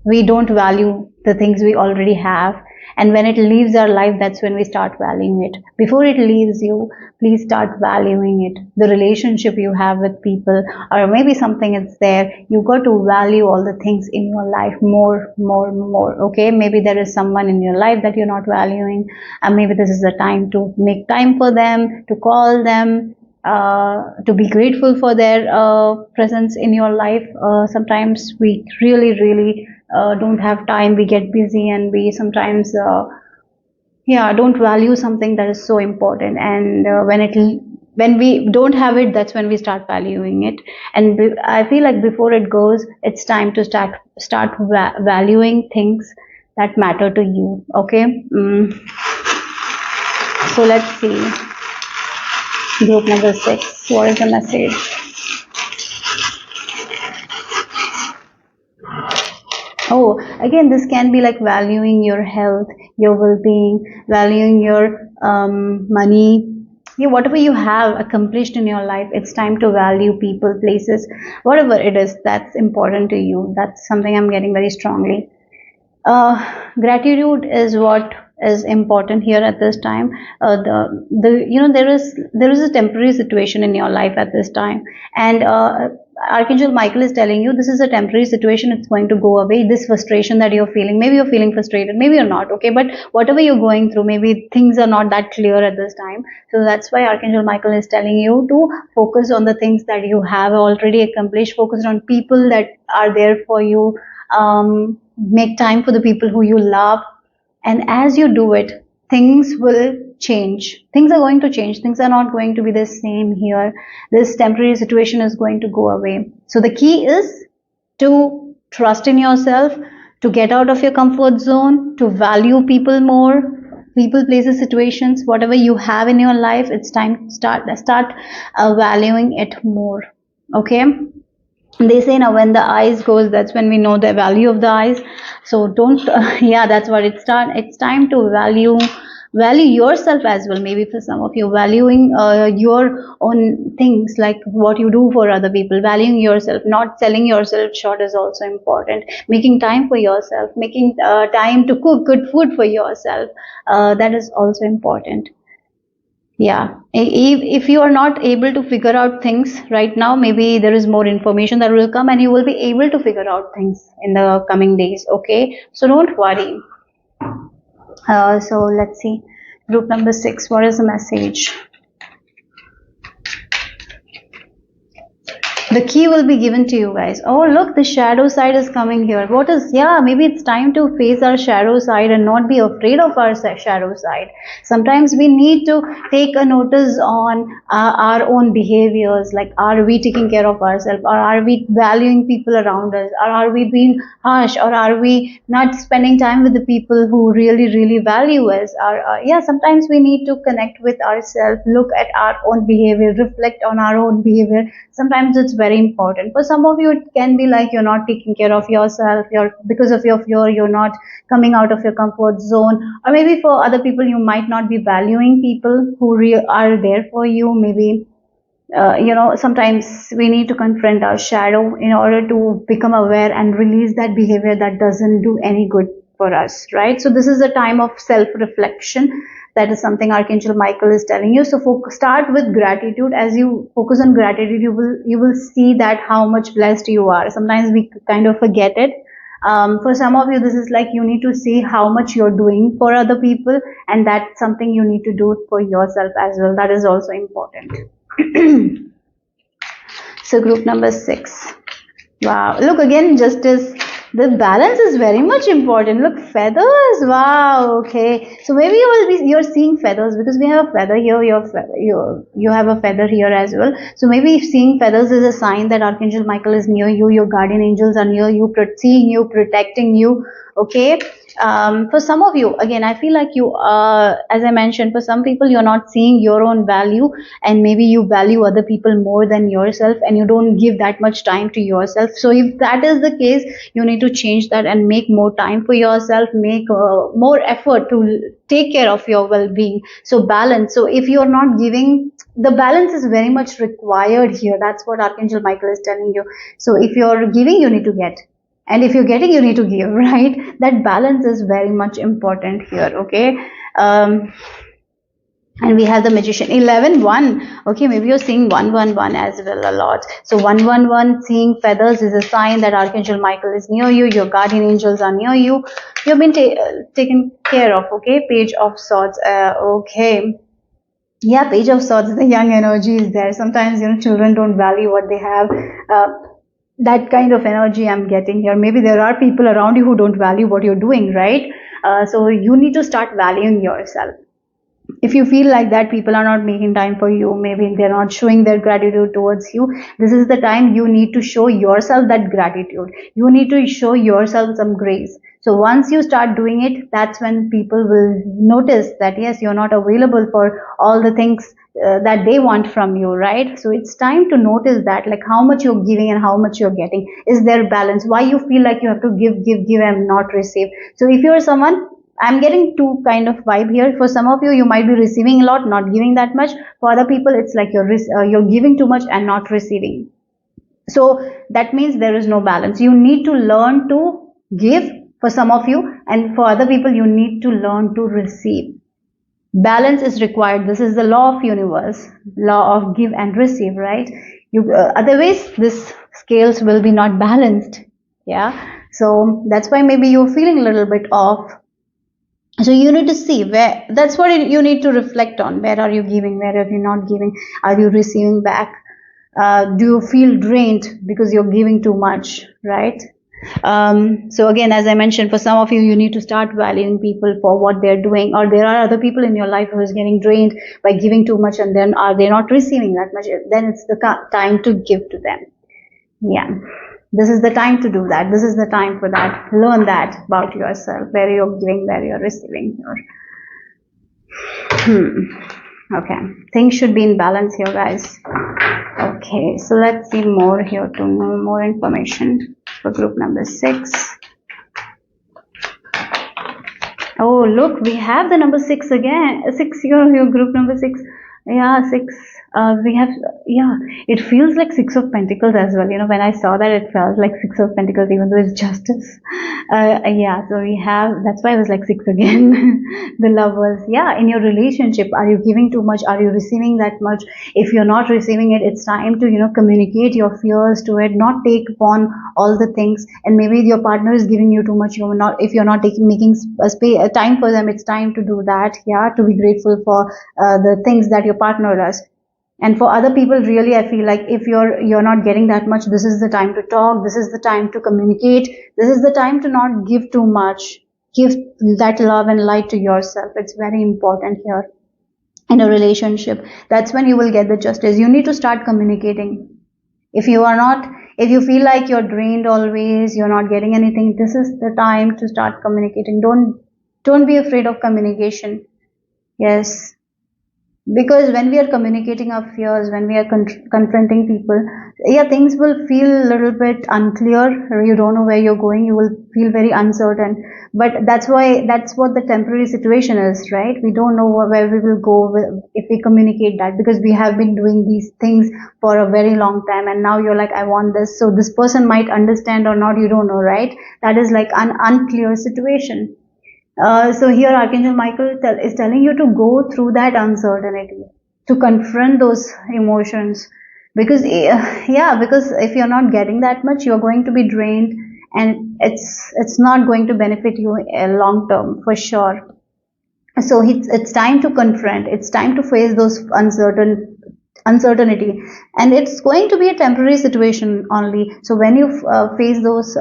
we don't value the things we already have, and when it leaves our life, that's when we start valuing it. Before it leaves you, please start valuing it. The relationship you have with people, or maybe something is there, you got to value all the things in your life more. Okay, maybe there is someone in your life that you're not valuing, and maybe this is the time to make time for them, to call them, to be grateful for their presence in your life. Sometimes we really don't have time. We get busy and we sometimes don't value something that is so important. And when we don't have it, that's when we start valuing it. And I feel like before it goes, it's time to start valuing things that matter to you. Okay. So let's see. Group number 6. What is the message? Oh, again, this can be like valuing your health, your well-being, valuing your money. Yeah, whatever you have accomplished in your life, it's time to value people, places, whatever it is that's important to you. That's something I'm getting very strongly. Gratitude is what is important here at this time. There is a temporary situation in your life at this time, and Archangel Michael is telling you this is a temporary situation. It's going to go away. This frustration that you're feeling, maybe you're feeling frustrated, maybe you're not. Okay, but whatever you're going through, maybe things are not that clear at this time. So that's why Archangel Michael is telling you to focus on the things that you have already accomplished. Focus on people that are there for you. Make time for the people who you love, and as you do it, things will change. Things are going to change. Things are not going to be the same here. This temporary situation is going to go away. So the key is to trust in yourself, to get out of your comfort zone, to value people more, people, places, situations, whatever you have in your life. It's time to start valuing it more. Okay. They say now when the eyes goes, that's when we know the value of the eyes. So don't that's what it's time to value yourself as well. Maybe for some of you, valuing your own things, like what you do for other people. Valuing yourself, not selling yourself short, is also important. Making time for yourself, making time to cook good food for yourself, that is also important. Yeah, if you are not able to figure out things right now, maybe there is more information that will come and you will be able to figure out things in the coming days. Okay, so don't worry. So let's see. Group number 6. What is the message? The key will be given to you guys. Oh, look, the shadow side is coming here. What is, yeah, maybe it's time to face our shadow side and not be afraid of our shadow side. Sometimes we need to take a notice on our own behaviors, like are we taking care of ourselves, or are we valuing people around us, or are we being harsh, or are we not spending time with the people who really value us. Or yeah, sometimes we need to connect with ourselves, look at our own behavior, reflect on our own behavior. Sometimes it's very important. For some of you, it can be like you're not taking care of yourself, because of your fear, you're not coming out of your comfort zone. Or maybe for other people, you might not be valuing people who are there for you. Maybe sometimes we need to confront our shadow in order to become aware and release that behavior that doesn't do any good for us, right? So this is a time of self-reflection. That is something Archangel Michael is telling you. So start with gratitude. As you focus on gratitude, you will see that how much blessed you are. Sometimes we kind of forget it. For some of you, this is like you need to see how much you're doing for other people, and that's something you need to do for yourself as well. That is also important. So group number 6. Wow, look again, Justice. The balance is very much important. Look, feathers. Wow. Okay. So maybe you're seeing feathers because we have a feather here. You have a feather here as well. So maybe seeing feathers is a sign that Archangel Michael is near you. Your guardian angels are near you, seeing you, protecting you. Okay. For some of you, again, I feel like you, as I mentioned, for some people, you're not seeing your own value, and maybe you value other people more than yourself, and you don't give that much time to yourself. So if that is the case, you need to change that and make more time for yourself, make more effort to take care of your well-being. So balance. So if you're not giving, the balance is very much required here. That's what Archangel Michael is telling you. So if you're giving, you need to get. And if you're getting, you need to give, right? That balance is very much important here, okay? And we have the Magician. 11-1. Okay, maybe you're seeing 1-1-1 as well a lot. So 1-1-1, seeing feathers is a sign that Archangel Michael is near you. Your guardian angels are near you. You've been taken care of, okay? Page of Swords. Okay. Yeah, Page of Swords, the young energy is there. Sometimes, children don't value what they have. That kind of energy I'm getting here. Maybe there are people around you who don't value what you're doing, right? So you need to start valuing yourself. If you feel like that people are not making time for you, maybe they're not showing their gratitude towards you, this is the time you need to show yourself that gratitude. You need to show yourself some grace. So once you start doing it, that's when people will notice that yes, you're not available for all the things that they want from you, right? So it's time to notice that, like how much you're giving and how much you're getting. Is there balance? Why you feel like you have to give and not receive? So if you're someone, I'm getting two kind of vibe here. For some of you, you might be receiving a lot, not giving that much. For other people, it's like you're giving too much and not receiving. So that means there is no balance. You need to learn to give for some of you, and for other people, you need to learn to receive. Balance is required. This is the law of universe, law of give and receive, right? Otherwise, this scales will be not balanced. Yeah. So that's why maybe you're feeling a little bit off. So you need to see where, that's what you need to reflect on. Where are you giving? Where are you not giving? Are you receiving back? Do you feel drained because you're giving too much, right? So again, as I mentioned, for some of you, you need to start valuing people for what they're doing, or there are other people in your life who is getting drained by giving too much, and then are they not receiving that much? Then it's the time to give to them. Yeah. This is the time to do that. This is the time for that. Learn that about yourself, where you're giving, where you're receiving. Okay. Things should be in balance here, guys. Okay. So let's see more here to know more information for group number 6. Oh, look, we have the number 6 again. 6, your group number 6. Yeah, 6. We have, yeah, it feels like 6 of Pentacles as well. When I saw that, it felt like 6 of Pentacles, even though it's Justice. Yeah, so we have, that's why I was like 6 again. The Lovers. Yeah, in your relationship, are you giving too much? Are you receiving that much? If you're not receiving it, it's time to, communicate your fears to it, not take upon all the things. And maybe your partner is giving you too much. If you're not making time for them, it's time to do that. Yeah, to be grateful for the things that your partner does. And for other people, really, I feel like if you're not getting that much, this is the time to talk, this is the time to communicate, this is the time to not give too much. Give that love and light to yourself. It's very important here in a relationship. That's when you will get the justice. You need to start communicating. If you are not, if you feel like you're drained always, you're not getting anything, this is the time to start communicating. Don't be afraid of communication. Yes, because when we are communicating our fears, when we are confronting people, yeah, things will feel a little bit unclear. You don't know where you're going, you will feel very uncertain. But that's why, that's what the temporary situation is, right? We don't know where we will go if we communicate that, because we have been doing these things for a very long time, and now you're like, I want this, so this person might understand or not, you don't know, right? That is like an unclear situation. So here Archangel Michael is telling you to go through that uncertainty, to confront those emotions, because yeah, because if you're not getting that much, you're going to be drained, and it's not going to benefit you long term for sure. So it's time to confront, it's time to face those uncertainty, and it's going to be a temporary situation only. So when you face those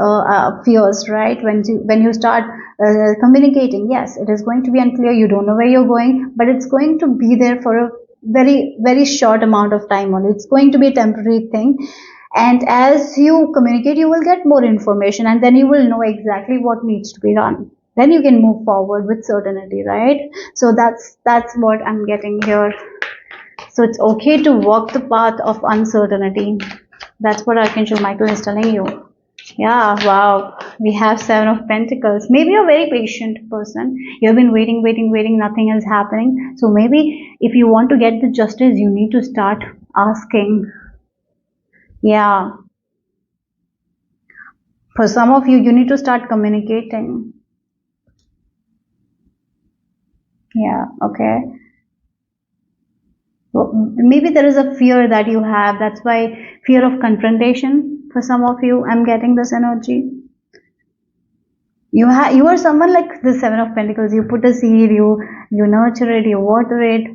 fears, right, when you start communicating, yes, it is going to be unclear, you don't know where you're going, but it's going to be there for a very very short amount of time only. It's going to be a temporary thing, and as you communicate, you will get more information, and then you will know exactly what needs to be done. Then you can move forward with certainty, right? So that's what I'm getting here. So it's okay to walk the path of uncertainty. That's what Archangel Michael is telling you. Yeah, wow. We have Seven of Pentacles. Maybe you're a very patient person. You've been waiting, waiting, waiting. Nothing is happening. So maybe if you want to get the justice, you need to start asking. Yeah. For some of you, you need to start communicating. Yeah, okay. Maybe there is a fear that you have. That's why fear of confrontation for some of you. I'm getting this energy. You are someone like the Seven of Pentacles. You put a seed, you nurture it, you water it.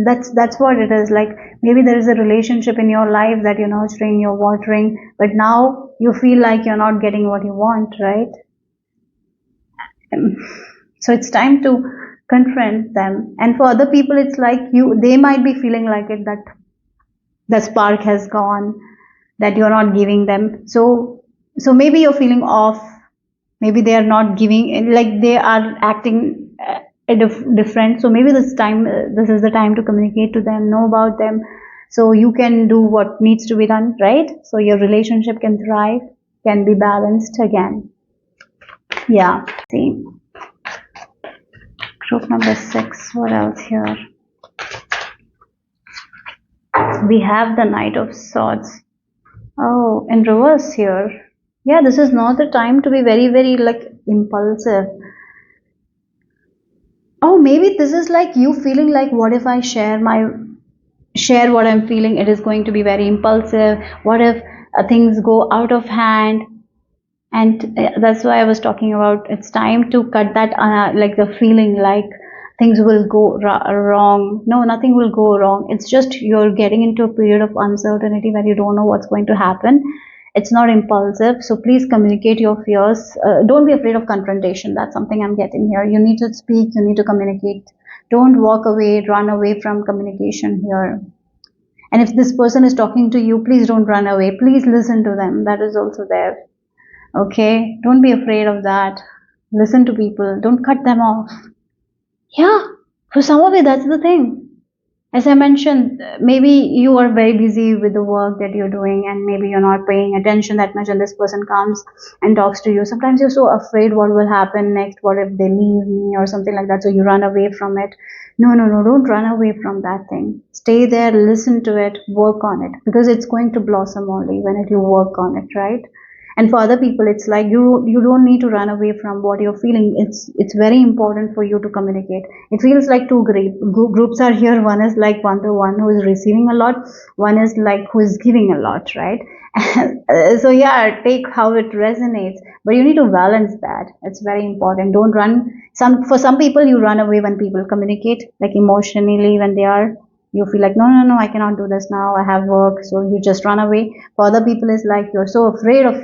That's what it is. Like maybe there is a relationship in your life that you're nurturing, you're watering, but now you feel like you're not getting what you want, right? So it's time to confront them. And for other people, it's like they might be feeling like it, that the spark has gone, that you're not giving them. So maybe you're feeling off. Maybe they are not giving, like they are acting different. So maybe this is the time to communicate to them, know about them, so you can do what needs to be done, right? So your relationship can thrive, can be balanced again. Yeah. See. Group number 6. What else here? We have the Knight of Swords. Oh, in reverse here. Yeah, this is not the time to be very, very like impulsive. Oh, maybe this is like you feeling like, what if I share what I'm feeling? It is going to be very impulsive. What if things go out of hand? And that's why I was talking about, it's time to cut that like the feeling like things will go wrong. No, nothing will go wrong. It's just you're getting into a period of uncertainty where you don't know what's going to happen. It's not impulsive. So please communicate your fears. Don't be afraid of confrontation. That's something I'm getting here. You need to speak, you need to communicate. Don't walk away, run away from communication here. And if this person is talking to you, please don't run away. Please listen to them. That is also there. Okay, don't be afraid of that. Listen to people, don't cut them off. Yeah, for some of you, that's the thing. As I mentioned, maybe you are very busy with the work that you're doing, and maybe you're not paying attention that much, and this person comes and talks to you. Sometimes you're so afraid what will happen next, what if they leave me or something like that, so you run away from it. No, don't run away from that thing. Stay there, listen to it, work on it, because it's going to blossom only when you work on it, right? And for other people, it's like you don't need to run away from what you're feeling. It's very important for you to communicate. It feels like two groups are here. One is like the one who is receiving a lot, one is like who is giving a lot, right? So yeah, take how it resonates, but you need to balance that. It's very important. Don't run. For some people, you run away when people communicate, like emotionally, when they are You feel like, no, no, no, I cannot do this now, I have work, so you just run away. For other people, it's like you're so afraid of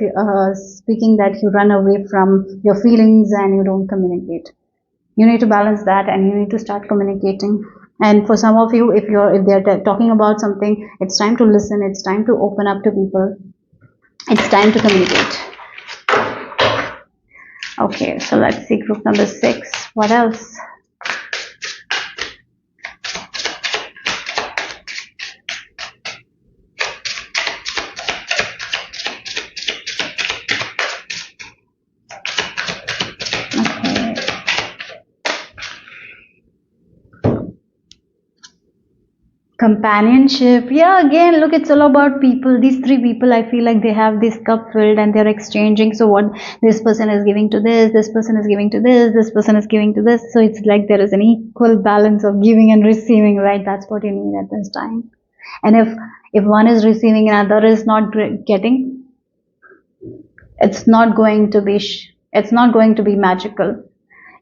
speaking that you run away from your feelings and you don't communicate. You need to balance that, and you need to start communicating. And for some of you, if they're talking about something, it's time to listen, it's time to open up to people, it's time to communicate. Okay, so let's see group number 6. What else? Companionship. Yeah, again, look, it's all about people. These 3 people, I feel like they have this cup filled and they're exchanging. So what this person is giving to this person is giving to this person is giving to this. So it's like there is an equal balance of giving and receiving, right? That's what you need at this time. And if one is receiving and other is not getting, it's not going to be magical.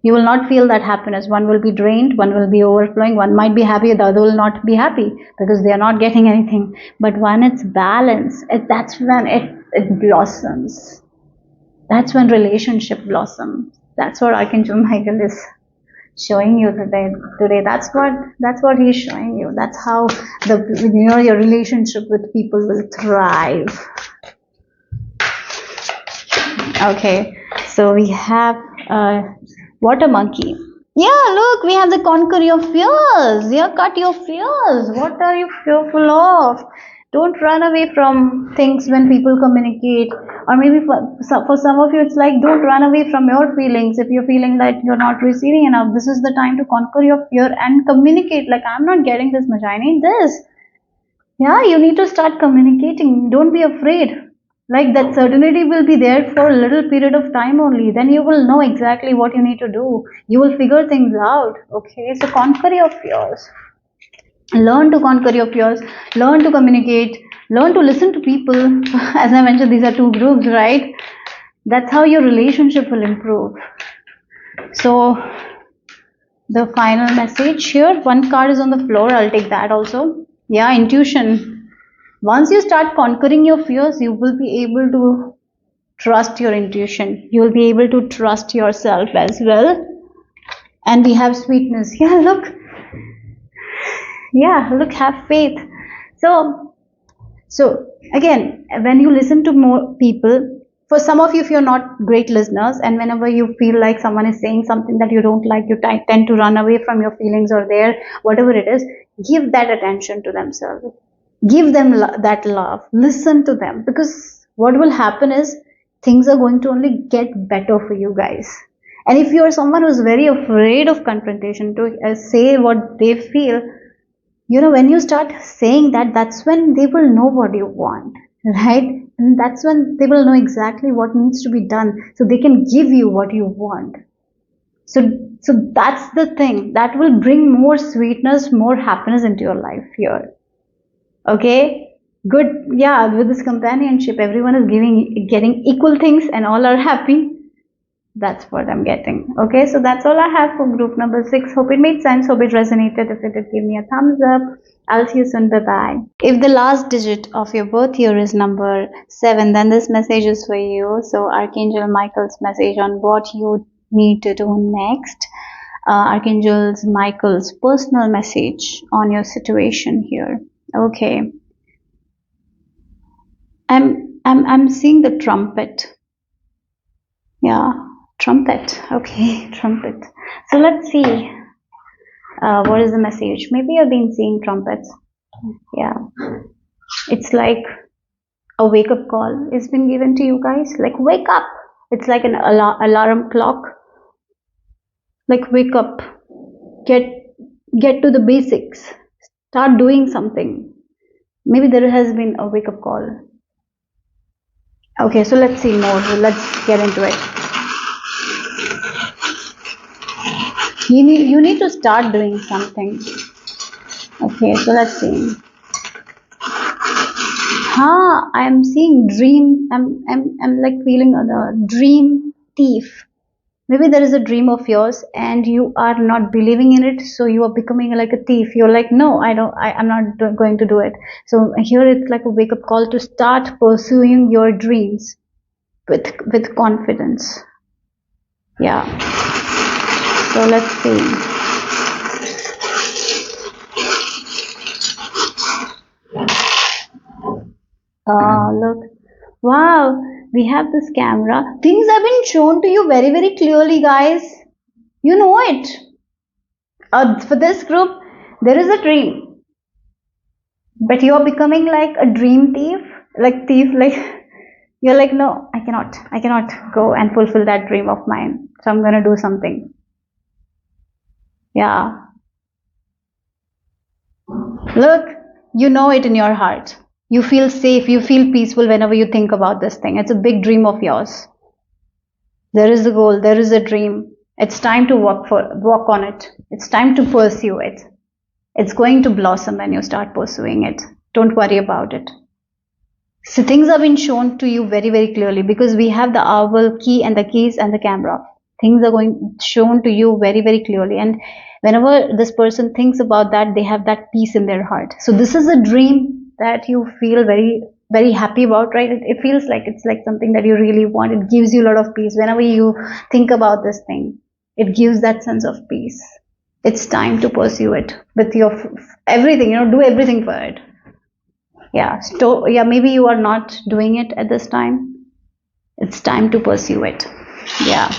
You will not feel that happiness. One will be drained, one will be overflowing, one might be happy, the other will not be happy because they are not getting anything. But when it's balanced, that's when it blossoms. That's when relationship blossoms. That's what Archangel Michael is showing you today. That's what he's showing you. That's how your relationship with people will thrive. Okay, so we have water monkey. Yeah, look, we have the conquer your fears. Yeah, cut your fears. What are you fearful of? Don't run away from things when people communicate. Or maybe for some of you, it's like, don't run away from your feelings. If you're feeling that you're not receiving enough, this is the time to conquer your fear and communicate. Like, I'm not getting this much, I need this. Yeah, you need to start communicating. Don't be afraid. Like, that certainty will be there for a little period of time only. Then you will know exactly what you need to do. You will figure things out. Okay, so conquer your fears. Learn to conquer your fears. Learn to communicate. Learn to listen to people. As I mentioned, these are 2 groups, right? That's how your relationship will improve. So the final message here, 1 card is on the floor. I'll take that also. Yeah, intuition. Once you start conquering your fears, you will be able to trust your intuition. You will be able to trust yourself as well. And we have sweetness. Yeah, look. Yeah, look, have faith. So again, when you listen to more people, for some of you, if you're not great listeners, and whenever you feel like someone is saying something that you don't like, you tend to run away from your feelings or whatever it is, give that attention to themselves. Give them that love. Listen to them, because what will happen is things are going to only get better for you guys. And if you are someone who's very afraid of confrontation, to say what they feel, when you start saying that, that's when they will know what you want, right? And that's when they will know exactly what needs to be done, so they can give you what you want. So that's the thing that will bring more sweetness, more happiness into your life here. Okay, good. Yeah, with this companionship, everyone is getting equal things and all are happy. That's what I'm getting. Okay, so that's all I have for group number 6. Hope it made sense. Hope it resonated. If it did, give me a thumbs up. I'll see you soon. Bye-bye. If the last digit of your birth year is number 7, then this message is for you. So Archangel Michael's message on what you need to do next. Archangel Michael's personal message on your situation here. Okay. I'm seeing the trumpet. Yeah, trumpet. Okay, trumpet. So let's see. What is the message? Maybe you've been seeing trumpets. Yeah. It's like a wake-up call has been given to you guys. Like, wake up. It's like an alarm clock. Like, wake up. Get to the basics. Start doing something. Maybe there has been a wake-up call. Okay, so let's see more. Let's get into it. You need to start doing something. Okay, so let's see. I'm seeing dream. I'm like feeling a dream thief. Maybe there is a dream of yours and you are not believing in it, so you are becoming like a thief. You're like, no, I'm not going to do it. So here it's like a wake up call to start pursuing your dreams with confidence. Yeah. So let's see. Look. Wow, we have this camera. Things have been shown to you very, very clearly, guys. You know it. For this group, there is a dream, but you are becoming like a dream thief, like you're like, no, I cannot go and fulfill that dream of mine. So I'm gonna do something. Yeah. Look, you know it in your heart. You feel safe, you feel peaceful whenever you think about this thing. It's a big dream of yours. There is a goal, there is a dream. It's time to work on it. It's time to pursue it. It's going to blossom when you start pursuing it. Don't worry about it. So things have been shown to you very, very clearly because we have the owl key and the keys and the camera. Things are shown to you very, very clearly. And whenever this person thinks about that, they have that peace in their heart. So this is a dream that you feel very, very happy about, right? It feels like it's like something that you really want. It gives you a lot of peace. Whenever you think about this thing, it gives that sense of peace. It's time to pursue it with your everything, do everything for it. Yeah. So yeah, maybe you are not doing it at this time. It's time to pursue it. Yeah.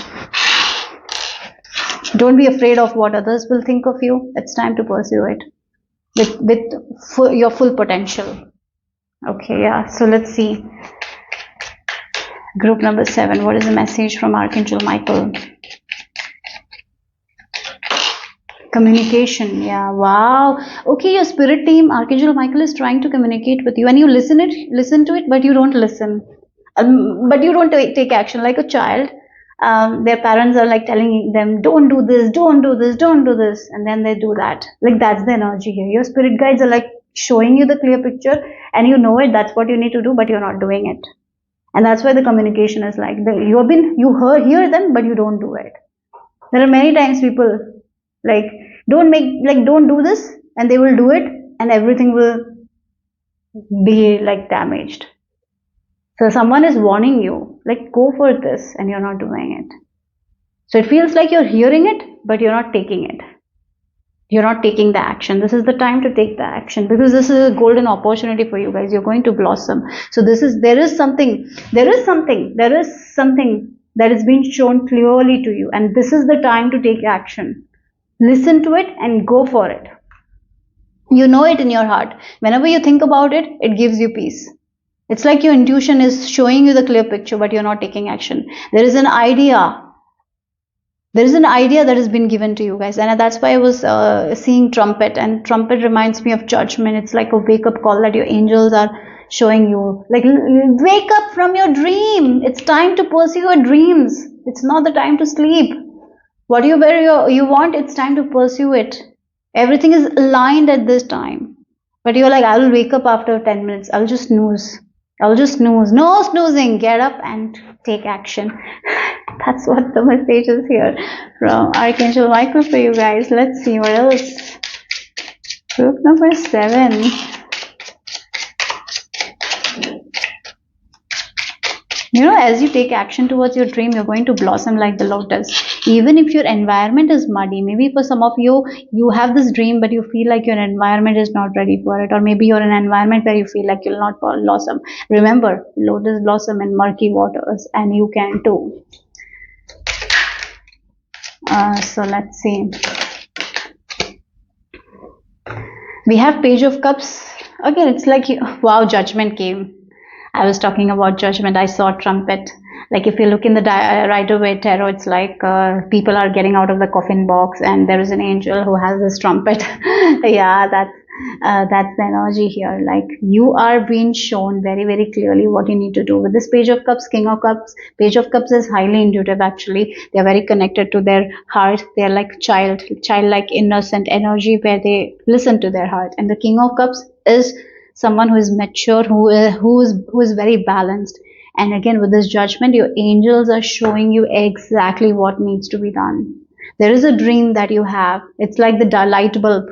Don't be afraid of what others will think of you. It's time to pursue it with your full potential. Okay, yeah. So let's see. Group number 7. What is the message from Archangel Michael? Communication. Yeah. Wow. Okay, your spirit team, Archangel Michael, is trying to communicate with you, and you listen to it, but you don't listen. But you don't take action like a child. Their parents are like telling them, don't do this, don't do this, don't do this, and then they do that. Like that's the energy here. Your spirit guides are like showing you the clear picture, and you know it. That's what you need to do, but you're not doing it. And that's why the communication is like you hear them, but you don't do it. There are many times people like don't do this, and they will do it, and everything will be like damaged. So someone is warning you, like go for this, and you're not doing it. So it feels like you're hearing it, but you're not taking it. You're not taking the action. This is the time to take the action because this is a golden opportunity for you guys. You're going to blossom. So there is something that is being shown clearly to you, and this is the time to take action. Listen to it and go for it. You know it in your heart. Whenever you think about it, it gives you peace. It's like your intuition is showing you the clear picture, but you're not taking action. There is an idea. There is an idea that has been given to you guys, and that's why I was seeing trumpet, and trumpet reminds me of judgment. It's like a wake-up call that your angels are showing you. Like, wake up from your dream. It's time to pursue your dreams. It's not the time to sleep. Whatever you want, it's time to pursue it. Everything is aligned at this time. But you're like, I will wake up after 10 minutes. I'll just snooze. No snoozing. Get up and take action. That's what the message is here from Archangel Michael for you guys. Let's see what else. Group number 7. As you take action towards your dream, you're going to blossom like the lotus. Even if your environment is muddy, maybe for some of you, you have this dream, but you feel like your environment is not ready for it. Or maybe you're in an environment where you feel like you'll not blossom. Remember, lotus blossom in murky waters, and you can too. So let's see. We have Page of Cups. Again, it's like, wow, judgment came. I was talking about judgment. I saw trumpet. Like if you look in the Rider-Waite tarot, it's like people are getting out of the coffin box, and there is an angel who has this trumpet. Yeah, that's the energy here. Like you are being shown very, very clearly what you need to do with this Page of Cups, King of Cups. Page of Cups is highly intuitive. Actually, they are very connected to their heart. They are like childlike, innocent energy where they listen to their heart. And the King of Cups is someone who is mature, who is very balanced, And again, with this Judgment, your angels are showing you exactly what needs to be done. There is a dream that you have. It's like the light bulb.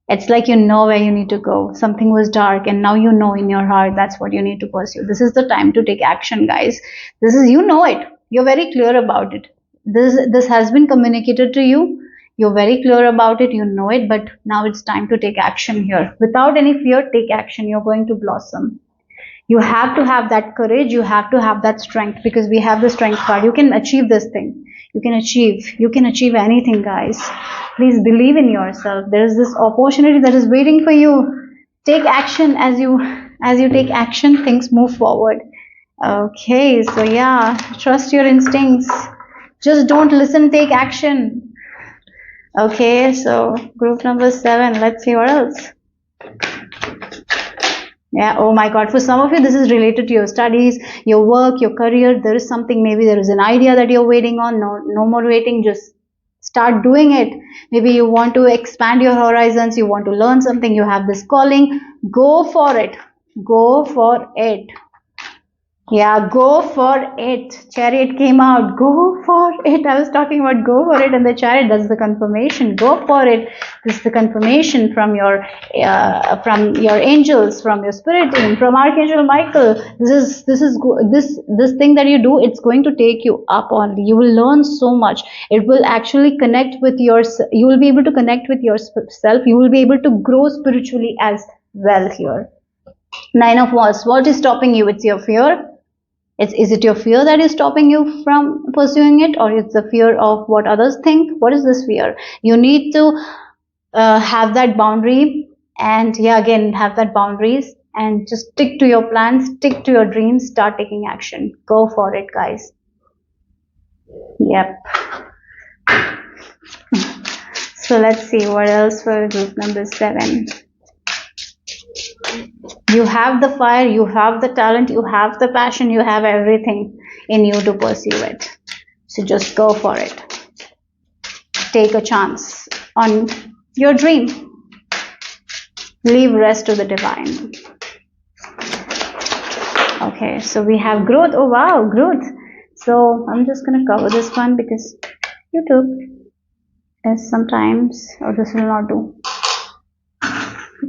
It's like you know where you need to go. Something was dark and now you know in your heart that's what you need to pursue. This is the time to take action, guys. This is, you know it. You're very clear about it. This has been communicated to you. You're very clear about it. You know it, but now it's time to take action here. Without any fear, take action. You're going to blossom. You have to have that courage. You have to have that strength, because we have the strength card. You can achieve this thing. You can achieve anything, guys. Please believe in yourself. There is this opportunity that is waiting for you. Take action. As you take action, things move forward. Okay, so yeah, trust your instincts. Just don't listen, take action. Okay, so group number 7. Let's see what else. Yeah, oh my God, for some of you, this is related to your studies, your work, your career. There is something, maybe there is an idea that you're waiting on. No more waiting, just start doing it. Maybe you want to expand your horizons, you want to learn something, you have this calling. Go for it. Go for it. Yeah, go for it. Chariot came out. Go for it. I was talking about go for it, and the Chariot, that's the confirmation. Go for it. This is the confirmation from your angels, from your spirit team, from Archangel Michael. This thing that you do, it's going to take you up only. You will learn so much. It will actually connect with your. You will be able to connect with yourself. You will be able to grow spiritually as well here. 9 of Wands. What is stopping you? It's your fear. Is it your fear that is stopping you from pursuing it, or it's the fear of what others think? What is this fear? You need to have that boundary, and yeah, again, have that boundaries, and just stick to your plans, stick to your dreams, start taking action. Go for it, guys. Yep. So let's see what else for group number 7. You have the fire, you have the talent, you have the passion, you have everything in you to pursue it. So just go for it. Take a chance on your dream. Leave rest to the divine. Okay, so we have growth. Oh wow, growth. So I'm just going to cover this one because YouTube is sometimes, or this will not do.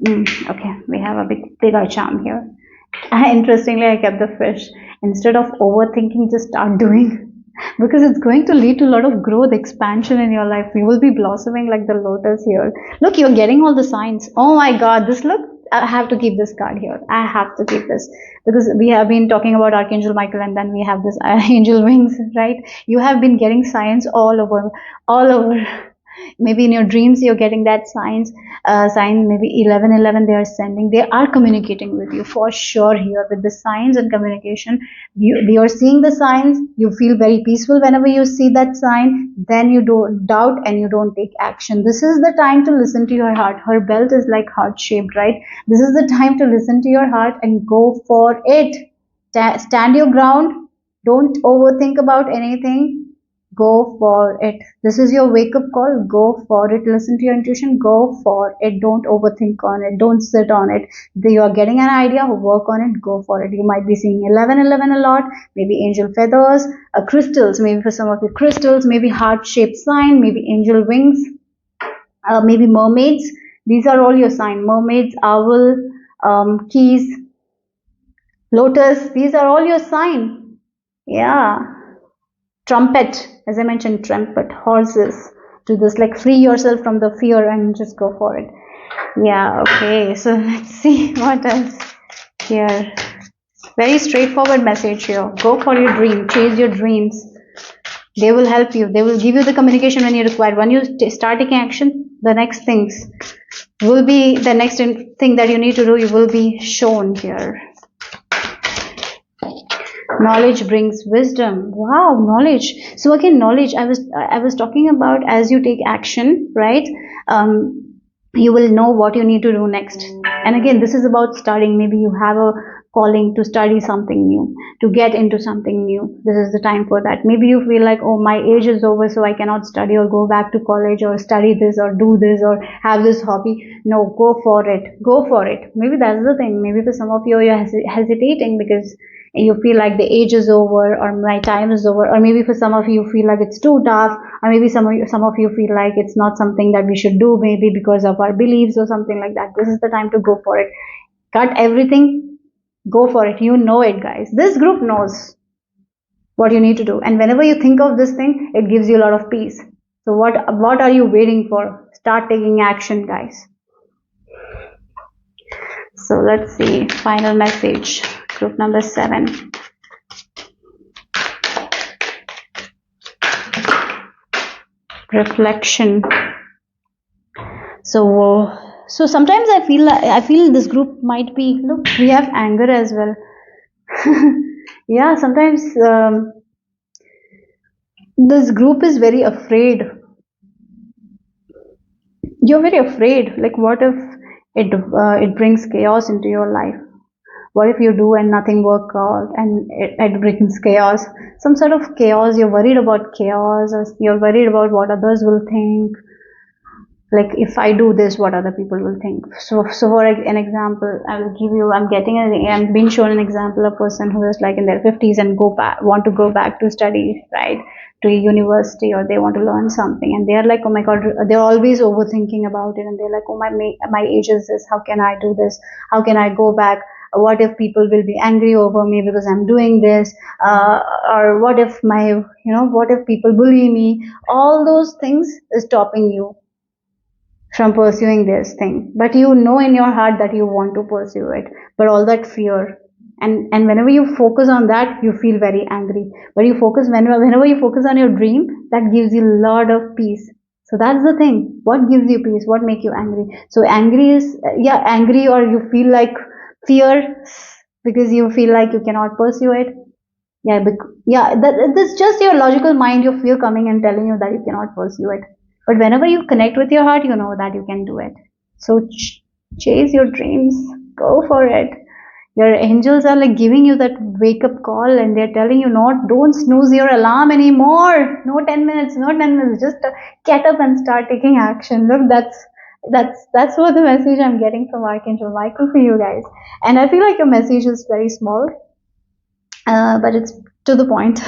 Okay, we have a bigger charm here. Interestingly, I kept the fish. Instead of overthinking, just start doing, because it's going to lead to a lot of growth, expansion in your life. You will be blossoming like the lotus here. Look, you're getting all the signs. Oh my God, this look. I have to keep this card here. I have to keep this, because we have been talking about Archangel Michael, and then we have this angel wings, right? You have been getting signs all over. Maybe in your dreams you're getting that sign, maybe 1111 they are sending. They are communicating with you for sure here with the signs and communication. You're seeing the signs, you feel very peaceful whenever you see that sign, then you don't doubt and you don't take action. This is the time to listen to your heart. Her belt is like heart shaped, right? This is the time to listen to your heart and go for it. Stand your ground. Don't overthink about anything. Go for it. This is your wake-up call. Go for it. Listen to your intuition. Go for it. Don't overthink on it. Don't sit on it. You are getting an idea, work on it. Go for it. You might be seeing 1111 a lot. Maybe angel feathers, crystals. Maybe for some of you, crystals. Maybe heart-shaped sign. Maybe angel wings. Maybe mermaids. These are all your sign. Mermaids, owl, keys, lotus. These are all your sign. Yeah. Trumpet, as I mentioned, trumpet, horses. Do this, like free yourself from the fear and just go for it. Yeah, okay, so let's see what else here. Very straightforward message here. Go for your dream, chase your dreams. They will help you. They will give you the communication when you require. When you start taking action, the next things will be, the next thing that you need to do, you will be shown here. Knowledge brings wisdom. Wow, knowledge. So again, knowledge, I was talking about, as you take action, right? You will know what you need to do next. And again, this is about starting. Maybe you have a calling to study something new, to get into something new. This is the time for that. Maybe you feel like, oh, my age is over, so I cannot study or go back to college or study this or do this or have this hobby. No, go for it. Go for it. Maybe that's the thing. Maybe for some of you, you're hesitating because you feel like the age is over or my time is over, or maybe for some of you feel like it's too tough, or maybe some of you feel like it's not something that we should do, maybe because of our beliefs or something like that. This is the time to go for it. Cut everything, go for it. You know it, guys. This group knows what you need to do, and whenever you think of this thing, it gives you a lot of peace. So what are you waiting for? Start taking action, guys. So let's see, final message, group number 7. Reflection. So sometimes I feel this group might be, look, we have anger as well. Yeah, sometimes this group is very afraid. You're very afraid, like what if it brings chaos into your life? What if you do and nothing work out and it brings chaos, some sort of chaos? You're worried about chaos, or you're worried about what others will think. Like, if I do this, what other people will think. So for an example, I will give you, I'm being shown an example, a person who is like in their 50s and want to go back to study, right, to a university, or they want to learn something, and they're like, oh my god, they're always overthinking about it, and they're like, oh, my age is this, how can I do this, how can I go back, what if people will be angry over me because I'm doing this, or what if what if people bully me? All those things is stopping you from pursuing this thing, but you know in your heart that you want to pursue it, but all that fear, and whenever you focus on that, you feel very angry. But whenever you focus on your dream, that gives you a lot of peace. So that's the thing, what gives you peace, what make you angry? So angry is, angry, or you feel like fear because you feel like you cannot pursue it. That's just your logical mind, your fear coming and telling you that you cannot pursue it. But whenever you connect with your heart, you know that you can do it. So chase your dreams, go for it. Your angels are like giving you that wake up call, and they're telling you, not, don't snooze your alarm anymore. No 10 minutes, no 10 minutes. Just get up and start taking action. Look, that's what the message I'm getting from Archangel Michael for you guys. And I feel like your message is very small, but it's to the point.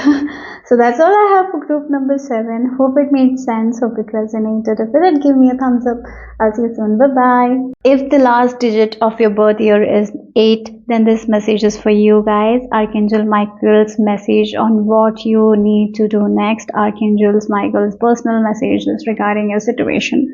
So that's all I have for group number 7. Hope it made sense. Hope it resonated. If it did, give me a thumbs up. I'll see you soon. Bye bye. If the last digit of your birth year is 8, then this message is for you guys. Archangel Michael's message on what you need to do next. Archangel Michael's personal messages regarding your situation.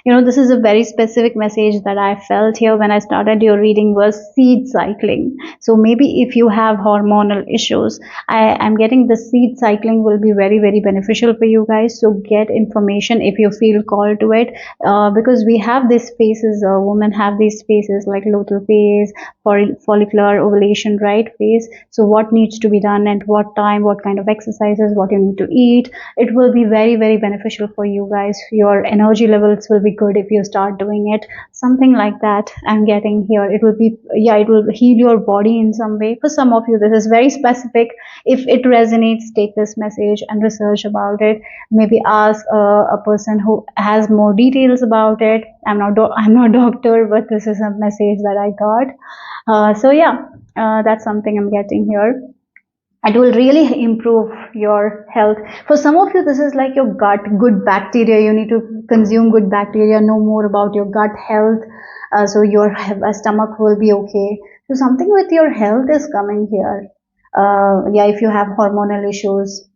This is a very specific message that I felt here when I started your reading, was seed cycling. So maybe if you have hormonal issues, I'm getting the seed cycling will be very, very beneficial for you guys. So get information if you feel called to it, because we have these phases, women have these phases like luteal phase, follicular ovulation, right, phase. So what needs to be done, at what time, what kind of exercises, what you need to eat, it will be very, very beneficial for you guys. Your energy levels will be good if you start doing it, something like that I'm getting here. It will heal your body in some way. For some of you, this is very specific. If it resonates, take this message and research about it. Maybe ask a person who has more details about it. I'm not doctor, but this is a message that I got. That's something I'm getting here. It will really improve your health. For some of you, this is like your gut, good bacteria. You need to consume good bacteria, know more about your gut health, so your stomach will be okay. So something with your health is coming here. If you have hormonal issues,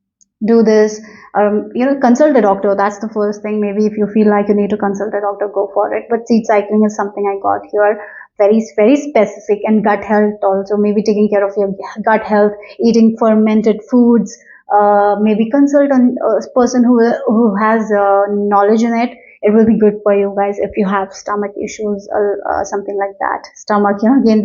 do this. Consult a doctor. That's the first thing. Maybe if you feel like you need to consult a doctor, go for it. But seed cycling is something I got here, very, very specific. And gut health also, maybe taking care of your gut health, eating fermented foods, maybe consult a person who has knowledge in it. It will be good for you guys if you have stomach issues or something like that. Stomach, again,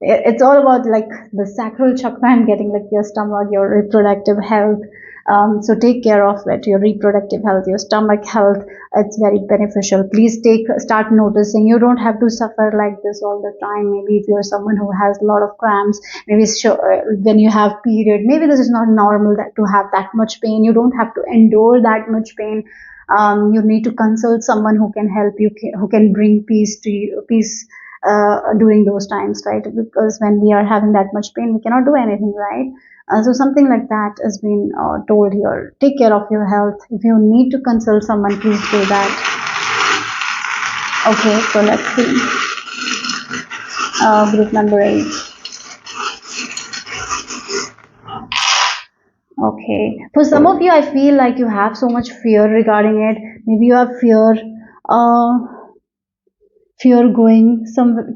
it's all about like the sacral chakra. I'm getting like your stomach, your reproductive health, So take care of it. Your reproductive health, your stomach health, it's very beneficial. Please start noticing. You don't have to suffer like this all the time. Maybe if you're someone who has a lot of cramps, maybe when you have period, maybe this is not normal that to have that much pain. You don't have to endure that much pain. You need to consult someone who can help you, who can bring peace to you, peace during those times, right? Because when we are having that much pain, we cannot do anything, right? So something like that has been told here. Take care of your health. If you need to consult someone, please do that. Okay, so let's see. Group number 8. Okay, for some of you, I feel like you have so much fear regarding it. Maybe you have fear going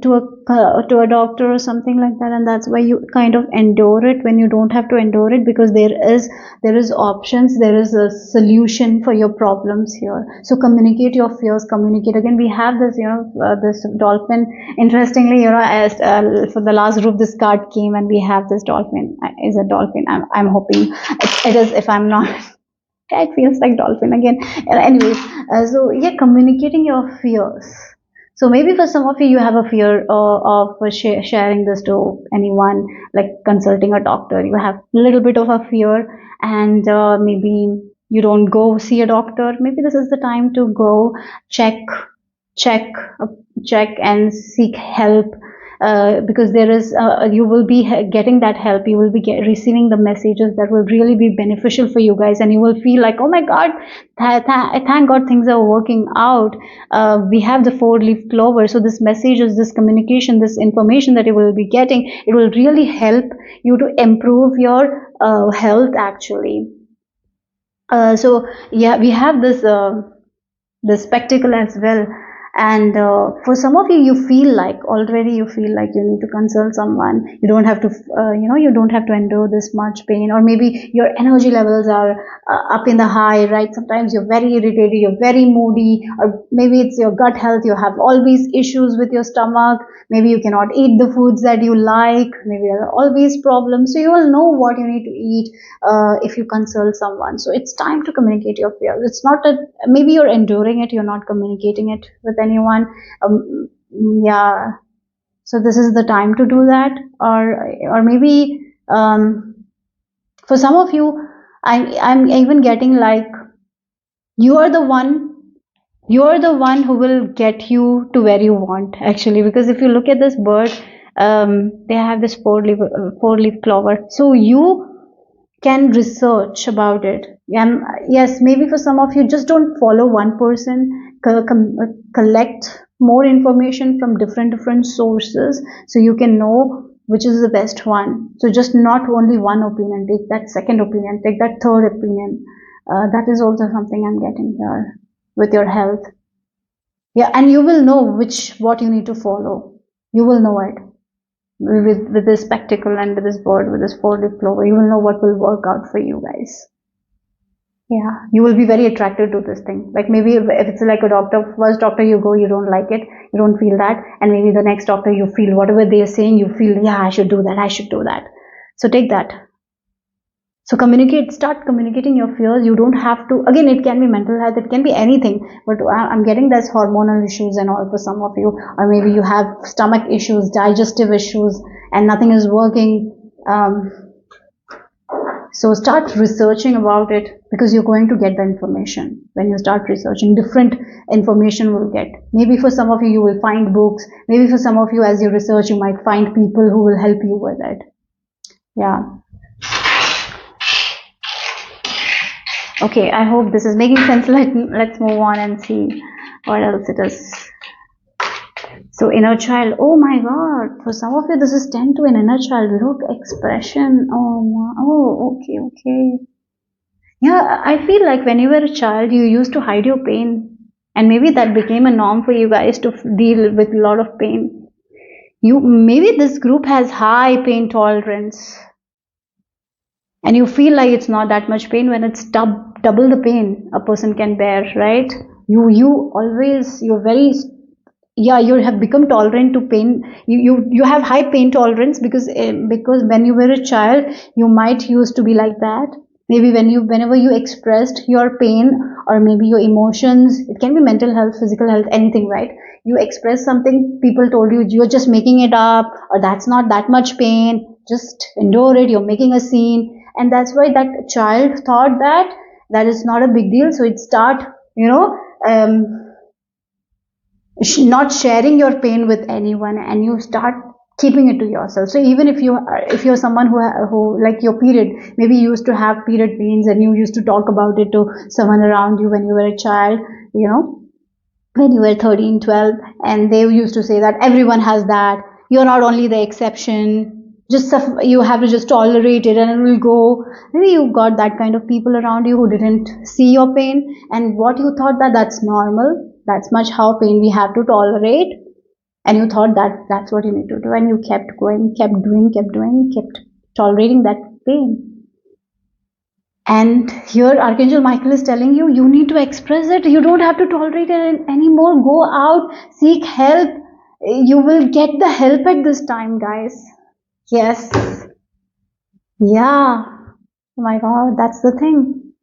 to a doctor or something like that, and that's why you kind of endure it when you don't have to endure it, because there is options, there is a solution for your problems here. So communicate your fears, communicate. Again, we have this, this dolphin. Interestingly, as for the last group, this card came, and we have this dolphin. Is a dolphin. I'm hoping it is. If I'm not, it feels like dolphin again. Anyways, so yeah, communicating your fears. So maybe for some of you, you have a fear of sharing this to anyone, like consulting a doctor. You have a little bit of a fear, and maybe you don't go see a doctor. Maybe this is the time to go check, check, check, and seek help. Because there is, you will be getting that help. You will be receiving the messages that will really be beneficial for you guys, and you will feel like, oh my God, thank God things are working out. We have the 4-leaf clover, so this messages, this communication, this information that you will be getting, it will really help you to improve your health actually. So yeah, we have this spectacle as well. And for some of you, you feel like you need to consult someone. You don't have to you don't have to endure this much pain, or maybe your energy levels are up in the high, right? Sometimes you're very irritated, you're very moody, or maybe it's your gut health. You have always issues with your stomach. Maybe you cannot eat the foods that you like. Maybe there are always problems. So you will know what you need to eat if you consult someone. So it's time to communicate your fears. It's not that maybe you're enduring it, you're not communicating it with anyone. Yeah. So this is the time to do that. Or maybe for some of you, I'm even getting like you are the one who will get you to where you want actually. Because if you look at this bird, they have this four-leaf clover. So you can research about it. And yes, maybe for some of you, just don't follow one person. Collect more information from different sources, so you can know which is the best one. So just not only one opinion. Take that second opinion. Take that third opinion. That is also something I'm getting here with your health. Yeah, and you will know what you need to follow. You will know it. With this spectacle and with this bird, with this 4-leaf clover, you will know what will work out for you guys. Yeah, you will be very attracted to this thing. Like maybe if it's like a doctor, first doctor you go, you don't like it, you don't feel that, and maybe the next doctor you feel whatever they are saying, you feel, yeah, I should do that, I should do that. So take that. So start communicating your fears. You don't have to, again, it can be mental health, it can be anything, but I'm getting this hormonal issues and all for some of you, or maybe you have stomach issues, digestive issues, and nothing is working. So start researching about it, because you're going to get the information. When you start researching, different information will get. Maybe for some of you, you will find books. Maybe for some of you, as you research, you might find people who will help you with it. Yeah. Okay, I hope this is making sense. Let's move on and see what else it is. So inner child, oh my God, for some of you this is 10 to an inner child. Look, expression, oh, okay. Yeah, I feel like when you were a child, you used to hide your pain, and maybe that became a norm for you guys to deal with a lot of pain. Maybe this group has high pain tolerance, and you feel like it's not that much pain when it's double the pain a person can bear, right? You're very, yeah, you have become tolerant to pain. You have high pain tolerance because when you were a child, you might used to be like that. Maybe whenever you expressed your pain, or maybe your emotions, it can be mental health, physical health, anything, right? You express something, people told you you're just making it up, or that's not that much pain, just endure it, you're making a scene. And that's why that child thought that that is not a big deal, so it start, not sharing your pain with anyone, and you start keeping it to yourself. So even if you're someone who like your period, maybe you used to have period pains and you used to talk about it to someone around you when you were a child, when you were 13, 12, and they used to say that everyone has that, you're not only the exception, just suffer, you have to just tolerate it and it will go. Maybe you got that kind of people around you who didn't see your pain, and what you thought that that's normal, that's much how pain we have to tolerate, and you thought that that's what you need to do, and you kept going, kept doing, kept tolerating that pain. And here Archangel Michael is telling you, you need to express it. You don't have to tolerate it anymore. Go out, seek help. You will get the help at this time, guys. Yes. Yeah. Oh my God, that's the thing.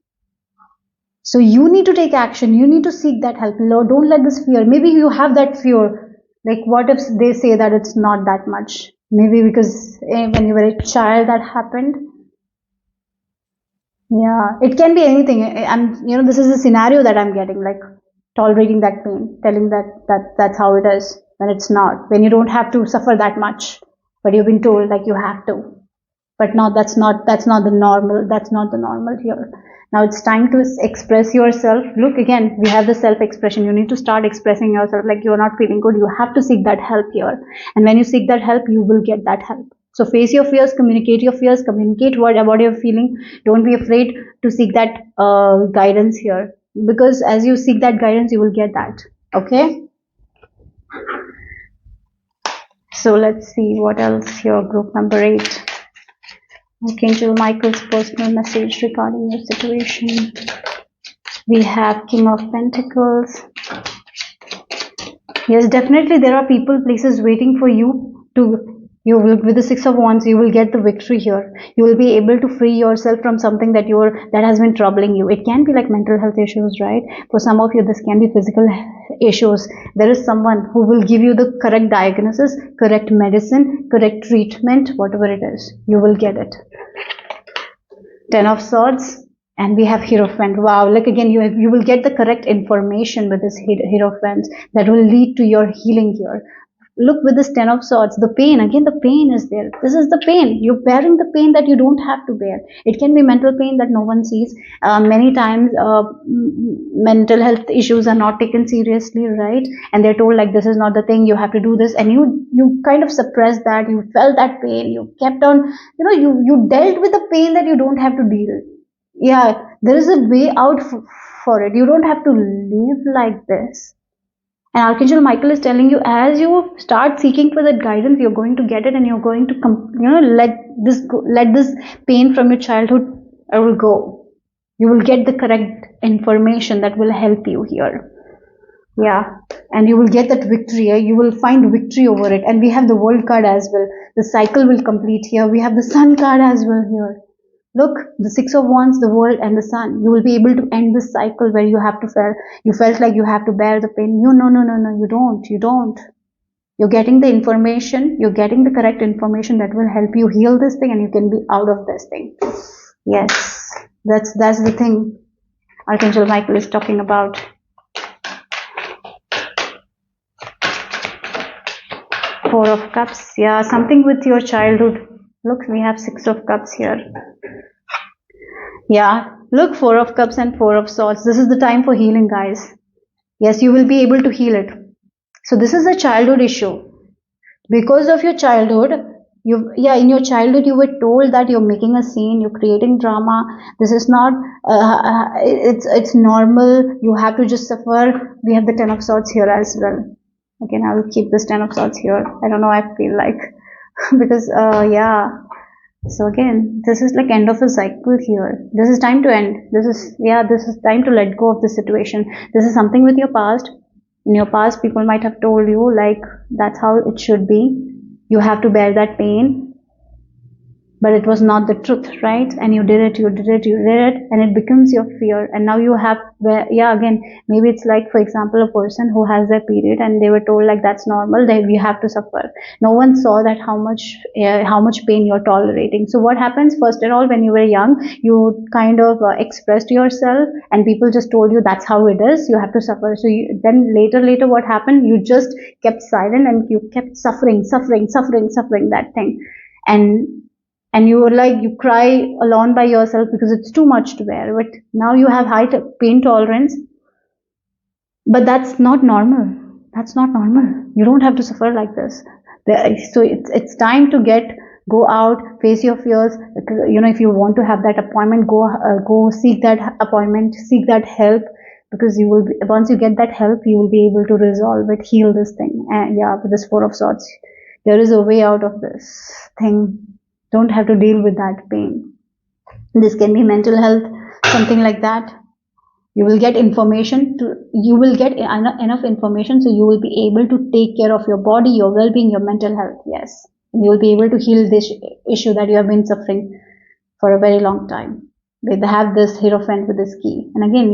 So you need to take action. You need to seek that help. Don't let this fear. Maybe you have that fear. Like, what if they say that it's not that much? Maybe because when you were a child that happened. Yeah, it can be anything. This is the scenario that I'm getting, like tolerating that pain, telling that's how it is, when it's not, when you don't have to suffer that much, but you've been told like you have to. But no, that's not the normal. That's not the normal here. Now it's time to express yourself. Look, again, we have the self-expression. You need to start expressing yourself. Like you're not feeling good, you have to seek that help here. And when you seek that help, you will get that help. So face your fears, communicate your fears, communicate what about you're feeling. Don't be afraid to seek that guidance here, because as you seek that guidance, you will get that. Okay. So let's see what else here. Group number 8. Archangel Michael's personal message regarding your situation. We have King of Pentacles. Yes, definitely there are people, places waiting for you to. You will, with the Six of Wands, you will get the victory here. You will be able to free yourself from something that has been troubling you. It can be like mental health issues, right? For some of you, this can be physical issues. There is someone who will give you the correct diagnosis, correct medicine, correct treatment, whatever it is. You will get it. 10 of Swords, and we have Hierophant. Wow, look again, you will get the correct information with this Hierophant that will lead to your healing here. Look, with this 10 of Swords, the pain, again, the pain is there. This is the pain. You're bearing the pain that you don't have to bear. It can be mental pain that no one sees. Many times, mental health issues are not taken seriously, right? And they're told like, this is not the thing, you have to do this. And you kind of suppress that. You felt that pain. You kept on, you dealt with the pain that you don't have to deal. Yeah, there is a way out for it. You don't have to live like this. And Archangel Michael is telling you, as you start seeking for that guidance, you're going to get it, and you're going to let this pain from your childhood will go. You will get the correct information that will help you here. Yeah, and you will get that victory. You will find victory over it. And we have the World card as well. The cycle will complete here. We have the Sun card as well here. Look, the Six of Wands, the World, and the Sun. You will be able to end this cycle where you felt like you have to bear the pain. No, you don't. You're getting the information, you're getting the correct information that will help you heal this thing, and you can be out of this thing. Yes, that's the thing Archangel Michael is talking about. Four of Cups. Yeah, something with your childhood. Look, we have Six of Cups here. Yeah, look, Four of Cups and Four of Swords. This is the time for healing, guys. Yes, you will be able to heal it. So this is a childhood issue. Because of your childhood, in your childhood you were told that you're making a scene, you're creating drama. This is not, it's normal. You have to just suffer. We have the Ten of Swords here as well. Again, I will keep this Ten of Swords here. I don't know, I feel like, because, yeah. So again, this is like end of a cycle here. This is time to end. This is time to let go of the situation. This is something with your past. In your past, people might have told you like, that's how it should be. You have to bear that pain. but it was not the truth, right? And you did it, and it becomes your fear. And now you have, yeah, again, maybe it's like, for example, a person who has their period and they were told like that's normal, that you have to suffer. No one saw that how much pain you're tolerating. So what happens, first of all, when you were young, you kind of expressed yourself, and people just told you that's how it is, you have to suffer. So then later what happened, you just kept silent and you kept suffering that thing. And you were like, you cry alone by yourself because it's too much to bear. But now you have high pain tolerance, but that's not normal. That's not normal. You don't have to suffer like this. So it's time to go out, face your fears. If you want to have that appointment, go seek that appointment, seek that help, because you will be, once you get that help, you will be able to resolve it, heal this thing. And yeah, with this Four of Swords, there is a way out of this thing. Don't have to deal with that pain. This can be mental health, something like that. You will get information you will get enough information, so you will be able to take care of your body, your well-being, your mental health. Yes, you will be able to heal this issue that you have been suffering for a very long time. They have this Hierophant with this key, and again,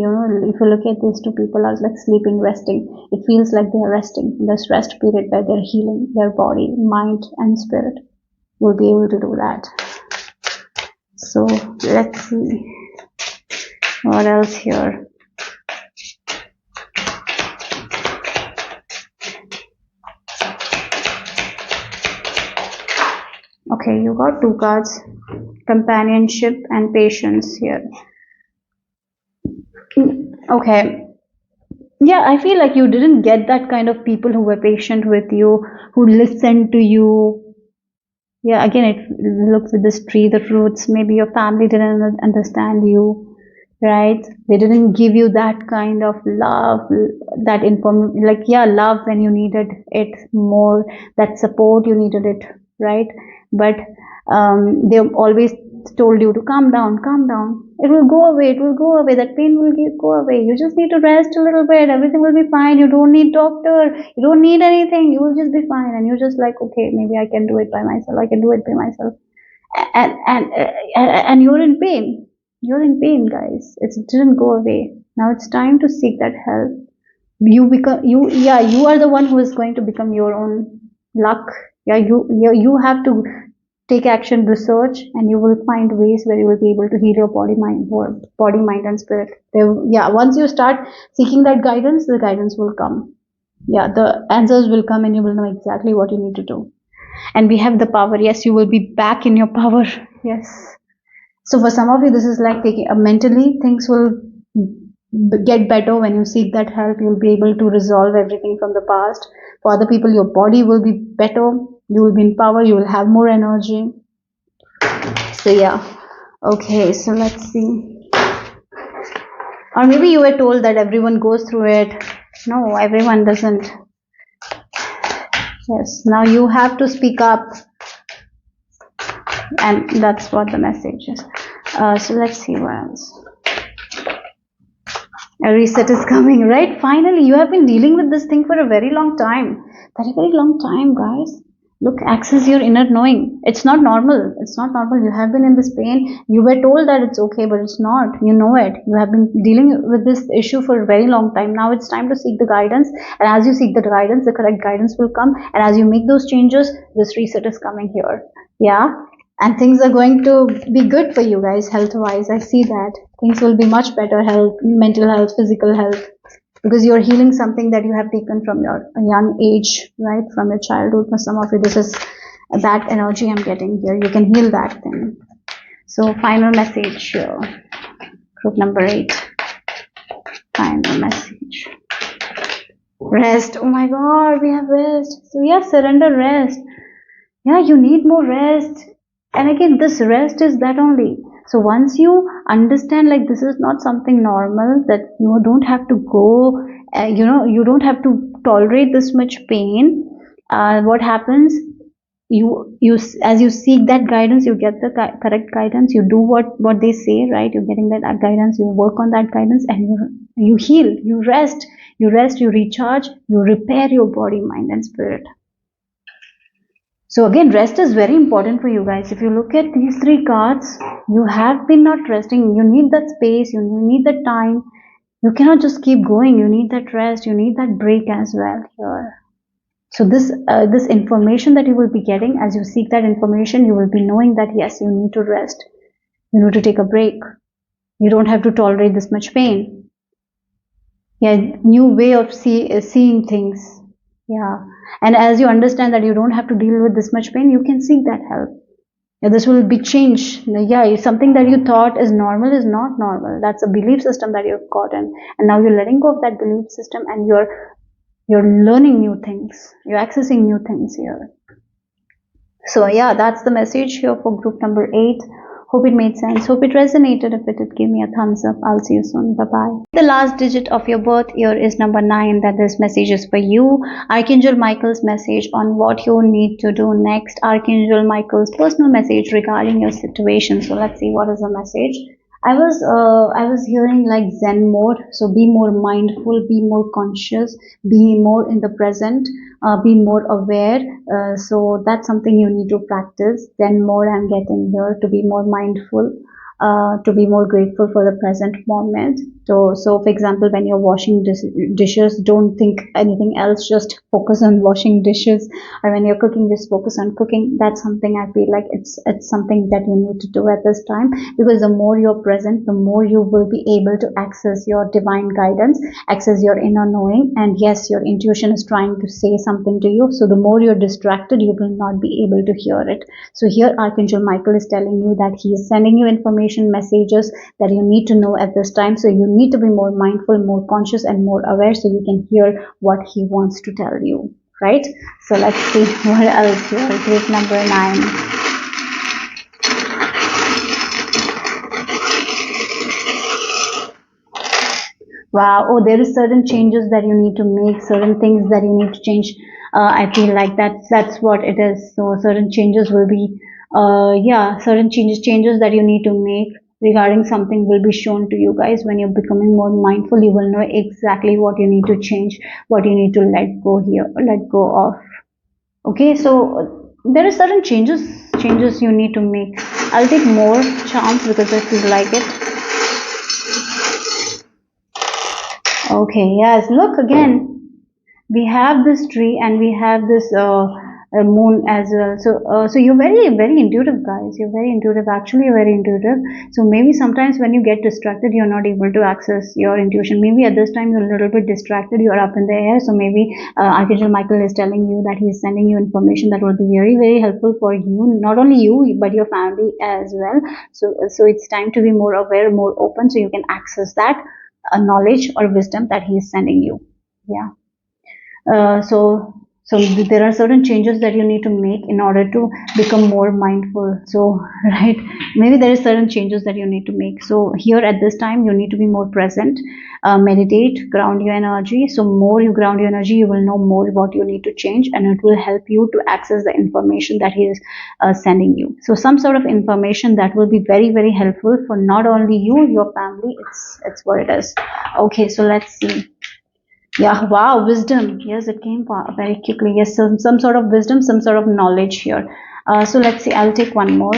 if you look at these two people are like sleeping, resting. It feels like they are resting in this rest period where they're healing their body, mind, and spirit. Will be able to do that. So let's see what else here. Okay, you got two cards, companionship and patience here. Okay, yeah, I feel like you didn't get that kind of people who were patient with you, who listened to you. Yeah, again, it looks with this tree, the roots. Maybe your family didn't understand you, right? They didn't give you that kind of love, that love when you needed it more, that support you needed it, right? But they always told you to calm down. It will go away. That pain will go away. You just need to rest a little bit. Everything will be fine. You don't need doctor. You don't need anything. You will just be fine. And you're just like, okay, maybe I can do it by myself. And you're in pain. You're in pain, guys. It didn't go away. Now it's time to seek that help. You are the one who is going to become your own luck. Yeah, you have to take action, research, and you will find ways where you will be able to heal your body, mind, and spirit. Once you start seeking that guidance, the guidance will come. Yeah, the answers will come, and you will know exactly what you need to do. And we have the power. Yes, you will be back in your power. Yes. So for some of you, this is like taking mentally, things will get better when you seek that help. You'll be able to resolve everything from the past. For other people, your body will be better. You will be in power. You will have more energy. So yeah. Okay, so let's see. Or maybe you were told that everyone goes through it. No, everyone doesn't. Yes, now you have to speak up. And that's what the message is. So let's see what else. A reset is coming, right? Finally, you have been dealing with this thing for a very long time. Very, very long time, guys. Look, access your inner knowing. It's not normal. It's not normal. You have been in this pain. You were told that it's okay, but it's not. You know it. You have been dealing with this issue for a very long time. Now it's time to seek the guidance. And as you seek the guidance, the correct guidance will come. And as you make those changes, this reset is coming here. Yeah. And things are going to be good for you guys, health-wise. I see that. Things will be much better, health, mental health, physical health. Because you're healing something that you have taken from your young age, right? From your childhood. For some of you, this is that energy I'm getting here. You can heal that thing. So final message here. Group number 8. Final message. Rest. Oh my God, we have rest. So we have surrender, rest. Yeah, you need more rest. And again, this rest is that only. So once you understand like this is not something normal, that you don't have to go, you don't have to tolerate this much pain. What happens? You as you seek that guidance, you get the correct guidance. You do what they say, right? You're getting that guidance. You work on that guidance, and you heal. You rest. You recharge. You repair your body, mind, and spirit. So again, rest is very important for you guys. If you look at these three cards, you have been not resting. You need that space, you need that time. You cannot just keep going. You need that rest, you need that break as well here. So this information that you will be getting, as you seek that information, you will be knowing that yes, you need to rest. You need to take a break. You don't have to tolerate this much pain. Yeah, new way of seeing things. Yeah, and as you understand that you don't have to deal with this much pain, you can seek that help. Yeah, this will be changed. Yeah, something that you thought is normal is not normal. That's a belief system that you've gotten, and now you're letting go of that belief system, and you're learning new things. You're accessing new things here. So yeah, that's the message here for group number 8. Hope it made sense. Hope it resonated. If it did, give me a thumbs up. I'll see you soon. Bye-bye. The last digit of your birth year is number 9. That this message is for you. Archangel Michael's message on what you need to do next. Archangel Michael's personal message regarding your situation. So let's see what is the message. I was hearing like Zen mode. So be more mindful, be more conscious, be more in the present, be more aware. So that's something you need to practice. Zen mode I'm getting here, to be more mindful, to be more grateful for the present moment. So for example, when you're washing dishes, don't think anything else, just focus on washing dishes. Or when you're cooking, just focus on cooking. That's something I feel like it's something that you need to do at this time, because the more you're present, the more you will be able to access your divine guidance, access your inner knowing. And yes, your intuition is trying to say something to you, so the more you're distracted, you will not be able to hear it. So here Archangel Michael is telling you that he is sending you information, messages that you need to know at this time. So you need to be more mindful, more conscious, and more aware, so you can hear what he wants to tell you, right? So let's see what else here. Group number 9. Wow. Oh, there is certain changes that you need to make, certain things that you need to change. I feel like that's what it is. So certain changes will be, certain changes that you need to make regarding something will be shown to you guys. When you're becoming more mindful, you will know exactly what you need to change, what you need to let go of. Okay, so there are certain changes you need to make. I'll take more charms because I feel like it. Okay, yes, look again. We have this tree and we have this moon as well. So you're very intuitive, guys. You're very intuitive. Actually, you're very intuitive. So maybe sometimes when you get distracted, you're not able to access your intuition. Maybe at this time you're a little bit distracted. You're up in the air. So maybe Archangel Michael is telling you that he's sending you information that will be very helpful for you. Not only you, but your family as well. So it's time to be more aware, more open, so you can access that knowledge or wisdom that he is sending you. Yeah. So there are certain changes that you need to make in order to become more mindful. So right, maybe there is certain changes that you need to make. So here at this time you need to be more present, meditate, ground your energy. So more you ground your energy, you will know more what you need to change, and it will help you to access the information that he is sending you. So some sort of information that will be very helpful for not only you, your family. It's what it is. Okay, so let's see. Yeah, wow, wisdom. Yes, it came very quickly. Yes, so some sort of wisdom, some sort of knowledge here. So let's see, I'll take one more.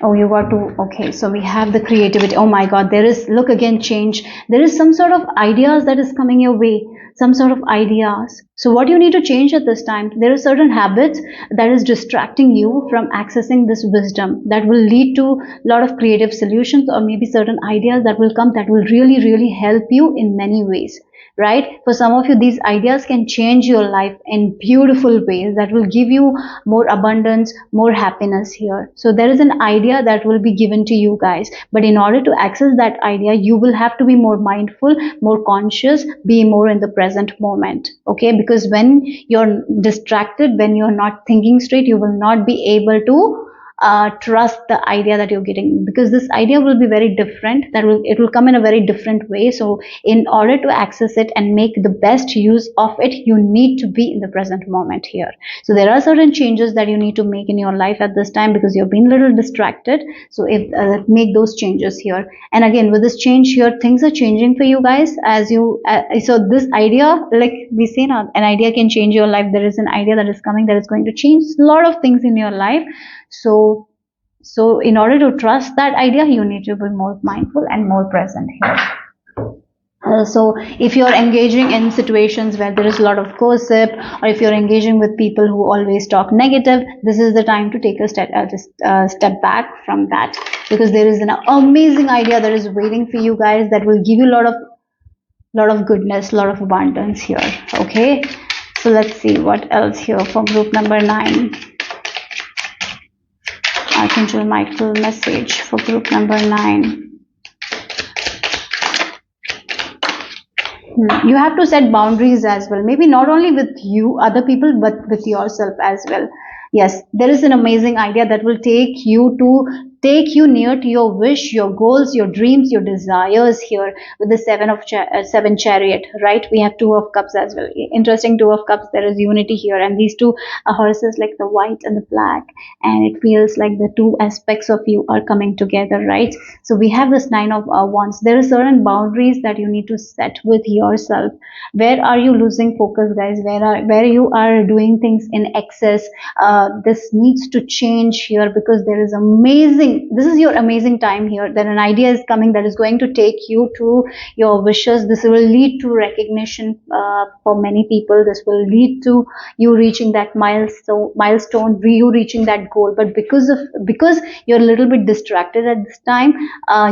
Oh, you got to, okay, so we have the creativity. Oh my God, there is, look again, change. There is some sort of ideas that is coming your way, some sort of ideas. So what you need to change at this time, there are certain habits that is distracting you from accessing this wisdom that will lead to a lot of creative solutions, or maybe certain ideas that will come that will really help you in many ways. Right? For some of you, these ideas can change your life in beautiful ways that will give you more abundance, more happiness here. So there is an idea that will be given to you guys. But in order to access that idea, you will have to be more mindful, more conscious, be more in the present moment. Okay? Because when you're distracted, when you're not thinking straight, you will not be able to trust the idea that you're getting, because this idea will be very different, it will come in a very different way. So in order to access it and make the best use of it, you need to be in the present moment here. So there are certain changes that you need to make in your life at this time, because you've been a little distracted. So if make those changes here. And again, with this change here, things are changing for you guys as you so this idea, like we say now, an idea can change your life. There is an idea that is coming that is going to change a lot of things in your life. So in order to trust that idea, you need to be more mindful and more present here. So if you're engaging in situations where there is a lot of gossip, or if you're engaging with people who always talk negative, this is the time to take a step back from that, because there is an amazing idea that is waiting for you guys that will give you a lot of goodness, a lot of abundance here. Okay, so let's see what else here for group number 9. Archangel Michael message for group number 9. You have to set boundaries as well, maybe not only with you, other people, but with yourself as well. Yes, there is an amazing idea that will take you near to your wish, your goals, your dreams, your desires here with the seven chariot, right? We have 2 of cups as well. Interesting, 2 of cups, there is unity here, and these 2 horses, like the white and the black, and it feels like the 2 aspects of you are coming together, right? So we have this 9 of wands. There are certain boundaries that you need to set with yourself. Where are you losing focus, guys? Where you are doing things in excess? This needs to change here, because this is your amazing time here, that an idea is coming that is going to take you to your wishes. This will lead to recognition for many people. This will lead to you reaching that milestone, you reaching that goal. But because you're a little bit distracted at this time,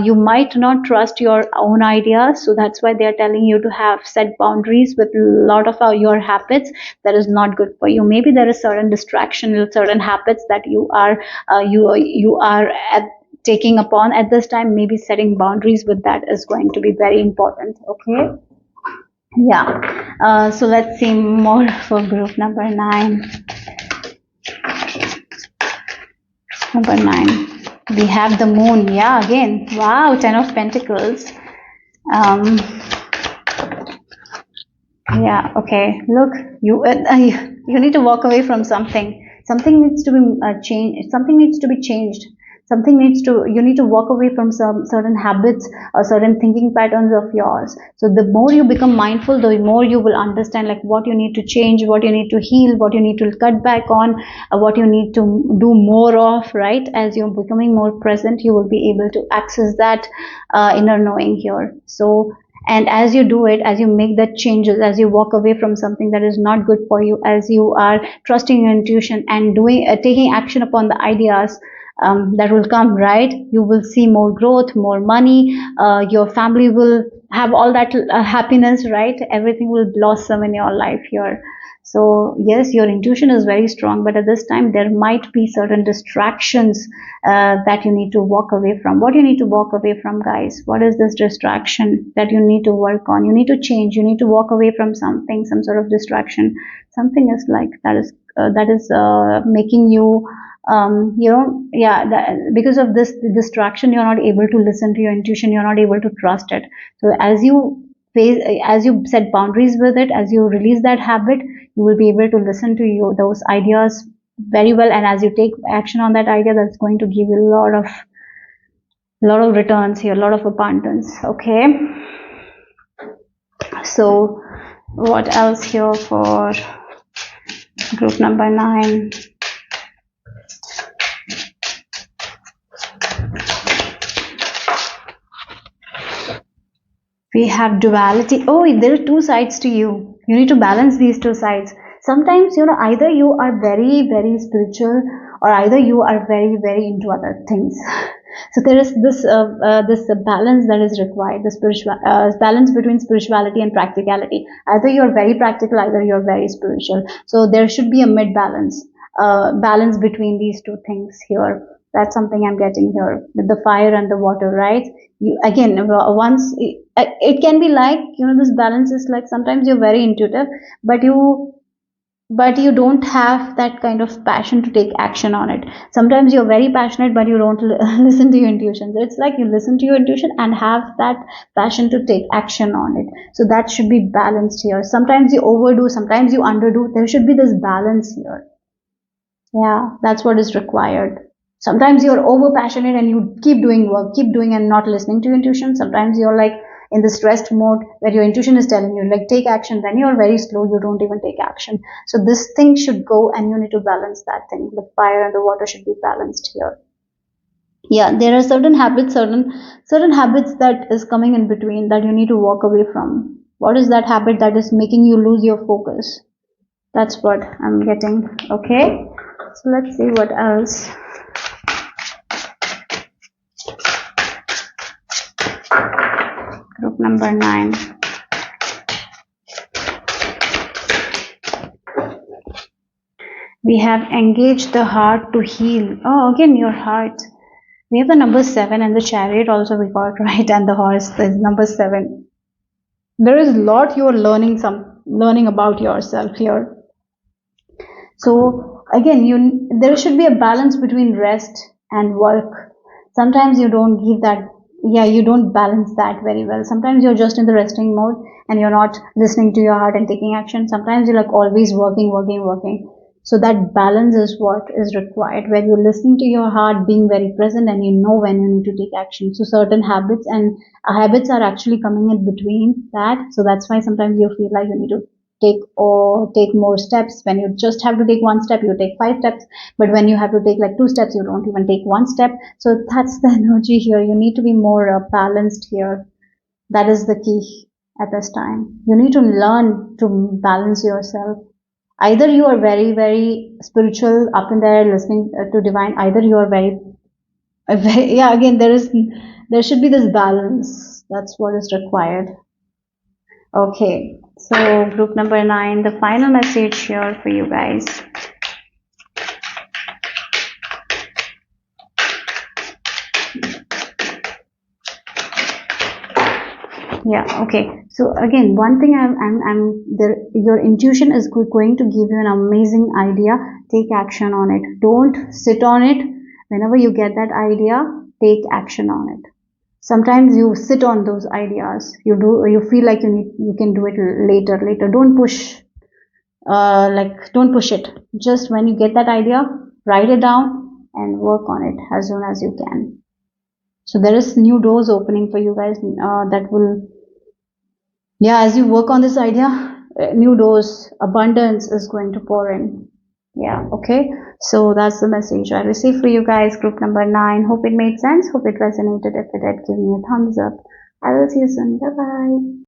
you might not trust your own ideas. So that's why they're telling you to have set boundaries with a lot of your habits. That is not good for you. Maybe there is certain distraction, certain habits that you are taking upon at this time. Maybe setting boundaries with that is going to be very important. Okay, yeah. So let's see more for group number 9. Number 9, we have the moon. Yeah, again, wow, 10 of Pentacles. Yeah, okay, look, you need to walk away from something. Something needs to be changed. Something needs to be changed. You need to walk away from some certain habits or certain thinking patterns of yours. So the more you become mindful, the more you will understand like what you need to change, what you need to heal, what you need to cut back on, what you need to do more of, right? As you're becoming more present, you will be able to access that inner knowing here. So, and as you do it, as you make that changes, as you walk away from something that is not good for you, as you are trusting your intuition and taking action upon the ideas that will come, right? You will see more growth, more money, your family will have all that happiness, right? Everything will blossom in your life here. So yes, your intuition is very strong, but at this time there might be certain distractions that you need to walk away from. What you need to walk away from, guys? What is this distraction that you need to work on? You need to change. You need to walk away from something, some sort of distraction. Something is like that is making you because of this distraction, you're not able to listen to your intuition. You're not able to trust it. So as you set boundaries with it, as you release that habit, you will be able to listen to those ideas very well. And as you take action on that idea, that's going to give you a lot of returns here, a lot of abundance. Okay. So what else here for group number 9? We have duality. Oh, there are 2 sides to you. You need to balance these 2 sides. Sometimes, either you are very, very spiritual, or either you are very, very into other things. So there is this balance that is required, the spiritual balance between spirituality and practicality. Either you're very practical, either you're very spiritual. So there should be a mid balance between these 2 things here. That's something I'm getting here with the fire and the water, right? You again, once it can be like, this balance is like sometimes you're very intuitive, but you but you don't have that kind of passion to take action on it. Sometimes you're very passionate, but you don't listen to your intuition. So it's like you listen to your intuition and have that passion to take action on it. So that should be balanced here. Sometimes you overdo, sometimes you underdo. There should be this balance here. Yeah, that's what is required. Sometimes you're over passionate and you keep doing work, keep doing and not listening to your intuition. Sometimes you're like in the stressed mode where your intuition is telling you like take action, then you're very slow, you don't even take action. So this thing should go and you need to balance that thing. The fire and the water should be balanced here. Yeah, there are certain habits, certain habits that is coming in between that you need to walk away from. What is that habit that is making you lose your focus? That's what I'm getting. Okay, so let's see what else. Group number 9. We have engaged the heart to heal. Oh, again, your heart. We have the number 7 and the chariot also we got right, and the horse is number 7. There is a lot you are learning about yourself here. So again, there should be a balance between rest and work. Sometimes you don't give that, yeah, you don't balance that very well. Sometimes you're just in the resting mode and you're not listening to your heart and taking action. Sometimes you're like always working. So that balance is what is required, where you're listening to your heart, being very present, and you know when you need to take action. So certain habits are actually coming in between that. So that's why sometimes you feel like you need to take more steps. When you just have to take one step, you take 5 steps, but when you have to take like 2 steps, you don't even take 1 step. So that's the energy here. You need to be more balanced here. That is the key at this time. You need to learn to balance yourself. Either you are very spiritual, up in there listening to divine, either you are very yeah, again, there should be this balance. That's what is required. Okay, so group number 9, the final message here for you guys. Yeah, okay. So again, one thing I'm there, your intuition is going to give you an amazing idea. Take action on it. Don't sit on it. Whenever you get that idea, take action on it. Sometimes you sit on those ideas. You feel like you can do it later. Don't push, don't push it. Just when you get that idea, write it down and work on it as soon as you can. So there is new doors opening for you guys that will, yeah, as you work on this idea, new doors, abundance is going to pour in. Yeah, okay. So that's the message I received for you guys, group number 9. Hope it made sense. Hope it resonated. If it did, give me a thumbs up. I will see you soon. Bye bye.